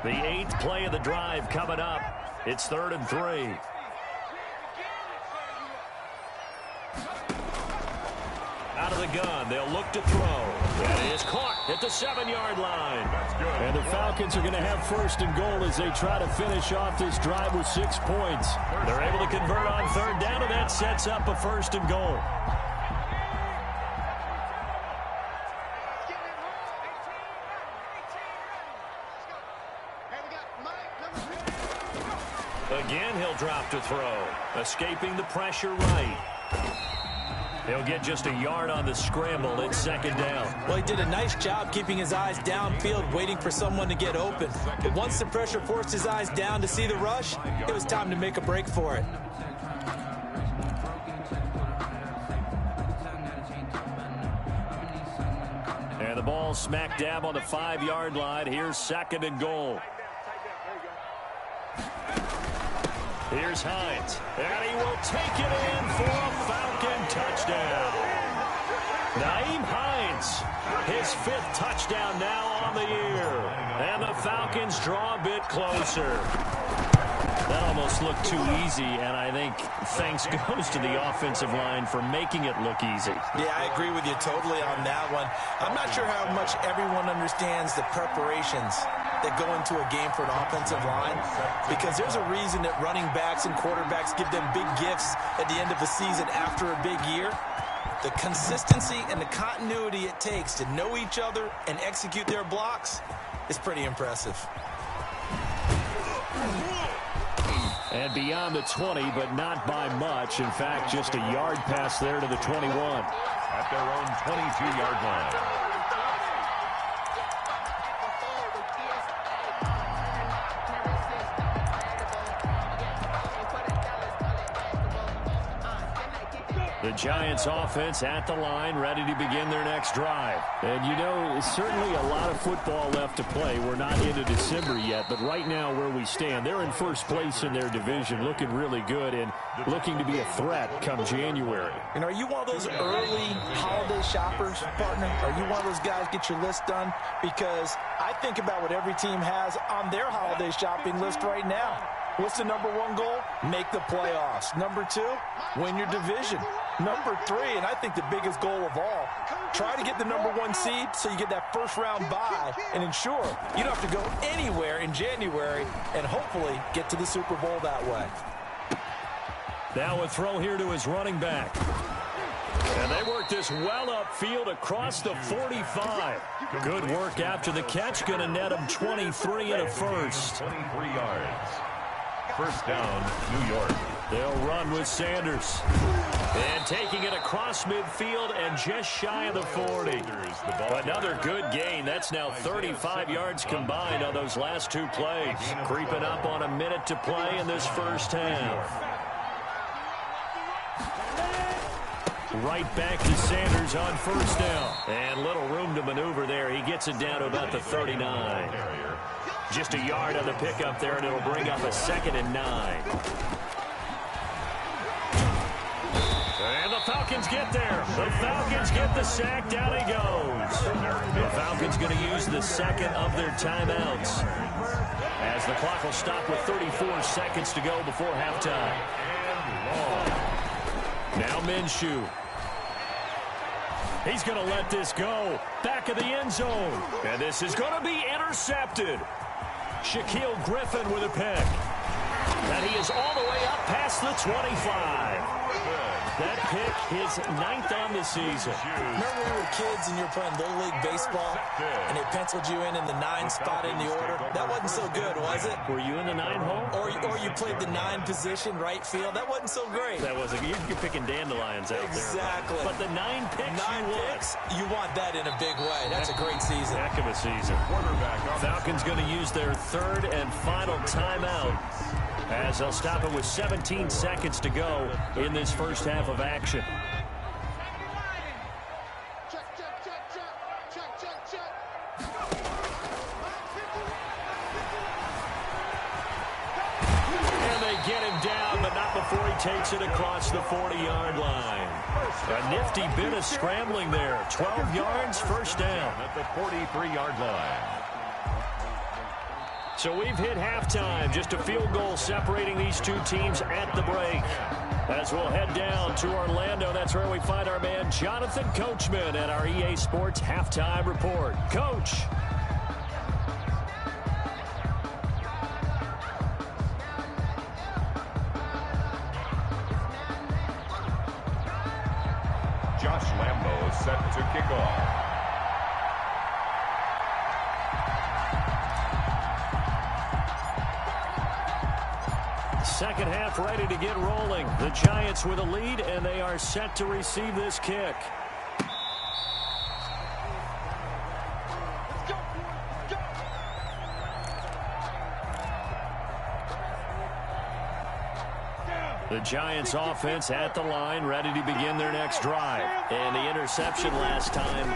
[SPEAKER 9] The 8th play of the drive coming up. It's 3rd and 3. Out of the gun, they'll look to throw. And it is caught at the 7-yard line. And the Falcons are going to have 1st and goal as they try to finish off this drive with 6 points. They're able to convert on 3rd down, and that sets up a 1st and goal. Again, he'll drop to throw. Escaping the pressure right. He'll get just a yard on the scramble. It's 2nd down.
[SPEAKER 8] Well, he did a nice job keeping his eyes downfield, waiting for someone to get open. But once the pressure forced his eyes down to see the rush, it was time to make a break for it.
[SPEAKER 9] And the ball smack dab on the 5-yard line. Here's 2nd and goal. Here's Hines, and he will take it in for a Falcon touchdown. Nyheim Hines, his 5th touchdown now on the year. And the Falcons draw a bit closer. That almost looked too easy, and I think thanks goes to the offensive line for making it look easy.
[SPEAKER 8] Yeah, I agree with you totally on that one. I'm not sure how much everyone understands the preparations that go into a game for an offensive line, because there's a reason that running backs and quarterbacks give them big gifts at the end of a season after a big year. The consistency and the continuity it takes to know each other and execute their blocks is pretty impressive.
[SPEAKER 9] And beyond the 20, but not by much. In fact, just a yard pass there to the 21.
[SPEAKER 7] At their own 22-yard line.
[SPEAKER 9] The Giants offense at the line, ready to begin their next drive. And you know, certainly a lot of football left to play. We're not into December yet, but right now where we stand, they're in first place in their division, looking really good and looking to be a threat come January.
[SPEAKER 8] And are you one of those early holiday shoppers, partner? Are you one of those guys get your list done? Because I think about what every team has on their holiday shopping list right now. What's the number one goal? Make the playoffs. Number two, win your division. Number three, and I think the biggest goal of all, try to get the number one seed so you get that first round bye and ensure you don't have to go anywhere in January and hopefully get to the Super Bowl that way.
[SPEAKER 9] Now a throw here to his running back. And they work this well upfield across the 45. Good work after the catch. Going to net him 23 and a first.
[SPEAKER 7] 23 yards. First down, New York.
[SPEAKER 9] They'll run with Sanders. And taking it across midfield and just shy of the 40. Another good gain. That's now 35 yards combined on those last two plays. Creeping up on a minute to play in this first half. Right back to Sanders on first down. And little room to maneuver there. He gets it down to about the 39. Just a yard on the pickup there, and it'll bring up a 2nd and 9. And the Falcons get there. The Falcons get the sack. Down he goes. The Falcons going to use the second of their timeouts, as the clock will stop with 34 seconds to go before halftime. Now Minshew. He's going to let this go. Back of the end zone. And this is going to be intercepted. Shaquille Griffin with a pick. And he is all the way up past the 25. That pick, his 9th on the season.
[SPEAKER 8] Remember when we were kids and you were playing Little League Baseball and they penciled you in the 9 spot in the order? That wasn't so good, was it?
[SPEAKER 9] Were you in the 9 hole?
[SPEAKER 8] Or you played the 9 position, right field? That wasn't so great.
[SPEAKER 9] That wasn't. You're picking dandelions out
[SPEAKER 8] exactly.
[SPEAKER 9] there. But the 9 picks,
[SPEAKER 8] you want that in a big way. That's a great season.
[SPEAKER 9] Heck of a season. Falcons going to use their 3rd and final timeout, as they'll stop it with 17 seconds to go in this first half of action. And they get him down, but not before he takes it across the 40-yard line. A nifty bit of scrambling there. 12 yards, first down.
[SPEAKER 7] At the 43-yard line.
[SPEAKER 9] So we've hit halftime. Just a field goal separating these two teams at the break. As we'll head down to Orlando, that's where we find our man Jonathan Coachman at our EA Sports Halftime Report. Coach.
[SPEAKER 7] Josh Lambo is set to kick off.
[SPEAKER 9] Second half ready to get rolling. The Giants with a lead, and they are set to receive this kick. The Giants offense at the line, ready to begin their next drive. And the interception last time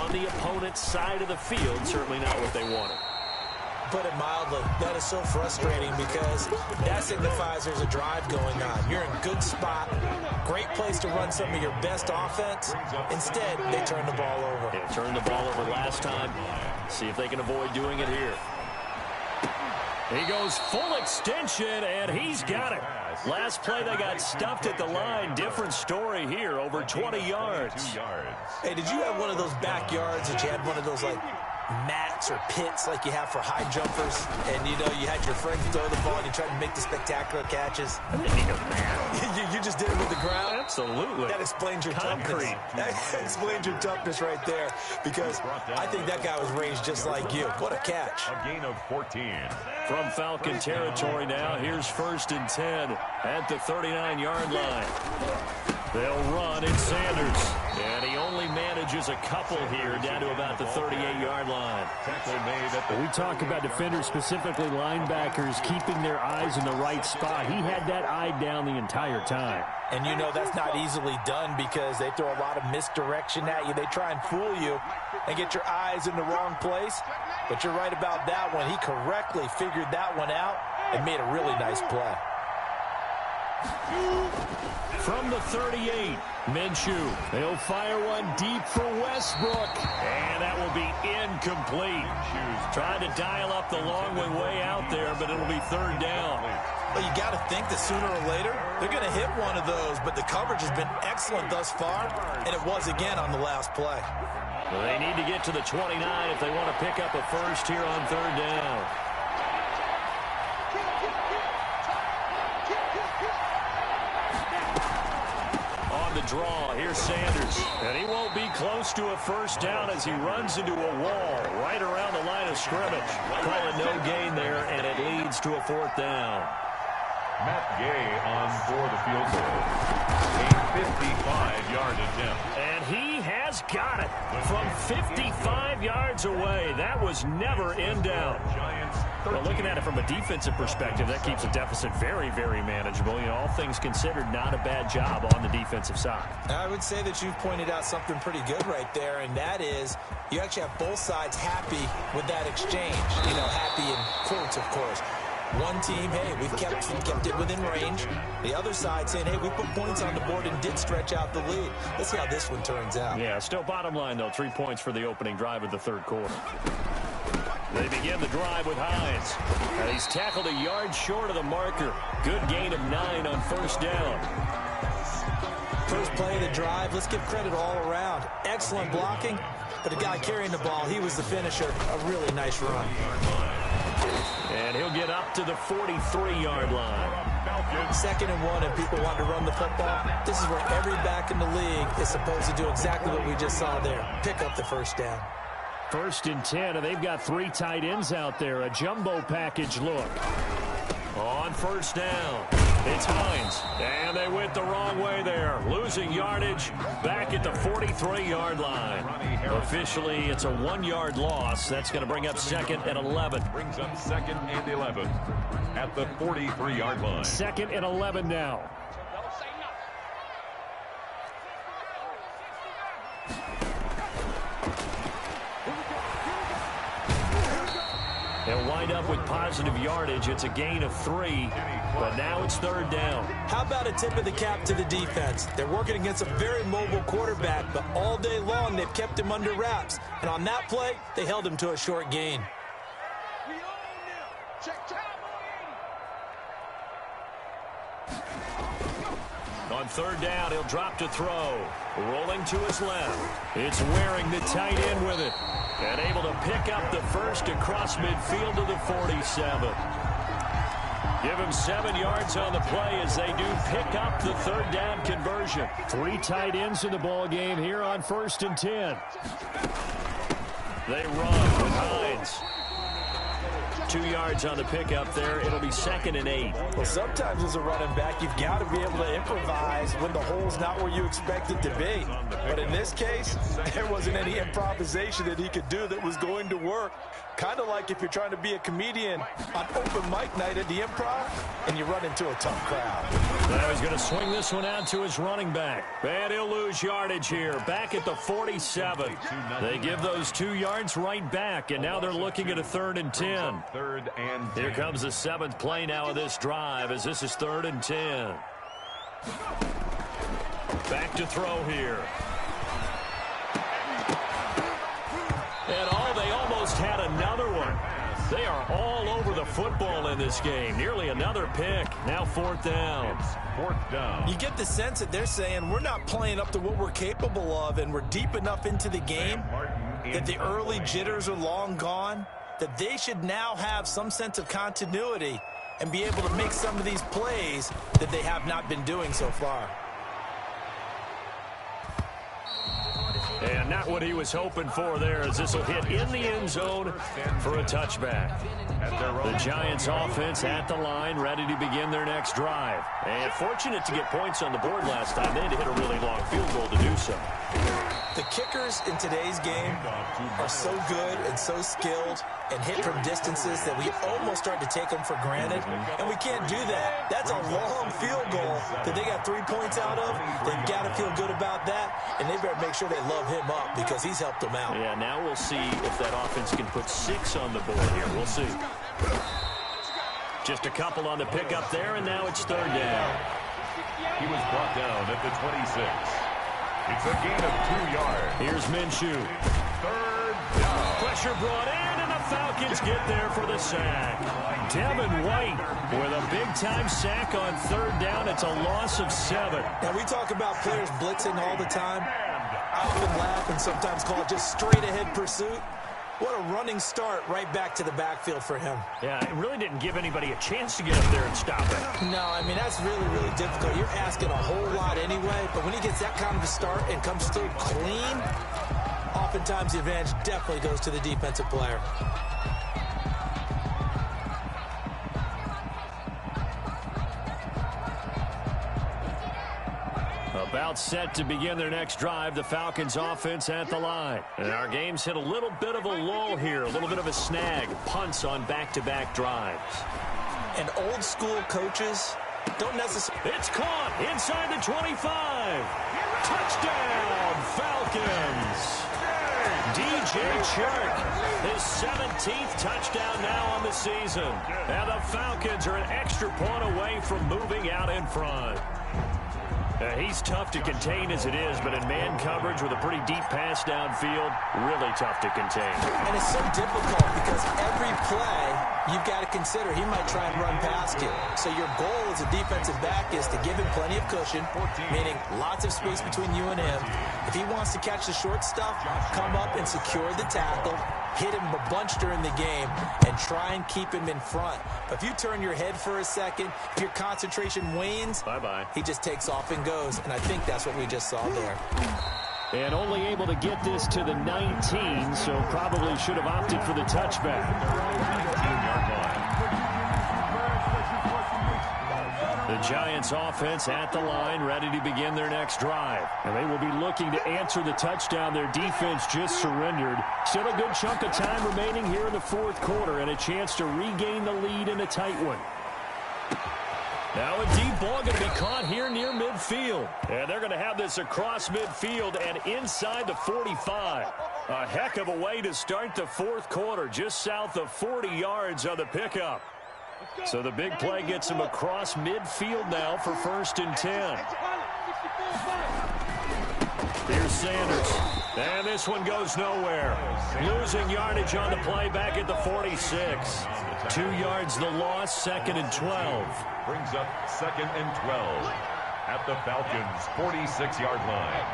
[SPEAKER 9] on the opponent's side of the field, certainly not what they wanted.
[SPEAKER 8] Put it mildly, that is so frustrating because that signifies there's a drive going on. You're in a good spot, great place to run some of your best offense. Instead, they turn the ball over.
[SPEAKER 9] They turned the ball over last time. See if they can avoid doing it here. He goes full extension, and he's got it. Last play, they got stuffed at the line. Different story here, over 20 yards.
[SPEAKER 8] Hey, did you have one of those backyards that you had one of those, like, mats or pits like you have for high jumpers, and you had your friends throw the ball and you tried to make the spectacular catches.
[SPEAKER 9] I didn't need a mat.
[SPEAKER 8] You just did it with the ground?
[SPEAKER 9] Absolutely.
[SPEAKER 8] That explains your
[SPEAKER 9] concrete.
[SPEAKER 8] Toughness. That explains your toughness right there, because I think that guy was raised just like you. What a catch.
[SPEAKER 7] A gain of 14.
[SPEAKER 9] From Falcon territory now, here's 1st and 10 at the 39-yard line. They'll run. It's Sanders. And he only manages a couple here down to about the 38-yard line. We talk about defenders, specifically linebackers, keeping their eyes in the right spot. He had that eye down the entire time.
[SPEAKER 8] And that's not easily done, because they throw a lot of misdirection at you. They try and fool you and get your eyes in the wrong place. But you're right about that one. He correctly figured that one out and made a really nice play.
[SPEAKER 9] From the 38, Minshew. They'll fire one deep for Westbrook. And that will be incomplete. Trying to dial up the long way out there, but it'll be 3rd down.
[SPEAKER 8] Well, you got to think that sooner or later, they're going to hit one of those, but the coverage has been excellent thus far, and it was again on the last play.
[SPEAKER 9] Well, they need to get to the 29 if they want to pick up a first here on 3rd down. On the draw, here's Sanders. And he won't be close to a first down as he runs into a wall right around the line of scrimmage. Calling no gain there, and it leads to a 4th down.
[SPEAKER 7] Matt Gay on for the field goal. A 55-yard attempt.
[SPEAKER 9] And he has got it from 55 yards away. That was never in doubt. Well, looking at it from a defensive perspective, that keeps a deficit very, very manageable. All things considered, not a bad job on the defensive side.
[SPEAKER 8] I would say that you've pointed out something pretty good right there, and that is you actually have both sides happy with that exchange. Happy in quotes, of course. One team, hey, we've kept it within range. The other side saying, hey, we put points on the board and did stretch out the lead. Let's see how this one turns out.
[SPEAKER 9] Yeah, still bottom line, though, 3 points for the opening drive of the 3rd quarter. They begin the drive with Hines. And he's tackled a yard short of the marker. Good gain of 9 on 1st down.
[SPEAKER 8] First play of the drive, let's give credit all around. Excellent blocking, but the guy carrying the ball, he was the finisher. A really nice run.
[SPEAKER 9] And he'll get up to the 43-yard line.
[SPEAKER 8] 2nd and 1, and people want to run the football. This is where every back in the league is supposed to do exactly what we just saw there. Pick up the first down.
[SPEAKER 9] 1st and 10, and they've got 3 tight ends out there. A jumbo package look. On 1st down, it's Hines. And they went the wrong way there. Losing yardage back at the 43-yard line. Officially, it's a 1-yard loss. That's going to bring up 2nd and 11.
[SPEAKER 7] Brings up 2nd and 11 at the 43-yard line.
[SPEAKER 9] 2nd and 11 now. They'll wind up with positive yardage. It's a gain of 3, but now it's 3rd down.
[SPEAKER 8] How about a tip of the cap to the defense? They're working against a very mobile quarterback, but all day long they've kept him under wraps. And on that play, they held him to a short gain.
[SPEAKER 9] On 3rd down, he'll drop to throw. Rolling to his left. It's Waring, the tight end, with it. And able to pick up the first across midfield to the 47. Give him 7 yards on the play as they do pick up the 3rd down conversion. 3 tight ends in the ball game here on 1st and 10. They run with Hines. 2 yards on the pickup there. It'll be 2nd and 8.
[SPEAKER 8] Well, sometimes as a running back, you've got to be able to improvise when the hole's not where you expect it to be. But in this case, there wasn't any improvisation that he could do that was going to work. Kind of like if you're trying to be a comedian on open mic night at the Improv and you run into a tough crowd.
[SPEAKER 9] Now he's going to swing this one out to his running back. And he'll lose yardage here. Back at the 47. They give those 2 yards right back, and now they're looking at a 3rd and 10.
[SPEAKER 7] 3rd and 10.
[SPEAKER 9] Here comes the 7th play now of this drive as this is 3rd and 10. Back to throw here. And they almost had another one. They are all over the football in this game. Nearly another pick. Now 4th down.
[SPEAKER 7] 4th down.
[SPEAKER 8] You get the sense that they're saying we're not playing up to what we're capable of, and we're deep enough into the game that the early jitters are long gone, that they should now have some sense of continuity and be able to make some of these plays that they have not been doing so far.
[SPEAKER 9] And not what he was hoping for there, as this will hit in the end zone for a touchback. The Giants offense at the line, ready to begin their next drive. And fortunate to get points on the board last time. They had to hit a really long field goal to do so.
[SPEAKER 8] The kickers in today's game are so good and so skilled and hit from distances that we almost start to take them for granted. And we can't do that. That's a long field goal that they got 3 points out of. They've got to feel good about that, and they better make sure they love him up because he's helped them out.
[SPEAKER 9] Yeah, now we'll see if that offense can put 6 on the board here. We'll see. Just a couple on the pickup there, and now it's third down.
[SPEAKER 7] He was brought down at the 26. It's a gain of 2 yards.
[SPEAKER 9] Here's Minshew.
[SPEAKER 7] Third down.
[SPEAKER 9] Pressure brought in, and the Falcons get there for the sack. Devin White with a big-time sack on third down. It's a loss of 7.
[SPEAKER 8] Now, we talk about players blitzing all the time. I often laugh and sometimes call it just straight-ahead pursuit. What a running start right back to the backfield for him.
[SPEAKER 9] Yeah, it really didn't give anybody a chance to get up there and stop it.
[SPEAKER 8] No, I mean, that's really, really difficult. You're asking a whole lot anyway, but when he gets that kind of a start and comes through clean, oftentimes the advantage definitely goes to the defensive player.
[SPEAKER 9] About set to begin their next drive, the Falcons offense at the line. And our game's hit a little bit of a lull here, a little bit of a snag. Punts on back-to-back drives.
[SPEAKER 8] And old school coaches don't necessarily...
[SPEAKER 9] It's caught inside the 25. Touchdown, Falcons. DJ Chark, his 17th touchdown now on the season. And the Falcons are an extra point away from moving out in front. He's tough to contain as it is, but in man coverage with a pretty deep pass downfield, really tough to contain.
[SPEAKER 8] And it's so difficult because every play you've got to consider he might try and run past you. So your goal as a defensive back is to give him plenty of cushion, meaning lots of space between you and him. If he wants to catch the short stuff, come up and secure the tackle, hit him a bunch during the game, and try and keep him in front. But if you turn your head for a second, if your concentration wanes,
[SPEAKER 9] bye-bye. He
[SPEAKER 8] just takes off and goes, and I think that's what we just saw there.
[SPEAKER 9] And only able to get this to the 19, so probably should have opted for the touchback. The Giants offense at the line, ready to begin their next drive. And they will be looking to answer the touchdown their defense just surrendered. Still a good chunk of time remaining here in the fourth quarter and a chance to regain the lead in a tight one. Now a deep ball going to be caught here near midfield. And they're going to have this across midfield and inside the 45. A heck of a way to start the fourth quarter, just south of 40 yards on the pickup. So the big play gets him across midfield now for 1st and 10. Here's Sanders. And this one goes nowhere. Losing yardage on the play back at the 46. 2 yards the loss, 2nd and 12.
[SPEAKER 7] Brings up 2nd and 12 at the Falcons' 46-yard line.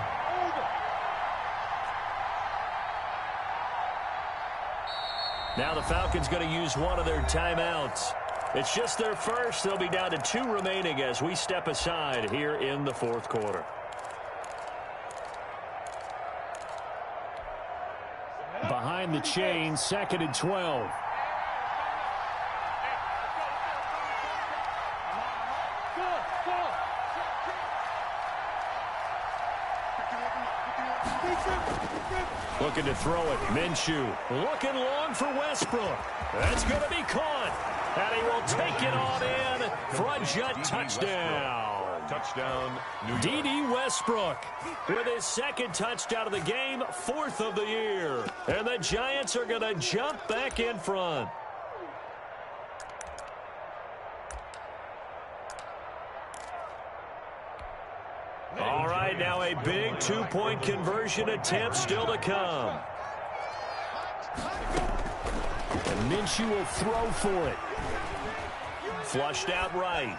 [SPEAKER 9] Now the Falcons going to use one of their timeouts. It's just their first. They'll be down to 2 remaining as we step aside here in the fourth quarter. Behind the chain, 2nd and 12. Looking to throw it. Minshew looking long for Westbrook. That's going to be caught. And he will take it on in for a Jet touchdown.
[SPEAKER 7] Touchdown, New York.
[SPEAKER 9] D.D. Westbrook with his 2nd touchdown of the game, 4th of the year. And the Giants are going to jump back in front. All right, now a big 2-point conversion attempt still to come. And Minshew will throw for it. Flushed out right.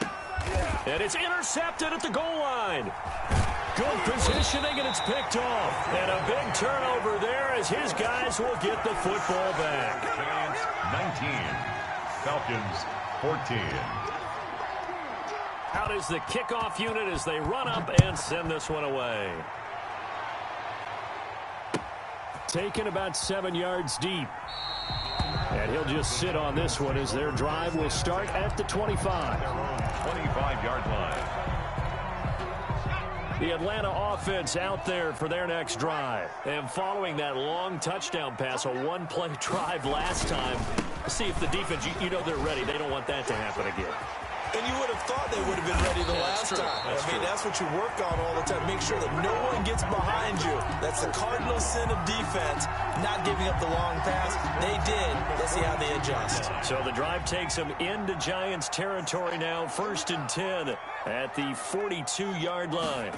[SPEAKER 9] And it's intercepted at the goal line. Good positioning, and it's picked off. And a big turnover there as his guys will get the football back.
[SPEAKER 7] Giants 19, Falcons 14.
[SPEAKER 9] Out is the kickoff unit as they run up and send this one away. Taken about 7 yards deep. And he'll just sit on this one as their drive will start at the 25.
[SPEAKER 7] 25-yard line.
[SPEAKER 9] The Atlanta offense out there for their next drive. And following that long touchdown pass, a one-play drive last time, see if the defense, you know they're ready. They don't want that to happen again.
[SPEAKER 8] And you would have thought they would have been ready the last time. That's what you work on all the time. Make sure that no one gets behind you. That's the cardinal sin of defense, not giving up the long pass. They did. Let's see how they adjust.
[SPEAKER 9] So the drive takes them into Giants territory now. 1st and 10 at the 42-yard line.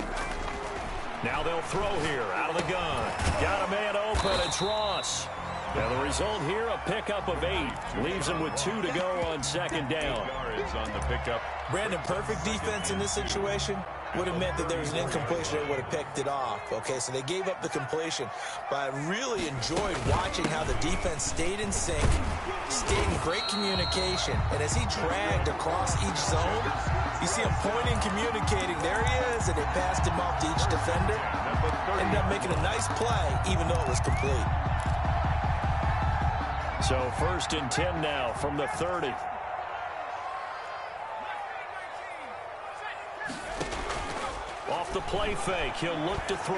[SPEAKER 9] Now they'll throw here out of the gun. Got a man open. It's Ross. Now the result here, a pickup of 8. Leaves them with 2 to go on 2nd down.
[SPEAKER 7] On the pickup.
[SPEAKER 8] Brandon, perfect defense in this situation would have meant that there was an incompletion. They would have picked it off. Okay, so they gave up the completion. But I really enjoyed watching how the defense stayed in sync, stayed in great communication. And as he dragged across each zone, you see him pointing, communicating. There he is, and they passed him off to each defender. Ended up making a nice play, even though it was complete.
[SPEAKER 9] So 1st and 10 now from the 30. Off the play fake, he'll look to throw.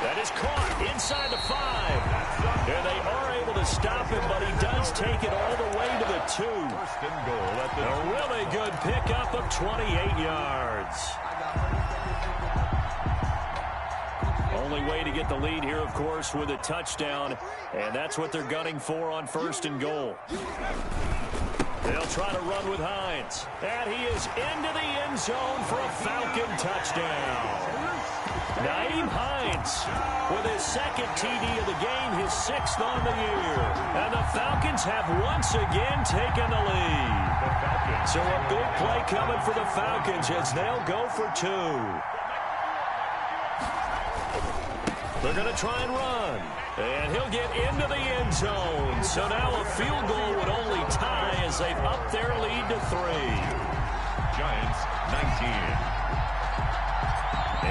[SPEAKER 9] That is caught inside the 5. And they are able to stop him, but he does take it all the way to the 2.
[SPEAKER 7] 1st and goal at the
[SPEAKER 9] A really good pickup of 28 yards. Only way to get the lead here, of course, with a touchdown. And that's what they're gunning for on 1st and goal. They'll try to run with Hines. And he is into the end zone for a Falcon touchdown. Nyheim Hines with his 2nd TD of the game, his 6th on the year. And the Falcons have once again taken the lead. So a big play coming for the Falcons as they'll go for 2. They're going to try and run. And he'll get into the end zone. So now a field goal would only tie as they've upped their lead to 3.
[SPEAKER 7] Giants 19.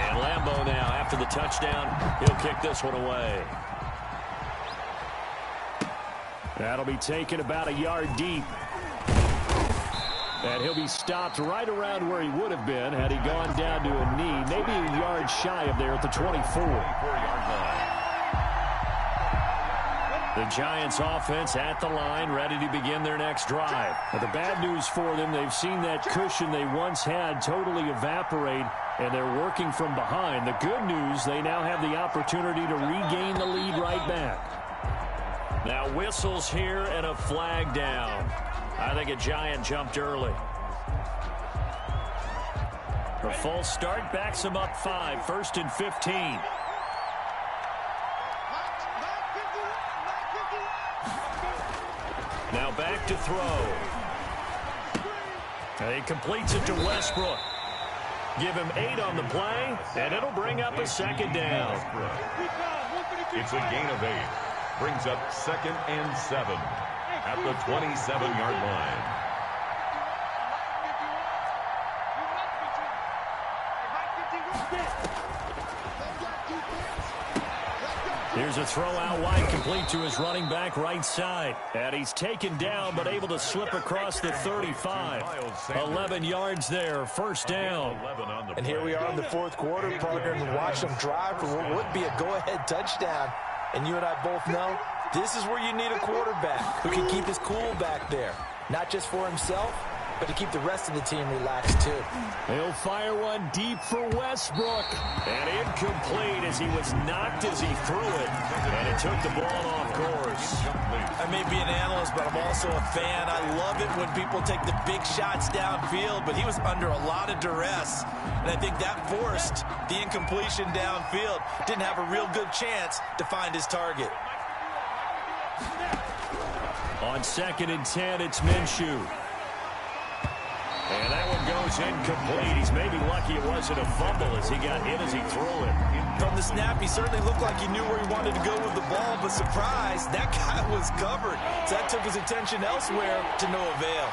[SPEAKER 9] And Lambeau now, after the touchdown, he'll kick this one away. That'll be taken about a yard deep. And he'll be stopped right around where he would have been had he gone down to a knee, maybe a yard shy of there at the 24-yard line. The Giants offense at the line, ready to begin their next drive. But the bad news for them, they've seen that cushion they once had totally evaporate, and they're working from behind. The good news, they now have the opportunity to regain the lead right back. Now whistles here and a flag down. I think a Giant jumped early. The false start backs him up 5, 1st and 15. Now back to throw. And he completes it to Westbrook. Give him 8 on the play, and it'll bring up a 2nd down.
[SPEAKER 7] It's a gain of 8. Brings up 2nd and 7 at the 27-yard line.
[SPEAKER 9] Here's a throw out wide, complete to his running back right side. And he's taken down, but able to slip across the 35. 11 yards there, 1st down.
[SPEAKER 8] And here we are in the 4th quarter, partner, and watch them drive for what would be a go-ahead touchdown. And you and I both know this is where you need a quarterback who can keep his cool back there. Not just for himself, but to keep the rest of the team relaxed, too.
[SPEAKER 9] He'll fire one deep for Westbrook. And incomplete as he was knocked as he threw it. And it took the ball off course.
[SPEAKER 8] I may be an analyst, but I'm also a fan. I love it when people take the big shots downfield, but he was under a lot of duress. And I think that forced the incompletion downfield. Didn't have a real good chance to find his target.
[SPEAKER 9] On 2nd and 10, it's Minshew. And that one goes incomplete. He's maybe lucky it wasn't a fumble as he got hit as he threw it.
[SPEAKER 8] From the snap, he certainly looked like he knew where he wanted to go with the ball, but surprise, that guy was covered. So that took his attention elsewhere to no avail.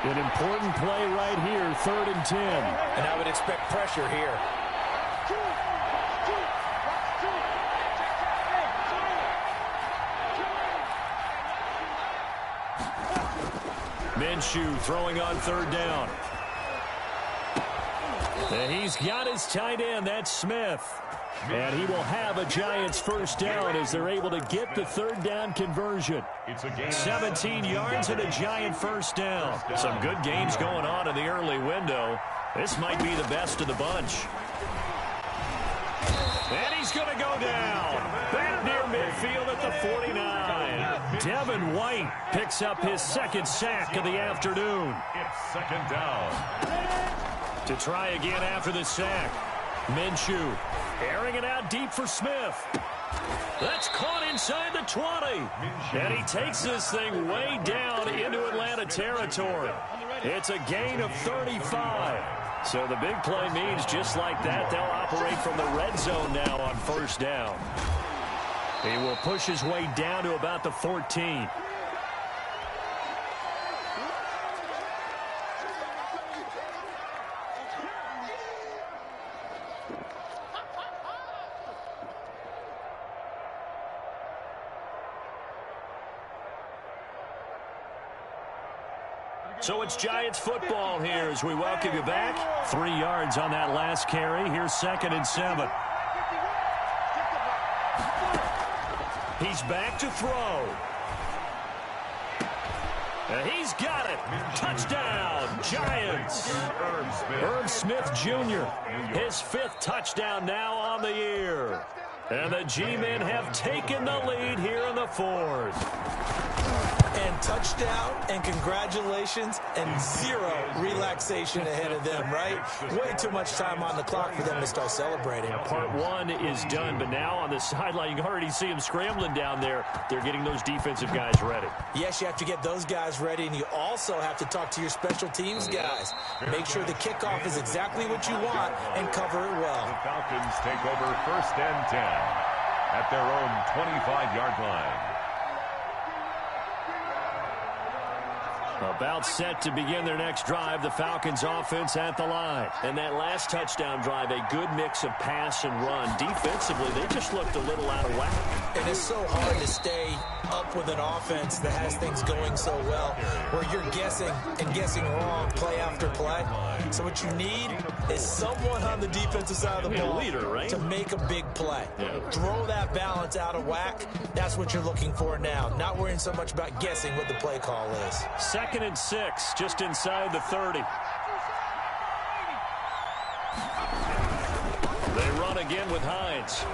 [SPEAKER 9] An important play right here, 3rd and 10.
[SPEAKER 8] And I would expect pressure here.
[SPEAKER 9] Minshew throwing on 3rd down. And he's got his tight end, that's Smith. And he will have a Giants first down as they're able to get the 3rd down conversion. 17 yards and a Giant first down. Some good games going on in the early window. This might be the best of the bunch. And he's going to go down. Back near midfield at the 49. Devin White picks up his 2nd sack of the afternoon.
[SPEAKER 7] It's 2nd down.
[SPEAKER 9] To try again after the sack. Minshew airing it out deep for Smith. That's caught inside the 20. And he takes this thing way down into Atlanta territory. It's a gain of 35. So the big play means just like that, they'll operate from the red zone now on 1st down. He will push his way down to about the 14. So it's Giants football here as we welcome you back. 3 yards on that last carry. Here's 2nd and 7. He's back to throw. And he's got it. Touchdown, Giants. Herb Smith Jr. His 5th touchdown now on the year. And the G-men have taken the lead here in the 4th.
[SPEAKER 8] And touchdown and congratulations and 0 relaxation ahead of them, right? Way too much time on the clock for them to start celebrating.
[SPEAKER 9] Part 1 is done, but now on the sideline, you can already see them scrambling down there. They're getting those defensive guys ready.
[SPEAKER 8] Yes, you have to get those guys ready, and you also have to talk to your special teams guys. Make sure the kickoff is exactly what you want and cover it well.
[SPEAKER 7] The Falcons take over 1st and 10 at their own 25-yard line.
[SPEAKER 9] About set to begin their next drive, the Falcons offense at the line. And that last touchdown drive, a good mix of pass and run. Defensively, they just looked a little out of whack.
[SPEAKER 8] And it's so hard to stay up with an offense that has things going so well, where you're guessing and guessing wrong play after play. So what you need is someone on the defensive side of the ball to make a big play. Throw that balance out of whack. That's what you're looking for now. Not worrying so much about guessing what the play call is.
[SPEAKER 9] 2nd and 6, just inside the 30. They run again with Hines.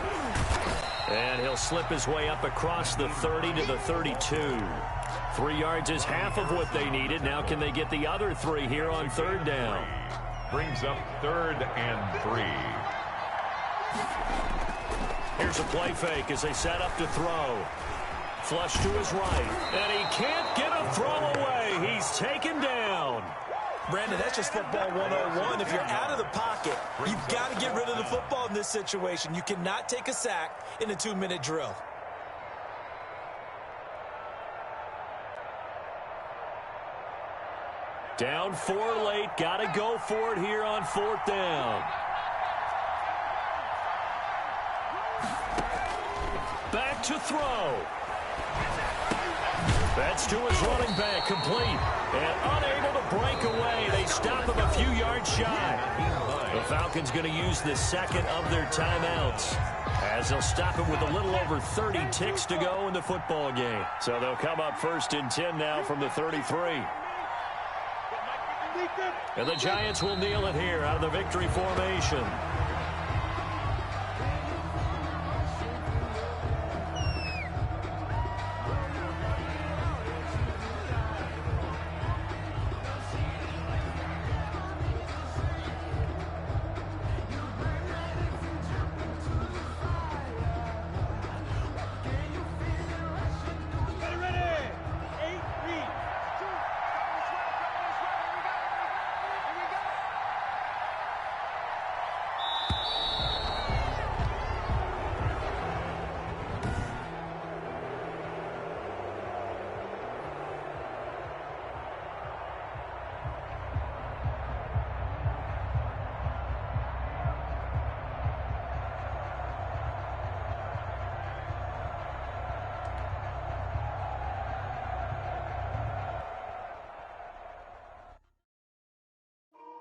[SPEAKER 9] And he'll slip his way up across the 30 to the 32. 3 yards is half of what they needed. Now can they get the other 3 here on 3rd down?
[SPEAKER 7] Brings up 3rd and 3.
[SPEAKER 9] Here's a play fake as they set up to throw. Flush to his right. And he can't get a throw away. He's taken down.
[SPEAKER 8] Brandon, that's just football 101. If you're out of the pocket, you've got to get rid of the football in this situation. You cannot take a sack in a 2-minute drill.
[SPEAKER 9] Down 4 late. Got to go for it here on 4th down. Back to throw. That's to his running back, complete. And unable to break away. They stop him a few yards shy. The Falcons going to use the 2nd of their timeouts, as they'll stop him with a little over 30 ticks to go in the football game. So they'll come up 1st and 10 now from the 33. And the Giants will kneel it here out of the victory formation.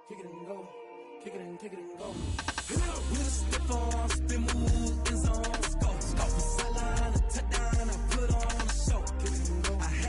[SPEAKER 1] Kick it and go. Kick it and go. With a stiff arm, spin move, end zone, go. Off the sideline, a touchdown, I put on a show. Kick it and go. I had